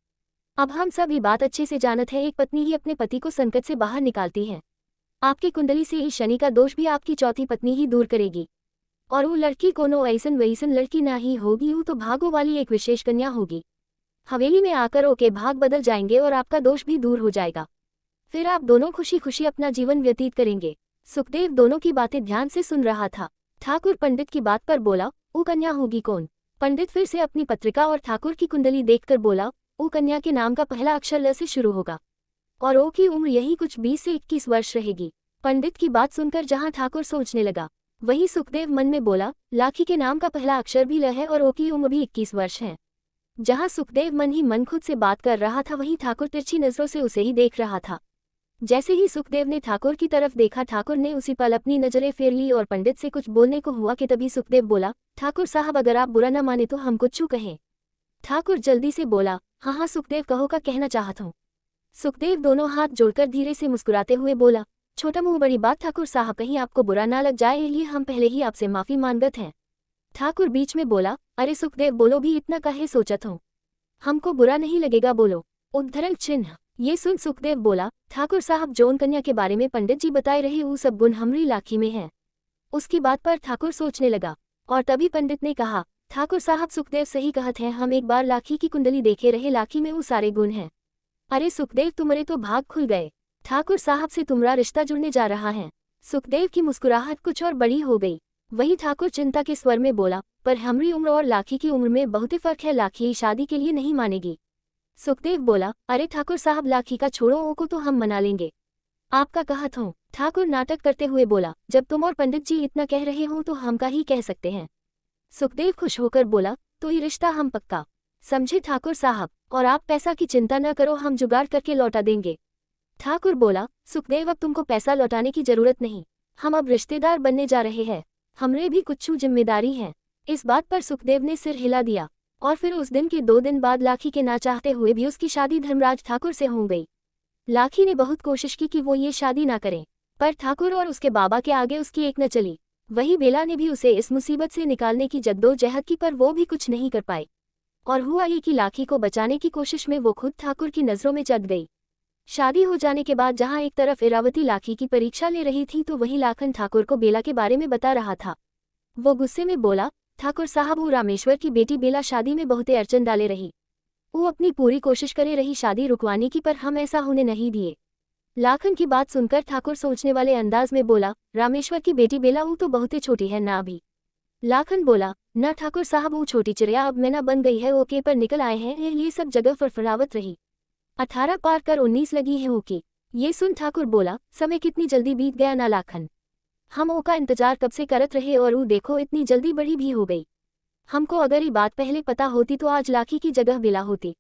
अब हम सब ये बात अच्छे से जानत है, एक पत्नी ही अपने पति को संकट से बाहर निकालती है। आपकी कुंडली से इस शनि का दोष भी आपकी चौथी पत्नी ही दूर करेगी और वो लड़की कोनो ऐसन वैसन लड़की ना ही होगी, वो तो भागों वाली एक विशेष कन्या होगी। हवेली में आकर ओके भाग बदल जाएंगे और आपका दोष भी दूर हो जाएगा। फिर आप दोनों खुशी खुशी अपना जीवन व्यतीत करेंगे। सुखदेव दोनों की बातें ध्यान से सुन रहा था। ठाकुर पंडित की बात पर बोला, वो कन्या होगी कौन? पंडित फिर से अपनी पत्रिका और ठाकुर की कुंडली देखकर बोला, वो कन्या के नाम का पहला अक्षर ल से शुरू होगा और ओ की उम्र यही कुछ 20 से 21 वर्ष रहेगी। पंडित की बात सुनकर जहां ठाकुर सोचने लगा, वहीं सुखदेव मन में बोला, लाखी के नाम का पहला अक्षर भी ल है और ओ की उम्र भी 21 वर्ष है। जहां सुखदेव मन ही मन खुद से बात कर रहा था, वहीं ठाकुर तिरछी नजरों से उसे ही देख रहा था। जैसे ही सुखदेव ने ठाकुर की तरफ देखा, ठाकुर ने उसी पल अपनी नजरें फेर ली और पंडित से कुछ बोलने को हुआ कि तभी सुखदेव बोला, ठाकुर साहब अगर आप बुरा न माने तो हम कुछ कहें। ठाकुर जल्दी से बोला, हाँ हाँ सुखदेव कहो, का कहना चाहत हूँ। सुखदेव दोनों हाथ जोड़कर धीरे से मुस्कुराते हुए बोला, छोटा मुंह बड़ी बात ठाकुर साहब, कहीं आपको बुरा ना लग जाए, इसलिए हम पहले ही आपसे माफी मांगत हैं। ठाकुर बीच में बोला, अरे सुखदेव बोलो भी, इतना काहे सोचत हो, हमको बुरा नहीं लगेगा, बोलो। उद्धरण चिन्ह। ये सुन सुखदेव बोला, ठाकुर साहब जौन कन्या के बारे में पंडित जी बताए रहे वो सब गुण हमरी लाखी में है। उसकी बात पर ठाकुर सोचने लगा और तभी पंडित ने कहा, ठाकुर साहब सुखदेव सही कहत हैं, हम एक बार लाखी की कुंडली देखे रहे, लाखी में वो सारे गुण हैं। अरे सुखदेव तुम्हारे तो भाग खुल गए, ठाकुर साहब से तुम्हारा रिश्ता जुड़ने जा रहा है। सुखदेव की मुस्कुराहट कुछ और बड़ी हो गई। वही ठाकुर चिंता के स्वर में बोला, पर हमरी उम्र और लाखी की उम्र में बहुत फर्क है, लाखी शादी के लिए नहीं मानेगी। सुखदेव बोला, अरे ठाकुर साहब लाखी का छोड़ो, ओ को तो हम मना लेंगे, आपका कहत हूँ। ठाकुर नाटक करते हुए बोला, जब तुम और पंडित जी इतना कह रहे हो तो हम का ही कह सकते हैं। सुखदेव खुश होकर बोला, तो ये रिश्ता हम पक्का समझे ठाकुर साहब, और आप पैसा की चिंता न करो, हम जुगाड़ करके लौटा देंगे। ठाकुर बोला, सुखदेव अब तुमको पैसा लौटाने की जरूरत नहीं, हम अब रिश्तेदार बनने जा रहे हैं, हमरे भी कुछ जिम्मेदारी है। इस बात पर सुखदेव ने सिर हिला दिया और फिर उस दिन के 2 दिन बाद लाखी के ना चाहते हुए भी उसकी शादी धर्मराज ठाकुर से हो गई। लाखी ने बहुत कोशिश की कि वो ये शादी ना करें, पर ठाकुर और उसके बाबा के आगे उसकी एक न चली। वही बेला ने भी उसे इस मुसीबत से निकालने की जद्दोजहद की, पर वो भी कुछ नहीं कर पाई और हुआ ये कि लाखी को बचाने की कोशिश में वो खुद ठाकुर की नज़रों में चढ़ गई। शादी हो जाने के बाद जहां एक तरफ इरावती लाखी की परीक्षा ले रही थी तो वहीं लाखन ठाकुर को बेला के बारे में बता रहा था। वो गुस्से में बोला, ठाकुर साहब वो रामेश्वर की बेटी बेला शादी में बहुते अड़चन डाले रही, वो अपनी पूरी कोशिश करे रही शादी रुकवाने की, पर हम ऐसा होने नहीं दिए। लाखन की बात सुनकर ठाकुर सोचने वाले अंदाज में बोला, रामेश्वर की बेटी बेला वो तो बहुत ही छोटी है ना अभी। लाखन बोला, न ठाकुर साहब वो छोटी चिड़िया अब मैना बन गई है, ओके पर निकल आए हैं, ये सब जगह फड़फड़ावत रही। 18 पार कर 19 लगी है ओके। ये सुन ठाकुर बोला, समय कितनी जल्दी बीत गया ना लाखन। हम ओका इंतजार कब से करत रहे और वो देखो इतनी जल्दी बड़ी भी हो गई। हमको अगर ये बात पहले पता होती तो आज लाखी की जगह बेला होती।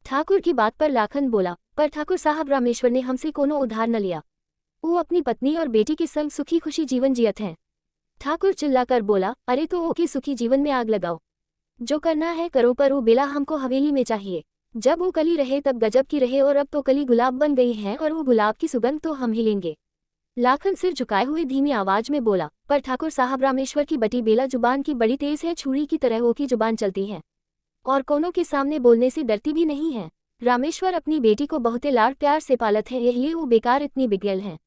ठाकुर की बात पर लाखन बोला, पर ठाकुर साहब रामेश्वर ने हमसे कोनो उधार न लिया। वो अपनी पत्नी और बेटी के संग सुखी खुशी जीवन जियत हैं। ठाकुर चिल्लाकर बोला, अरे तो ओके सुखी जीवन में आग लगाओ। जो करना है करो, पर वो बेला हमको हवेली में चाहिए। जब वो कली रहे तब गजब की रहे और अब तो कली गुलाब बन गई है और वो गुलाब की सुगंध तो हम ही लेंगे। लाखन सिर झुकाए हुए धीमी आवाज में बोला, पर ठाकुर साहब रामेश्वर की बटी बेला जुबान की बड़ी तेज है, छुरी की तरह वो की जुबान चलती है और कोनों के सामने बोलने से डरती भी नहीं है। रामेश्वर अपनी बेटी को बहुते लाड़ प्यार से पालत है, यही वो बेकार इतनी बिगड़ल है।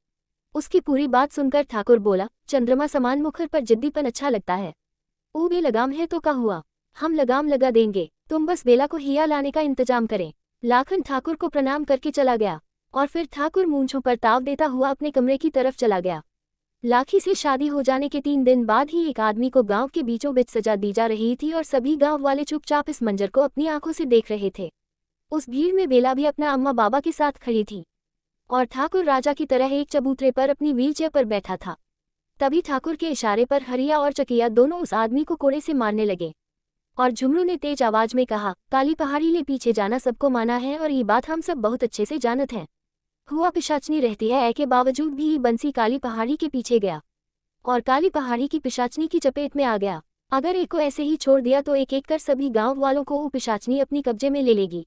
उसकी पूरी बात सुनकर ठाकुर बोला, चंद्रमा समान मुखर पर जिद्दीपन अच्छा लगता है। वो बे लगाम है तो क्या हुआ, हम लगाम लगा देंगे, तुम बस बेला को हिया लाने का इंतजाम करें। लाखन ठाकुर को प्रणाम करके चला गया और फिर ठाकुर मूंछों पर ताव देता हुआ अपने कमरे की तरफ चला गया। लाखी से शादी हो जाने के 3 दिन बाद ही एक आदमी को गांव के बीचों बीच सजा दी जा रही थी और सभी गांव वाले चुपचाप इस मंजर को अपनी आंखों से देख रहे थे। उस भीड़ में बेला भी अपना अम्मा बाबा के साथ खड़ी थी और ठाकुर राजा की तरह एक चबूतरे पर अपनी व्हीलचेयर पर बैठा था। तभी ठाकुर के इशारे पर हरिया और चकिया दोनों उस आदमी को कोड़े से मारने लगे और झुमरू ने तेज आवाज में कहा, काली पहाड़ी ले पीछे जाना सबको माना है और ये बात हम सब बहुत अच्छे से जानत हैं। हुआ पिशाचनी रहती है, ऐ के बावजूद भी बंसी काली पहाड़ी के पीछे गया और काली पहाड़ी की पिशाचनी की चपेट में आ गया। अगर एक को ऐसे ही छोड़ दिया तो एक एक कर सभी गांव वालों को वो पिशाचनी अपनी कब्जे में ले लेगी।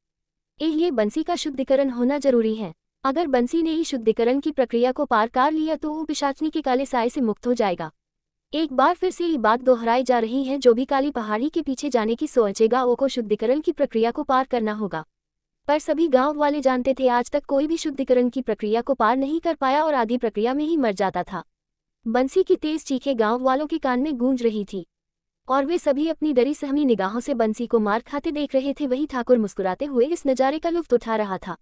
ये बंसी का शुद्धिकरण होना जरूरी है। अगर बंसी ने ही शुद्धिकरण की प्रक्रिया को पार कर लिया तो वो पिशाचनी के काले साए से मुक्त हो जाएगा। एक बार फिर से ये बात दोहराई जा रही है, जो भी काली पहाड़ी के पीछे जाने की सोचेगा वो को शुद्धिकरण की प्रक्रिया को पार करना होगा। पर सभी गांव वाले जानते थे आज तक कोई भी शुद्धिकरण की प्रक्रिया को पार नहीं कर पाया और आधी प्रक्रिया में ही मर जाता था। बंसी की तेज चीखें गांव वालों के कान में गूंज रही थी और वे सभी अपनी डरी सहमी निगाहों से बंसी को मार खाते देख रहे थे। वही ठाकुर मुस्कुराते हुए इस नज़ारे का लुत्फ उठा रहा था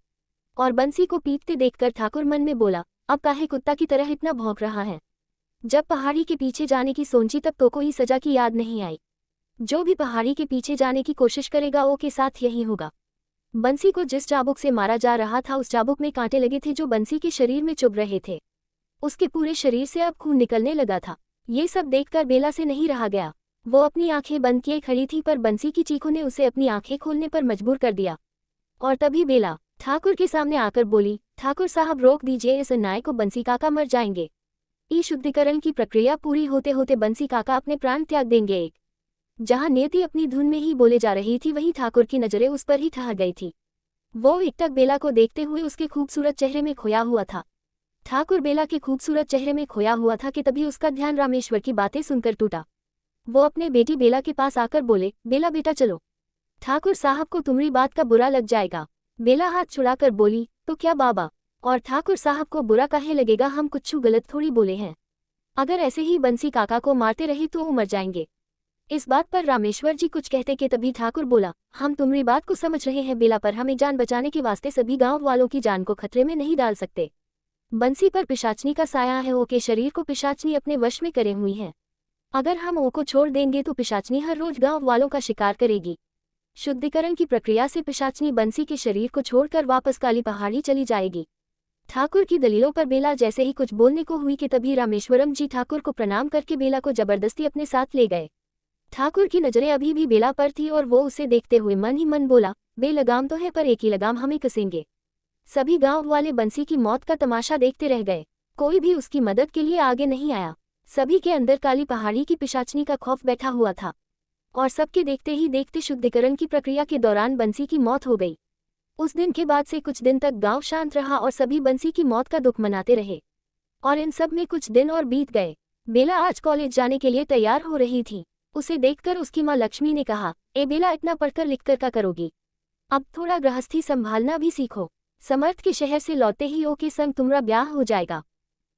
और बंसी को पीटते देखकर ठाकुर मन में बोला, अब काहे कुत्ता की तरह इतना भौंक रहा है। जब पहाड़ी के पीछे जाने की सोची तब तो कोई सजा की याद नहीं आई। जो भी पहाड़ी के पीछे जाने की कोशिश करेगा वो के साथ यही होगा। बंसी को जिस चाबुक से मारा जा रहा था उस चाबुक में कांटे लगे थे जो बंसी के शरीर में चुभ रहे थे। उसके पूरे शरीर से अब खून निकलने लगा था। ये सब देखकर बेला से नहीं रहा गया। वो अपनी आंखें बंद किए खड़ी थी, पर बंसी की चीखों ने उसे अपनी आंखें खोलने पर मजबूर कर दिया। और तभी बेला ठाकुर के सामने आकर बोली, ठाकुर साहब रोक दीजिए, इस अन्याय को, बंसी काका मर जाएंगे। ई शुद्धिकरण की प्रक्रिया पूरी होते होते बंसी काका अपने प्राण त्याग देंगे। एक जहां नियति अपनी धुन में ही बोले जा रही थी वहीं ठाकुर की नजरें उस पर ही ठहर गई थी। वो एकटक बेला को देखते हुए उसके खूबसूरत चेहरे में खोया हुआ था। ठाकुर बेला के खूबसूरत चेहरे में खोया हुआ था कि तभी उसका ध्यान रामेश्वर की बातें सुनकर टूटा। वो अपने बेटी बेला के पास आकर बोले, बेला बेटा चलो, ठाकुर साहब को तुम्हारी बात का बुरा लग जाएगा। बेला हाथ छुड़ाकर बोली, तो क्या बाबा, और ठाकुर साहब को बुरा काहे लगेगा, हम कुछ गलत थोड़ी बोले हैं। अगर ऐसे ही बंसी काका को मारते रहे तो वो मर जाएंगे। इस बात पर रामेश्वर जी कुछ कहते कि तभी ठाकुर बोला, हम तुम्हारी बात को समझ रहे हैं बेला, पर हमें जान बचाने के वास्ते सभी गांव वालों की जान को खतरे में नहीं डाल सकते। बंसी पर पिशाचनी का साया है, ओ के शरीर को पिशाचनी अपने वश में करे हुई है। अगर हम ओ को छोड़ देंगे तो पिशाचनी हर रोज गांव वालों का शिकार करेगी। शुद्धिकरण की प्रक्रिया से पिशाचनी बंसी के शरीर को छोड़कर वापस काली पहाड़ी चली जाएगी। ठाकुर की दलीलों पर बेला जैसे ही कुछ बोलने को हुई कि तभी रामेश्वरम जी ठाकुर को प्रणाम करके बेला को जबरदस्ती अपने साथ ले गए। ठाकुर की नजरें अभी भी बेला पर थी और वो उसे देखते हुए मन ही मन बोला, बे लगाम तो है पर एक ही लगाम हमें कसेंगे। सभी गांव वाले बंसी की मौत का तमाशा देखते रह गए। कोई भी उसकी मदद के लिए आगे नहीं आया। सभी के अंदर काली पहाड़ी की पिशाचनी का खौफ बैठा हुआ था और सबके देखते ही देखते शुद्धिकरण की प्रक्रिया के दौरान बंसी की मौत हो गई। उस दिन के बाद से कुछ दिन तक गांव शांत रहा और सभी बंसी की मौत का दुख मनाते रहे। और इन सब में कुछ दिन और बीत गए। बेला आज कॉलेज जाने के लिए तैयार हो रही थी। उसे देखकर उसकी माँ लक्ष्मी ने कहा, ए बेला, इतना पढ़कर लिखकर क्या करोगी, अब थोड़ा गृहस्थी संभालना भी सीखो। समर्थ के शहर से लौटे ही ओ के संग तुम्हारा ब्याह हो जाएगा।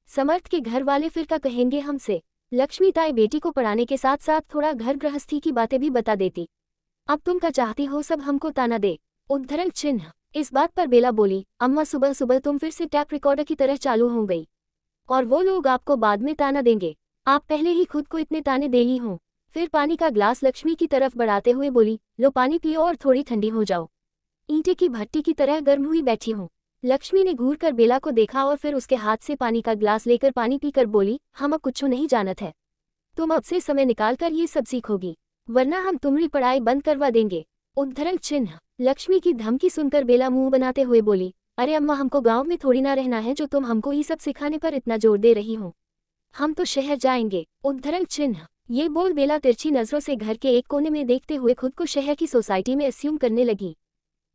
समर्थ के घर वाले फिर क्या कहेंगे हमसे। लक्ष्मी ताई बेटी को पढ़ाने के साथ साथ थोड़ा घर गृहस्थी की बातें भी बता देती। अब तुम क्या चाहती हो, सब हमको ताना दे। उद्धरण चिन्ह। इस बात पर बेला बोली, अम्मा सुबह सुबह तुम फिर से टैप रिकॉर्डर की तरह चालू हो गई। और वो लोग आपको बाद में ताना देंगे, आप पहले ही खुद को इतने ताने दे ली हो। फिर पानी का ग्लास लक्ष्मी की तरफ बढ़ाते हुए बोली, लो पानी पियो और थोड़ी ठंडी हो जाओ। ईंटे की भट्टी की तरह गर्म हुई बैठी हूँ। लक्ष्मी ने घूर कर बेला को देखा और फिर उसके हाथ से पानी का ग्लास लेकर पानी पीकर बोली, हम अब कुछ नहीं जानत है। तुम अब से समय निकाल कर ये सब सीखोगी, वरना हम तुम्हारी पढ़ाई बंद करवा देंगे। उद्धरण चिन्ह। लक्ष्मी की धमकी सुनकर बेला मुंह बनाते हुए बोली, अरे अम्मा, हमको गांव में थोड़ी ना रहना है जो तुम हमको ये सब सिखाने पर इतना जोर दे रही हो। हम तो शहर जाएंगे। उद्धरण चिन्ह। ये बोल बेला तिरछी नजरों से घर के एक कोने में देखते हुए खुद को शहर की सोसाइटी में अस्यूम करने लगी।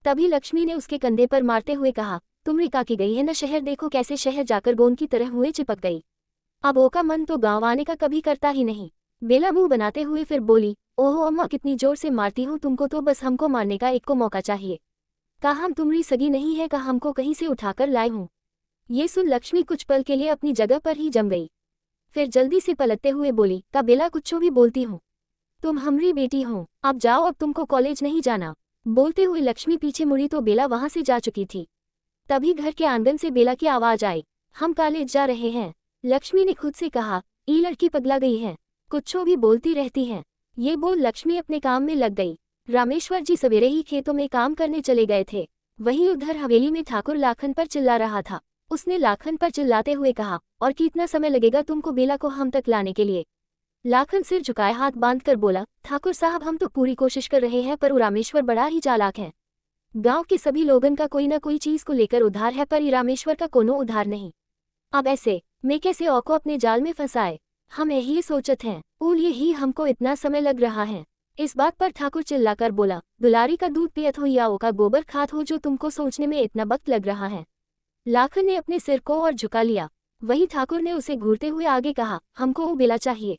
तभी लक्ष्मी ने उसके कंधे पर मारते हुए कहा, तुम रिका की गई है न शहर, देखो कैसे शहर जाकर गोंद की तरह हुए चिपक गई। अब ओका मन तो गांव आने का कभी करता ही नहीं। बेला मुंह बनाते हुए फिर बोली, ओहो अम्मा, कितनी जोर से मारती हूँ तुमको, तो बस हमको मारने का एक को मौका चाहिए। कहा हम तुम्हारी सगी नहीं है, कहा हमको कहीं से उठाकर लाए हूँ। ये सुन लक्ष्मी कुछ पल के लिए अपनी जगह पर ही जम गई, फिर जल्दी से पलटते हुए बोली, का बेला कुछ भी बोलती हूँ, तुम हमारी बेटी हो, अब जाओ, अब तुमको कॉलेज नहीं जाना। बोलते हुए लक्ष्मी पीछे मुड़ी तो बेला वहां से जा चुकी थी। तभी घर के आंगन से बेला की आवाज आई, हम कॉलेज जा रहे हैं। लक्ष्मी ने खुद से कहा, ये लड़की पगला गई है, कुछो भी बोलती रहती है। ये बोल लक्ष्मी अपने काम में लग गई। रामेश्वर जी सवेरे ही खेतों में काम करने चले गए थे। वहीं उधर हवेली में ठाकुर लाखन पर चिल्ला रहा था। उसने लाखन पर चिल्लाते हुए कहा, और कितना समय लगेगा तुमको बेला को हम तक लाने के लिए। लाखन सिर झुकाए हाथ बांधकर बोला, ठाकुर साहब, हम तो पूरी कोशिश कर रहे हैं, पर रामेश्वर बड़ा ही चालाक है। गांव के सभी लोगन का कोई ना कोई चीज को लेकर उधार है, पर रामेश्वर का कोनो उधार नहीं। अब ऐसे मैं कैसे औको अपने जाल में फंसाए, हम यही सोचत हैं, उल यही हमको इतना समय लग रहा है। इस बात पर ठाकुर चिल्लाकर बोला, दुलारी का दूध पियत हो या ओका गोबर खात हो, जो तुमको सोचने में इतना वक्त लग रहा है। लाखन ने अपने सिर को और झुका लिया। वही ठाकुर ने उसे घूरते हुए आगे कहा, हमको वो बेला चाहिए,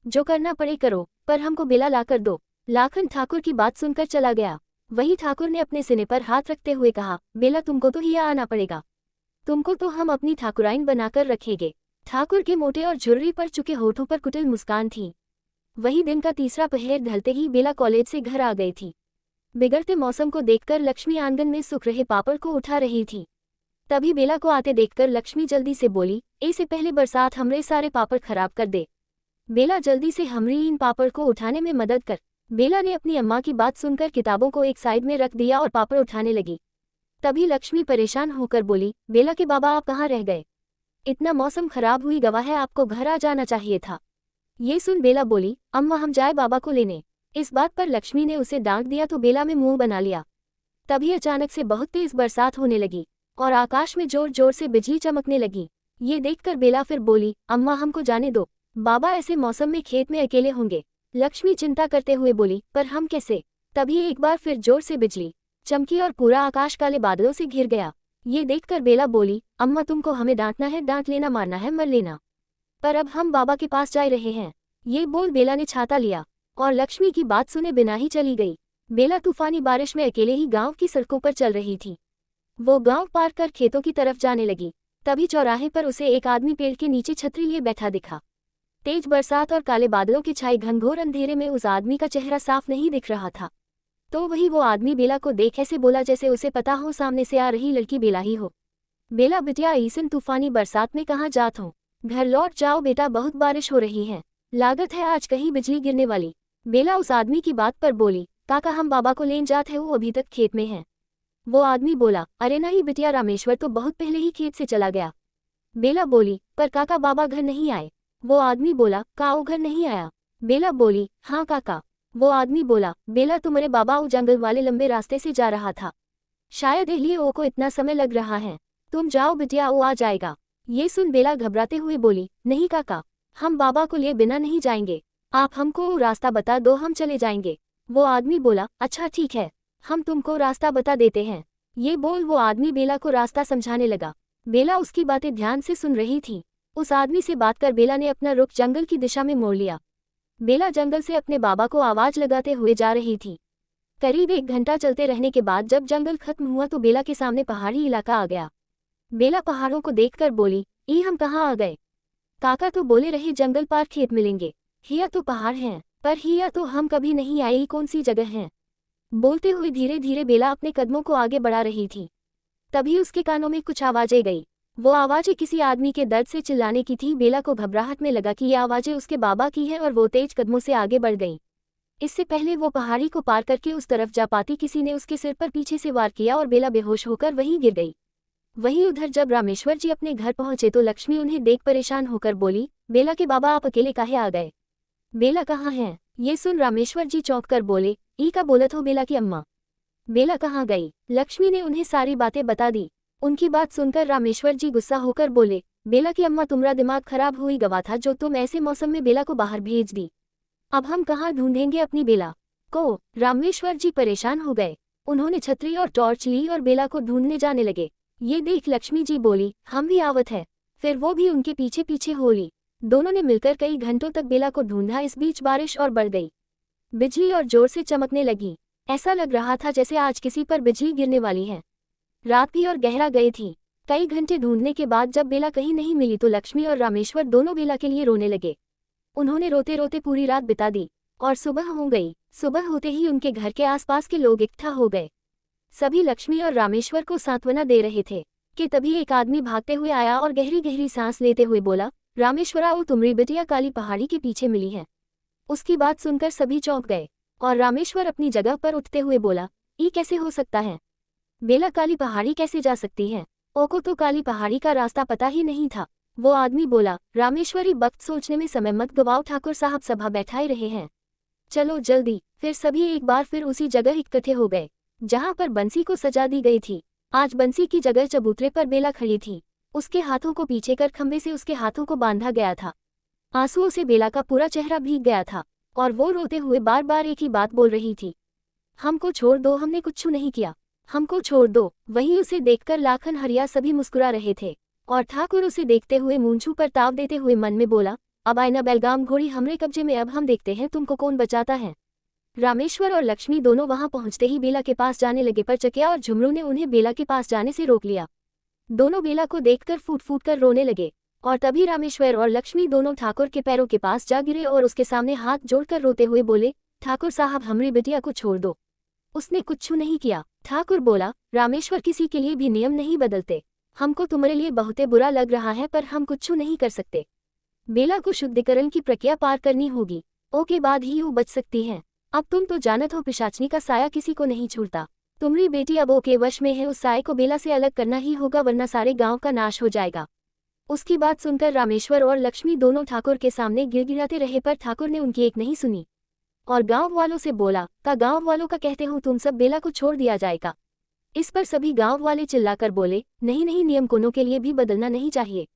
जो करना पड़े करो, पर हमको बेला ला कर दो। लाखन ठाकुर की बात सुनकर चला गया। वही ठाकुर ने अपने सीने पर हाथ रखते हुए कहा, बेला तुमको तो ही आना पड़ेगा, तुमको तो हम अपनी ठाकुराइन बनाकर रखेंगे। ठाकुर के मोटे और झुर्री पर चुके होठों पर कुटिल मुस्कान थी। वही दिन का तीसरा पहर ढलते ही बेला कॉलेज से घर आ गई थी। बिगड़ते मौसम को देखकर लक्ष्मी आंगन में सूख रहे पापड़ को उठा रही थी। तभी बेला को आते देखकर लक्ष्मी जल्दी से बोली, इससे पहले बरसात हमरे सारे पापड़ खराब कर दे। बेला जल्दी से हमरी इन पापड़ को उठाने में मदद कर। बेला ने अपनी अम्मा की बात सुनकर किताबों को एक साइड में रख दिया और पापड़ उठाने लगी। तभी लक्ष्मी परेशान होकर बोली, बेला के बाबा, आप कहाँ रह गए? इतना मौसम खराब हुई गवा है, आपको घर आ जाना चाहिए था। ये सुन बेला बोली, अम्मा हम जाए बाबा को लेने। इस बात पर लक्ष्मी ने उसे डांट दिया तो बेला में मुंह बना लिया। तभी अचानक से बहुत तेज बरसात होने लगी और आकाश में जोर जोर से बिजली चमकने लगी। ये देखकर बेला फिर बोली, अम्मा हमको जाने दो, बाबा ऐसे मौसम में खेत में अकेले होंगे। लक्ष्मी चिंता करते हुए बोली, पर हम कैसे? तभी एक बार फिर जोर से बिजली चमकी और पूरा आकाश काले बादलों से घिर गया। ये देखकर बेला बोली, अम्मा तुमको हमें डांटना है डांट लेना, मारना है मर लेना, पर अब हम बाबा के पास जा रहे हैं। ये बोल बेला ने छाता लिया और लक्ष्मी की बात सुने बिना ही चली गई। बेला तूफानी बारिश में अकेले ही गांव की सड़कों पर चल रही थी। वो गांव पार कर खेतों की तरफ जाने लगी। तभी चौराहे पर उसे एक आदमी पेड़ के नीचे छतरी लिए बैठा दिखा। तेज बरसात और काले बादलों के छाए घनघोर अंधेरे में उस आदमी का चेहरा साफ नहीं दिख रहा था। तो वही वो आदमी बेला को देख ऐसे बोला जैसे उसे पता हो सामने से आ रही लड़की बेला ही हो। बेला, बिटिया ईसन तूफानी बरसात में कहाँ जात हो? घर लौट जाओ बेटा, बहुत बारिश हो रही है, लागत है आज कहीं बिजली गिरने वाली। बेला उस आदमी की बात पर बोली, काका हम बाबा को लेन जात है, वो अभी तक खेत में है। वो आदमी बोला, अरे नहीं बिटिया, रामेश्वर तो बहुत पहले ही खेत से चला गया। बेला बोली, पर काका बाबा घर नहीं आए। वो आदमी बोला, काओ घर नहीं आया? बेला बोली, हाँ काका। वो आदमी बोला, बेला तुम्हारे बाबा वो जंगल वाले लंबे रास्ते से जा रहा था, शायद इसलिए वो को इतना समय लग रहा है। तुम जाओ बिटिया, वो आ जाएगा। ये सुन बेला घबराते हुए बोली, नहीं काका, हम बाबा को लिए बिना नहीं जाएंगे, आप हमको वो रास्ता बता दो, हम चले जाएंगे। वो आदमी बोला, अच्छा ठीक है, हम तुमको रास्ता बता देते हैं। ये बोल वो आदमी बेला को रास्ता समझाने लगा। बेला उसकी बातें ध्यान से सुन रही थी। उस आदमी से बात कर बेला ने अपना रुख जंगल की दिशा में मोड़ लिया। बेला जंगल से अपने बाबा को आवाज लगाते हुए जा रही थी। करीब 1 घंटा चलते रहने के बाद जब जंगल खत्म हुआ तो बेला के सामने पहाड़ी इलाका आ गया। बेला पहाड़ों को देखकर बोली, ई हम कहाँ आ गए? काका तो बोले रहे जंगल पार खेत मिलेंगे, हिया तो पहाड़ हैं, पर हिया तो हम कभी नहीं आए, कौन सी जगह है? बोलते हुए धीरे धीरे बेला अपने कदमों को आगे बढ़ा रही थी। तभी उसके कानों में कुछ आवाजें गई। वो आवाजें किसी आदमी के दर्द से चिल्लाने की थी। बेला को घबराहट में लगा कि ये आवाजें उसके बाबा की हैं और वो तेज कदमों से आगे बढ़ गई। इससे पहले वो पहाड़ी को पार करके उस तरफ जा पाती, किसी ने उसके सिर पर पीछे से वार किया और बेला बेहोश होकर वहीं गिर गई। वहीं उधर जब रामेश्वर जी अपने घर पहुंचे तो लक्ष्मी उन्हें देख परेशान होकर बोली, बेला के बाबा आप अकेले काहे आ गए? बेला कहाँ है? ये सुन रामेश्वर जी चौंक कर बोले, ई का बोलत हो बेला की अम्मा? बेला कहाँ गई? लक्ष्मी ने उन्हें सारी बातें बता दी। उनकी बात सुनकर रामेश्वर जी गुस्सा होकर बोले, बेला की अम्मा तुम्हारा दिमाग खराब हुई गवा था जो तुम ऐसे मौसम में बेला को बाहर भेज दी। अब हम कहाँ ढूंढेंगे अपनी बेला को? रामेश्वर जी परेशान हो गए। उन्होंने छतरी और टॉर्च ली और बेला को ढूंढने जाने लगे। ये देख लक्ष्मी जी बोली, हम भी आवत है। फिर वो भी उनके पीछे पीछे हो ली। दोनों ने मिलकर कई घंटों तक बेला को ढूंढा। इस बीच बारिश और बढ़ गई। बिजली और जोर से चमकने लगी। ऐसा लग रहा था जैसे आज किसी पर बिजली गिरने वाली है। रात भी और गहरा गई थी। कई घंटे ढूंढने के बाद जब बेला कहीं नहीं मिली तो लक्ष्मी और रामेश्वर दोनों बेला के लिए रोने लगे। उन्होंने रोते रोते पूरी रात बिता दी और सुबह हो गई। सुबह होते ही उनके घर के आसपास के लोग इकट्ठा हो गए। सभी लक्ष्मी और रामेश्वर को सांत्वना दे रहे थे कि तभी एक आदमी भागते हुए आया और गहरी गहरी सांस लेते हुए बोला, रामेश्वरा वो तुम्हारी बिटिया काली पहाड़ी के पीछे मिली है। उसकी बात सुनकर सभी चौंक गए और रामेश्वर अपनी जगह पर उठते हुए बोला, ये कैसे हो सकता है? बेला काली पहाड़ी कैसे जा सकती है? ओको तो काली पहाड़ी का रास्ता पता ही नहीं था। वो आदमी बोला, रामेश्वरी वक्त सोचने में समय मत गवाओ, ठाकुर साहब सभा बैठाए रहे हैं, चलो जल्दी। फिर सभी एक बार फिर उसी जगह इकट्ठे हो गए जहां पर बंसी को सजा दी गई थी। आज बंसी की जगह चबूतरे पर बेला खड़ी थी। उसके हाथों को पीछे कर खंबे से उसके हाथों को बांधा गया था। आंसुओं से बेला का पूरा चेहरा भीग गया था और वो रोते हुए बार बार एक ही बात बोल रही थी, हमको छोड़ दो, हमने कुछ नहीं किया, हमको छोड़ दो। वहीं उसे देखकर लाखन हरिया सभी मुस्कुरा रहे थे और ठाकुर उसे देखते हुए मूंछू पर ताव देते हुए मन में बोला, अब आईना बेलगाम घोड़ी हमरे कब्जे में, अब हम देखते हैं तुमको कौन बचाता है। रामेश्वर और लक्ष्मी दोनों वहां पहुंचते ही बेला के पास जाने लगे पर चकिया और झुमरू ने उन्हें बेला के पास जाने से रोक लिया। दोनों बेला को देखकर फूट फूट कर रोने लगे और तभी रामेश्वर और लक्ष्मी दोनों ठाकुर के पैरों के पास जा गिरे और उसके सामने हाथ जोड़कर रोते हुए बोले, ठाकुर साहब हमरी बिटिया को छोड़ दो, उसने कुछ नहीं किया। ठाकुर बोला, रामेश्वर किसी के लिए भी नियम नहीं बदलते, हमको तुम्हारे लिए बहुत बुरा लग रहा है पर हम कुछ नहीं कर सकते। बेला को शुद्धिकरण की प्रक्रिया पार करनी होगी, ओ के बाद ही वो बच सकती है। अब तुम तो जानत हो पिशाचनी का साया किसी को नहीं छोड़ता। तुम्हारी बेटी अब ओ के वश में है, उस साये को बेला से अलग करना ही होगा वरना सारे गांव का नाश हो जाएगा। उसकी बात सुनकर रामेश्वर और लक्ष्मी दोनों ठाकुर के सामने गिड़गिड़ाते रहे पर ठाकुर ने उनकी एक नहीं सुनी और गांव वालों से बोला, का गांव वालों का कहते हो तुम सब बेला को छोड़ दिया जाएगा। इस पर सभी गांव वाले चिल्लाकर बोले, नहीं नहीं, नियम कोनों के लिए भी बदलना नहीं चाहिए।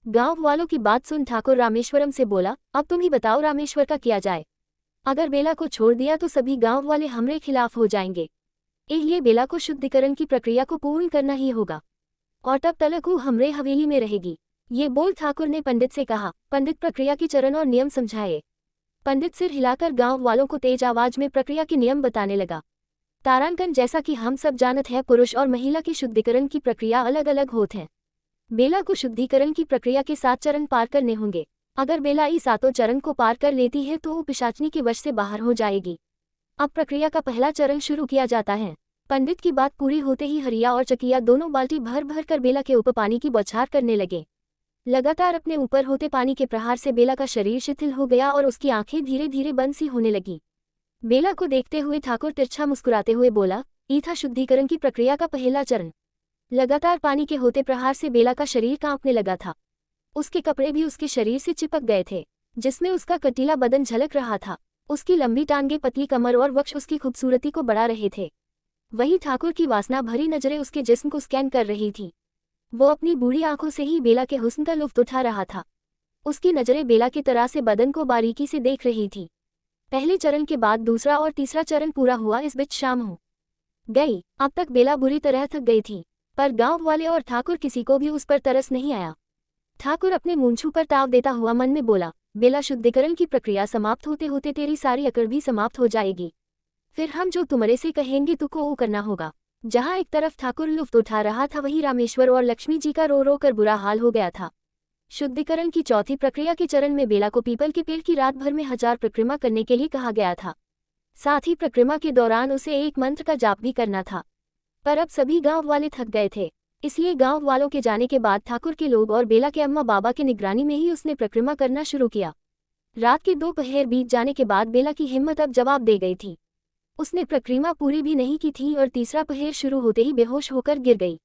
गांव वालों की बात सुन ठाकुर रामेश्वरम से बोला, अब तुम ही बताओ रामेश्वर का किया जाए। अगर बेला को छोड़ दिया तो सभी गांव वाले हमरे खिलाफ हो जाएंगे, इसलिए बेला को शुद्धिकरण की प्रक्रिया को पूर्ण करना ही होगा और तब तलक वो हमरे हवेली में रहेगी। ये बोल ठाकुर ने पंडित से कहा। पंडित प्रक्रिया की चरण और नियम समझाए। पंडित सिर हिलाकर गांव वालों को तेज आवाज में प्रक्रिया के नियम बताने लगा। तारांकन, जैसा कि हम सब जानत है, पुरुष और महिला की शुद्धिकरण की प्रक्रिया अलग अलग होत है। बेला को शुद्धिकरण की प्रक्रिया के 7 चरण पार करने होंगे। अगर बेला इस 7 चरण को पार कर लेती है तो वो पिशाचनी के वश से बाहर हो जाएगी। अब प्रक्रिया का पहला चरण शुरू किया जाता है। पंडित की बात पूरी होते ही हरिया और चकिया दोनों बाल्टी भर भर कर बेला के ऊपर पानी की बौछार करने लगे। लगातार अपने ऊपर होते पानी के प्रहार से बेला का शरीर शिथिल हो गया और उसकी आंखें धीरे धीरे बंद सी होने लगी। बेला को देखते हुए ठाकुर तिरछा मुस्कुराते हुए बोला, ये था शुद्धिकरण की प्रक्रिया का पहला चरण। लगातार पानी के होते प्रहार से बेला का शरीर कांपने लगा था। उसके कपड़े भी उसके शरीर से चिपक गए थे, जिसमें उसका कटीला बदन झलक रहा था। उसकी लंबी टांगे, पतली कमर और वक्ष उसकी खूबसूरती को बढ़ा रहे थे। वहीं ठाकुर की वासना भरी नजरें उसके जिस्म को स्कैन कर रही थी। वो अपनी बूढ़ी आंखों से ही बेला के हुस्न का लुत्फ उठा रहा था। उसकी नजरें बेला की तरह से बदन को बारीकी से देख रही थी। पहले चरण के बाद दूसरा और तीसरा चरण पूरा हुआ। इस बीच शाम हो गई। अब तक बेला बुरी तरह थक गई थी, पर गांव वाले और ठाकुर किसी को भी उस पर तरस नहीं आया। ठाकुर अपने मूंछू पर ताव देता हुआ मन में बोला, बेला, शुद्धिकरण की प्रक्रिया समाप्त होते होते तेरी सारी अकड़ भी समाप्त हो जाएगी। फिर हम जो तुम्हारे से कहेंगे तुमको वो करना होगा। जहां एक तरफ ठाकुर लुफ्त उठा रहा था वहीं रामेश्वर और लक्ष्मी जी का रो रो कर बुरा हाल हो गया था। शुद्धिकरण की चौथी प्रक्रिया के चरण में बेला को पीपल के पेड़ की रात भर में 1000 परिक्रमा करने के लिए कहा गया था। साथ ही परिक्रमा के दौरान उसे एक मंत्र का जाप भी करना था। पर अब सभी गांव वाले थक गए थे, इसलिए गांव वालों के जाने के बाद ठाकुर के लोग और बेला के अम्मा बाबा की निगरानी में ही उसने परिक्रमा करना शुरू किया। रात के 2 पहर बीत जाने के बाद बेला की हिम्मत अब जवाब दे गई थी। उसने परिक्रमा पूरी भी नहीं की थी और तीसरा पहर शुरू होते ही बेहोश होकर गिर गई।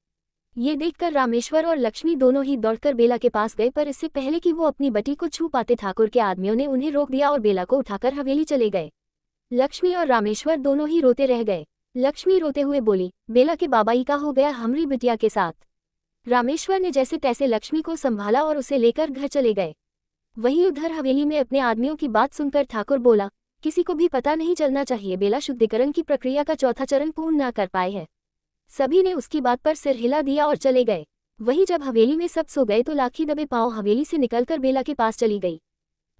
ये देखकर रामेश्वर और लक्ष्मी दोनों ही दौड़कर बेला के पास गए, पर इससे पहले कि वो अपनी बटी को छू पाते ठाकुर के आदमियों ने उन्हें रोक दिया और बेला को उठाकर हवेली चले गए। लक्ष्मी और रामेश्वर दोनों ही रोते रह गए। लक्ष्मी रोते हुए बोली, बेला के बाबाई का हो गया हमरी बिटिया के साथ। रामेश्वर ने जैसे तैसे लक्ष्मी को संभाला और उसे लेकर घर चले गए। वहीं उधर हवेली में अपने आदमियों की बात सुनकर ठाकुर बोला, किसी को भी पता नहीं चलना चाहिए बेला शुद्धिकरण की प्रक्रिया का चौथा चरण पूर्ण न कर पाए है। सभी ने उसकी बात पर सिर हिला दिया और चले गए। वहीं जब हवेली में सब सो गए तो लाखी दबे पांव हवेली से निकलकर बेला के पास चली गई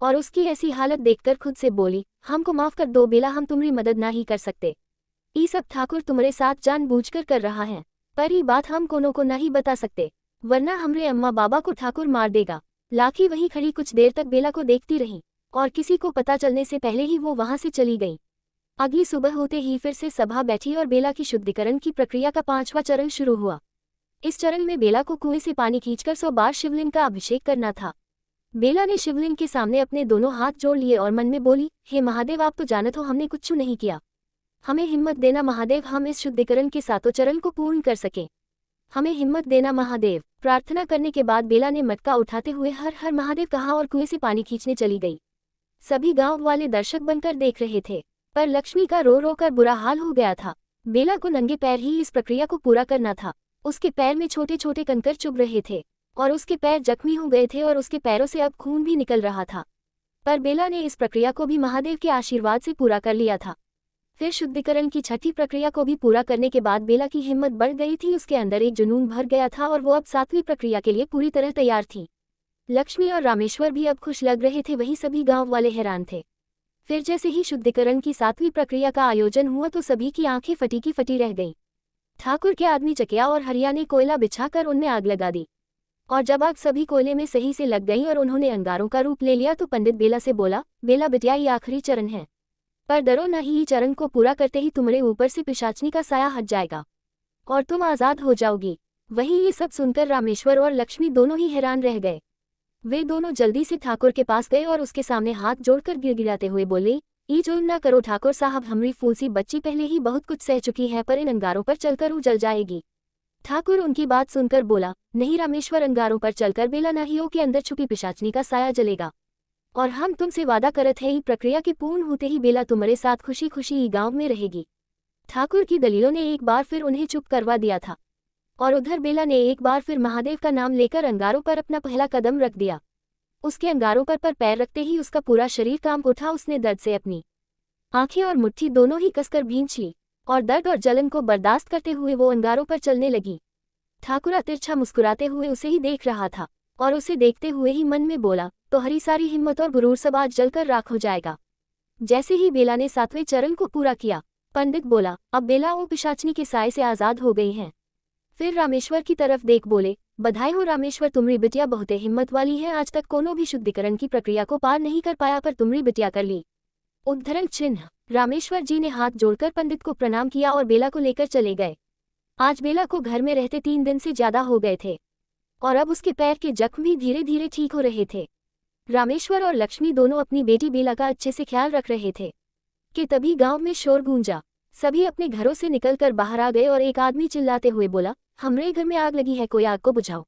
और उसकी ऐसी हालत देखकर खुद से बोली, हमको माफ कर दो बेला, हम तुम्हारी मदद ना ही कर सकते। ये सब ठाकुर तुम्हारे साथ जानबूझकर कर रहा है, पर ये बात हम कोनो को नहीं बता सकते, वरना हमरे अम्मा बाबा को ठाकुर मार देगा। लाखी वहीं खड़ी कुछ देर तक बेला को देखती रही और किसी को पता चलने से पहले ही वो वहां से चली गई। अगली सुबह होते ही फिर से सभा बैठी और बेला की शुद्धिकरण की प्रक्रिया का 5वां चरण शुरू हुआ। इस चरण में बेला को कुएं से पानी खींचकर 100 बार शिवलिंग का अभिषेक करना था। बेला ने शिवलिंग के सामने अपने दोनों हाथ जोड़ लिए और मन में बोली, हे महादेव, आप तो जानत हो हमने कुछ नहीं किया, हमें हिम्मत देना महादेव, हम इस शुद्धिकरण के 7वें चरण को पूर्ण कर सके, हमें हिम्मत देना महादेव। प्रार्थना करने के बाद बेला ने मटका उठाते हुए हर हर महादेव कहा और कुएं से पानी खींचने चली गई। सभी गांव वाले दर्शक बनकर देख रहे थे, पर लक्ष्मी का रो रो कर बुरा हाल हो गया था। बेला को नंगे पैर ही इस प्रक्रिया को पूरा करना था। उसके पैर में छोटे छोटे कंकर चुभ रहे थे और उसके पैर जख्मी हो गए थे और उसके पैरों से अब खून भी निकल रहा था, पर बेला ने इस प्रक्रिया को भी महादेव के आशीर्वाद से पूरा कर लिया था। फिर शुद्धिकरण की 6ठी प्रक्रिया को भी पूरा करने के बाद बेला की हिम्मत बढ़ गई थी, उसके अंदर एक जुनून भर गया था और वो अब 7वीं प्रक्रिया के लिए पूरी तरह तैयार थी। लक्ष्मी और रामेश्वर भी अब खुश लग रहे थे, वहीं सभी गांव वाले हैरान थे। फिर जैसे ही शुद्धिकरण की 7वीं प्रक्रिया का आयोजन हुआ तो सभी की आंखें फटी की फटी रह गईं। ठाकुर के आदमी चकिया और हरिया ने कोयला बिछाकर उनमें आग लगा दी और जब आग सभी कोयले में सही से लग गई और उन्होंने अंगारों का रूप ले लिया तो पंडित बेला से बोला, बेला बिटिया, ये आखिरी चरण है, पर डरो नहीं, ये चरण को पूरा करते ही तुम्हारे ऊपर से पिशाचनी का साया हट जाएगा और तुम आज़ाद हो जाओगी। वहीं ये सब सुनकर रामेश्वर और लक्ष्मी दोनों ही हैरान रह गए। वे दोनों जल्दी से ठाकुर के पास गए और उसके सामने हाथ जोड़कर गिड़गिड़ाते हुए बोले, ई जुल्म ना करो ठाकुर साहब, हमरी फूलसी बच्ची पहले ही बहुत कुछ सह चुकी है, पर इन अंगारों पर चलकर वो जल जाएगी। ठाकुर उनकी बात सुनकर बोला, नहीं रामेश्वर, अंगारों पर चलकर बेला नाहियों के अंदर छुपी पिशाचनी का साया जलेगा और हम तुमसे वादा करत है, ये प्रक्रिया के पूर्ण होते ही बेला तुम्हारे साथ खुशी खुशी ई गाँव में रहेगी। ठाकुर की दलीलों ने एक बार फिर उन्हें चुप करवा दिया था और उधर बेला ने एक बार फिर महादेव का नाम लेकर अंगारों पर अपना पहला कदम रख दिया। उसके अंगारों पर पैर रखते ही उसका पूरा शरीर कांप उठा। उसने दर्द से अपनी आंखें और मुट्ठी दोनों ही कसकर भींच ली और दर्द और जलन को बर्दाश्त करते हुए वो अंगारों पर चलने लगी। ठाकुर तिरछा मुस्कुराते हुए उसे ही देख रहा था और उसे देखते हुए ही मन में बोला, तो हरी सारी हिम्मत और गुरूर सब आज जलकर राख हो जाएगा। जैसे ही बेला ने 7वें चरण को पूरा किया, पंडित बोला, अब बेला वो पिशाचनी के साए से आज़ाद हो गई हैं। फिर रामेश्वर की तरफ देख बोले, बधाई हो रामेश्वर, तुम्हारी बिटिया बहुत हिम्मत वाली है, आज तक कोनो भी शुद्धिकरण की प्रक्रिया को पार नहीं कर पाया, पर तुम्हारी बिटिया कर ली। उद्धरण चिन्ह। रामेश्वर जी ने हाथ जोड़कर पंडित को प्रणाम किया और बेला को लेकर चले गए। आज बेला को घर में रहते 3 दिन से ज्यादा हो गए थे और अब उसके पैर के जख्म भी धीरे धीरे ठीक हो रहे थे। रामेश्वर और लक्ष्मी दोनों अपनी बेटी बेला का अच्छे से ख्याल रख रहे थे कि तभी गांव में शोर गूंजा। सभी अपने घरों से निकलकर बाहर आ गए और एक आदमी चिल्लाते हुए बोला, हमरे घर में आग लगी है, कोई आग को बुझाओ।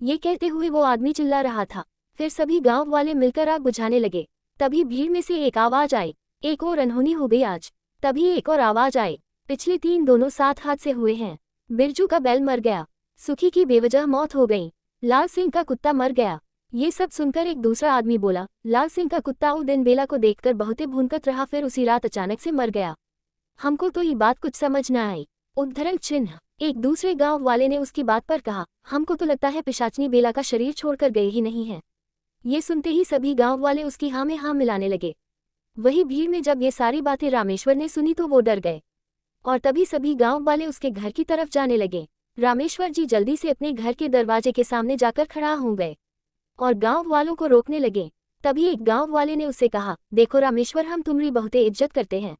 ये कहते हुए वो आदमी चिल्ला रहा था। फिर सभी गांव वाले मिलकर आग बुझाने लगे। तभी भीड़ में से एक आवाज आई, एक और अनहोनी हो गई आज। तभी एक और आवाज आई, पिछले 3 दोनों साथ हादसे हुए हैं। बिरजू का बैल मर गया, सुखी की बेवजह मौत हो गई, लाल सिंह का कुत्ता मर गया। ये सब सुनकर एक दूसरा आदमी बोला, लाल सिंह का कुत्ता उस दिन बेला को देखकर बहुते भूनकत रहा, फिर उसी रात अचानक से मर गया। हमको तो ये बात कुछ समझ न आई। उद्धरण चिन्ह। एक दूसरे गांव वाले ने उसकी बात पर कहा, हमको तो लगता है पिशाचनी बेला का शरीर छोड़कर गए ही नहीं है। ये सुनते ही सभी गांव वाले उसकी हाँ में हाँ मिलाने लगे। वही भीड़ में जब ये सारी बातें रामेश्वर ने सुनी तो वो डर गए और तभी सभी गांव वाले उसके घर की तरफ जाने लगे। रामेश्वर जी जल्दी से अपने घर के दरवाजे के सामने जाकर खड़ा हो गए और गांव वालों को रोकने लगे। तभी एक गांव वाले ने उससे कहा, देखो रामेश्वर, हम तुम्हारी बहुते इज्जत करते हैं,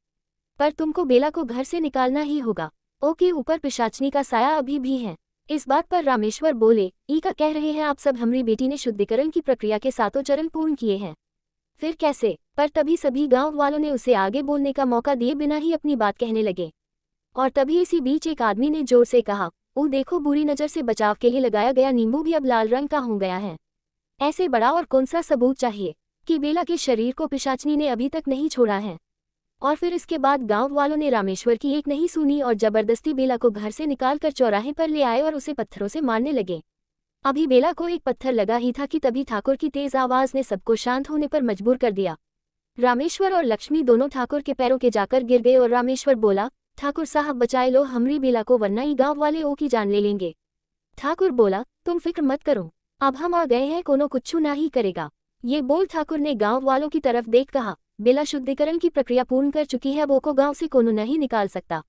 पर तुमको बेला को घर से निकालना ही होगा। ओ के ऊपर पिशाचनी का साया अभी भी है। इस बात पर रामेश्वर बोले, ई का कह रहे हैं आप सब हमारी बेटी ने शुद्धिकरण की प्रक्रिया के 7 चरण पूर्ण किए हैं। फिर कैसे? पर तभी सभी गांव वालों ने उसे आगे बोलने का मौका दिए बिना ही अपनी बात कहने लगे। और तभी इसी बीच एक आदमी ने जोर से कहा, ओ देखो, बुरी नज़र से बचाव के लिए लगाया गया नींबू भी अब लाल रंग का हो गया है। ऐसे बड़ा और कौन सा सबूत चाहिए कि बेला के शरीर को पिशाचनी ने अभी तक नहीं छोड़ा है। और फिर इसके बाद गांव वालों ने रामेश्वर की एक नहीं सुनी और जबरदस्ती बेला को घर से निकालकर चौराहे पर ले आए और उसे पत्थरों से मारने लगे। अभी बेला को एक पत्थर लगा ही था कि तभी ठाकुर की तेज आवाज ने सबको शांत होने पर मजबूर कर दिया। रामेश्वर और लक्ष्मी दोनों ठाकुर के पैरों के जाकर गिर गए और रामेश्वर बोला, ठाकुर साहब बचाए लो हमरी बेला को, वरना ही गांव वाले ओ की जान ले लेंगे। ठाकुर बोला, तुम फिक्र मत करो, अब हम आ गए हैं, कोनो कुछ ना ही करेगा। ये बोल ठाकुर ने गांव वालों की तरफ देख कहा, बेला शुद्धिकरण की प्रक्रिया पूर्ण कर चुकी है, अब ओ को गांव से कोनो नहीं निकाल सकता।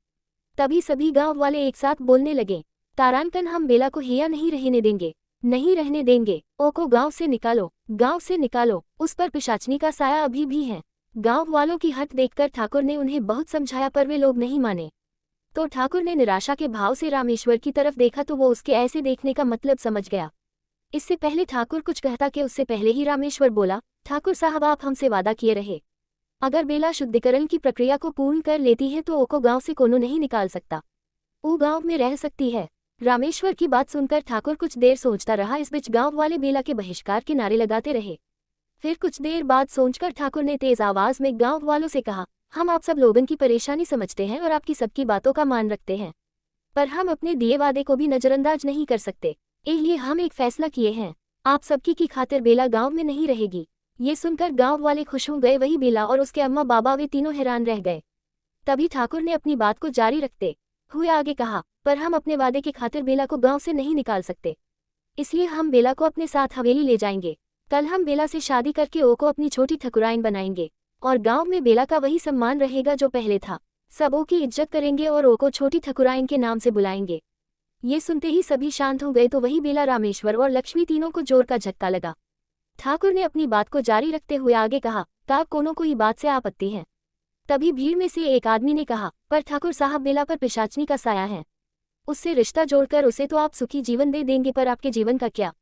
तभी सभी गांव वाले एक साथ बोलने लगे, तारानकन हम बेला को हिया नहीं रहने देंगे, नहीं रहने देंगे। ओ को गांव से निकालो, गांव से निकालो, उस पर पिशाचनी का साया अभी भी है। गांव वालों की हट देखकर ठाकुर ने उन्हें बहुत समझाया पर वे लोग नहीं माने। तो ठाकुर ने निराशा के भाव से रामेश्वर की तरफ देखा तो वो उसके ऐसे देखने का मतलब समझ गया। इससे पहले ठाकुर कुछ कहता कि उससे पहले ही रामेश्वर बोला, ठाकुर साहब आप हमसे वादा किए रहे, अगर बेला शुद्धिकरण की प्रक्रिया को पूर्ण कर लेती है तो ओ को गांव से कोनो नहीं निकाल सकता, वो गांव में रह सकती है। रामेश्वर की बात सुनकर ठाकुर कुछ देर सोचता रहा। इस बीच गांव वाले बेला के बहिष्कार के नारे लगाते रहे। फिर कुछ देर बाद सोचकर ठाकुर ने तेज आवाज में गांव वालों से कहा, हम आप सब लोगों की परेशानी समझते हैं और आपकी सबकी बातों का मान रखते हैं, पर हम अपने दिए वादे को भी नजरअंदाज नहीं कर सकते, इसलिए हम एक फैसला किए हैं, आप सबकी की खातिर बेला गांव में नहीं रहेगी। ये सुनकर गांव वाले खुश हो गए, वही बेला और उसके अम्मा बाबा वे तीनों हैरान रह गए। तभी ठाकुर ने अपनी बात को जारी रखते हुए आगे कहा, पर हम अपने वादे की खातिर बेला को गांव से नहीं निकाल सकते, इसलिए हम बेला को अपने साथ हवेली ले जाएंगे। कल हम बेला से शादी करके ओ को अपनी छोटी ठकुराइन बनाएंगे और गांव में बेला का वही सम्मान रहेगा जो पहले था। सब ओ की इज्जत करेंगे और ओ को छोटी ठकुराइन के नाम से बुलाएंगे। ये सुनते ही सभी शांत हो गए तो वही बेला, रामेश्वर और लक्ष्मी तीनों को जोर का झटका लगा। ठाकुर ने अपनी बात को जारी रखते हुए आगे कहा, काब कोनो को ई बात से आपत्ति है? तभी भीड़ में से एक आदमी ने कहा, पर ठाकुर साहब बेला पर पिशाचनी का साया है, उससे रिश्ता जोड़कर उसे तो आप सुखी जीवन दे देंगे, पर आपके जीवन का क्या?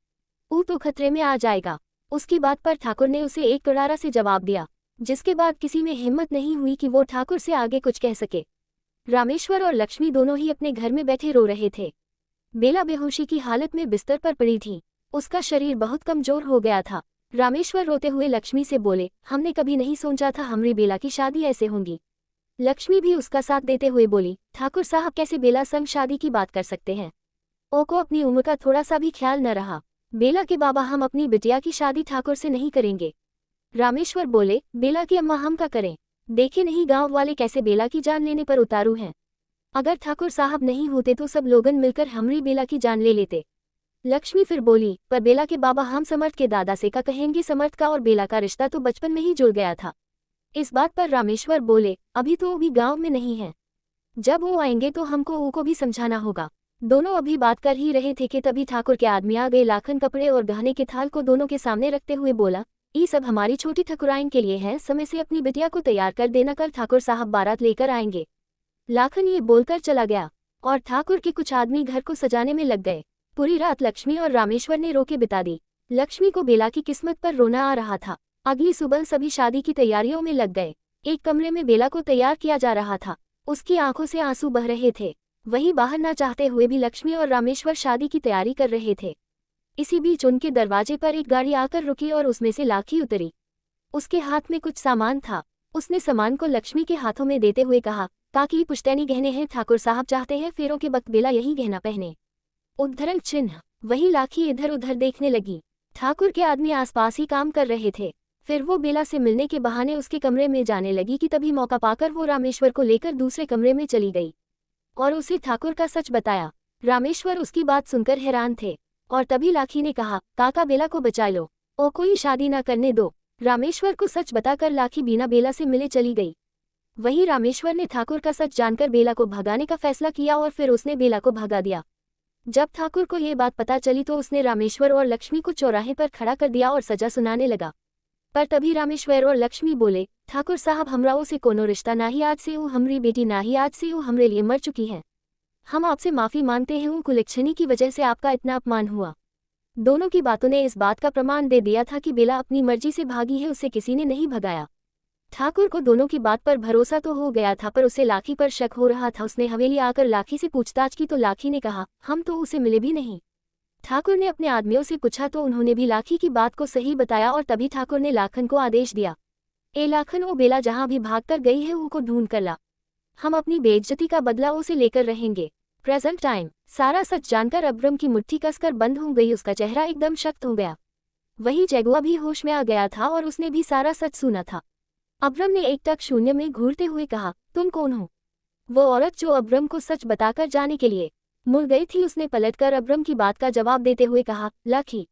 वो तो खतरे में आ जाएगा। उसकी बात पर ठाकुर ने उसे एक करारा से जवाब दिया, जिसके बाद किसी में हिम्मत नहीं हुई कि वो ठाकुर से आगे कुछ कह सके। रामेश्वर और लक्ष्मी दोनों ही अपने घर में बैठे रो रहे थे। बेला बेहोशी की हालत में बिस्तर पर पड़ी थी, उसका शरीर बहुत कमजोर हो गया था। रामेश्वर रोते हुए लक्ष्मी से बोले, हमने कभी नहीं सोचा था हमारी बेला की शादी ऐसे होगी। लक्ष्मी भी उसका साथ देते हुए बोली, ठाकुर साहब कैसे बेला संग शादी की बात कर सकते हैं? ओ को अपनी उम्र का थोड़ा सा भी ख्याल न रहा। बेला के बाबा, हम अपनी बिटिया की शादी ठाकुर से नहीं करेंगे। रामेश्वर बोले, बेला की अम्मा हम का करें? देखे नहीं गांव वाले कैसे बेला की जान लेने पर उतारू हैं। अगर ठाकुर साहब नहीं होते तो सब लोगन मिलकर हमरी बेला की जान ले लेते। लक्ष्मी फिर बोली, पर बेला के बाबा, हम समर्थ के दादा से का कहेंगे? समर्थ का और बेला का रिश्ता तो बचपन में ही जुड़ गया था। इस बात पर रामेश्वर बोले, अभी तो वो भी गांव में नहीं है, जब वो आएंगे तो हमको वो को भी समझाना होगा। दोनों अभी बात कर ही रहे थे कि तभी ठाकुर के आदमी आ गए। लाखन कपड़े और गहने के थाल को दोनों के सामने रखते हुए बोला, ये सब हमारी छोटी ठकुराइन के लिए है, समय से अपनी बिटिया को तैयार कर देना, कल ठाकुर साहब बारात लेकर आएंगे। लाखन ये बोलकर चला गया और ठाकुर के कुछ आदमी घर को सजाने में लग गए। पूरी रात लक्ष्मी और रामेश्वर ने रो के बिता दी। लक्ष्मी को बेला की किस्मत पर रोना आ रहा था। अगली सुबह सभी शादी की तैयारियों में लग गए। एक कमरे में बेला को तैयार किया जा रहा था, उसकी आंखों से आंसू बह रहे थे। वहीं बाहर ना चाहते हुए भी लक्ष्मी और रामेश्वर शादी की तैयारी कर रहे थे। इसी बीच उनके दरवाजे पर एक गाड़ी आकर रुकी और उसमें से लाखी उतरी। उसके हाथ में कुछ सामान था। उसने सामान को लक्ष्मी के हाथों में देते हुए कहा, काकी पुश्तैनी गहने हैं, ठाकुर साहब चाहते हैं फेरों के वक्त बेला यही गहना पहने। उद्धरण चिन्ह। वही लाखी इधर उधर देखने लगी। ठाकुर के आदमी आसपास ही काम कर रहे थे। फिर वो बेला से मिलने के बहाने उसके कमरे में जाने लगी कि तभी मौका पाकर वो रामेश्वर को लेकर दूसरे कमरे में चली गई और उसे ठाकुर का सच बताया। रामेश्वर उसकी बात सुनकर हैरान थे और तभी लाखी ने कहा, काका बेला को बचा लो, ओ कोई शादी ना करने दो। रामेश्वर को सच बताकर लाखी बिना बेला से मिले चली गई। वहीं रामेश्वर ने ठाकुर का सच जानकर बेला को भगाने का फैसला किया और फिर उसने बेला को भगा दिया। जब ठाकुर को ये बात पता चली तो उसने रामेश्वर और लक्ष्मी को चौराहे पर खड़ा कर दिया और सजा सुनाने लगा। पर तभी रामेश्वर और लक्ष्मी बोले, ठाकुर साहब हमराओ से कोनो रिश्ता नाही, आज से वो हमरी बेटी नाही, आज से वो हमरे लिए मर चुकी हैं। हम आपसे माफ़ी मांगते हैं, वो कुलक्षणी की वजह से आपका इतना अपमान हुआ। दोनों की बातों ने इस बात का प्रमाण दे दिया था कि बेला अपनी मर्जी से भागी है, उसे किसी ने नहीं भगाया। ठाकुर को दोनों की बात पर भरोसा तो हो गया था, पर उसे लाखी पर शक हो रहा था। उसने हवेली आकर लाखी से पूछताछ की तो लाखी ने कहा, हम तो उसे मिले भी नहीं। ठाकुर ने अपने आदमियों से पूछा तो उन्होंने भी लाखी की बात को सही बताया, और तभी ठाकुर ने लाखन को आदेश दिया, ए लाखन, वो बेला जहाँ भी भागकर गई है उनको ढूंढ कर ला। हम अपनी बेइज्जती का बदला उसे लेकर रहेंगे। Present time. सारा सच जानकर अब्रम की मुट्ठी कसकर बंद हो गई, उसका चेहरा एकदम शक्त हो गया। वही जगुआ भी होश में आ गया था और उसने भी सारा सच सुना था। अब्रम ने एकटक शून्य में घूरते हुए कहा, तुम कौन हो? वो औरत जो अब्रम को सच बताकर जाने के लिए मुड़ गई थी। उसने पलटकर अब्रम की बात का जवाब देते हुए कहा, लाखी।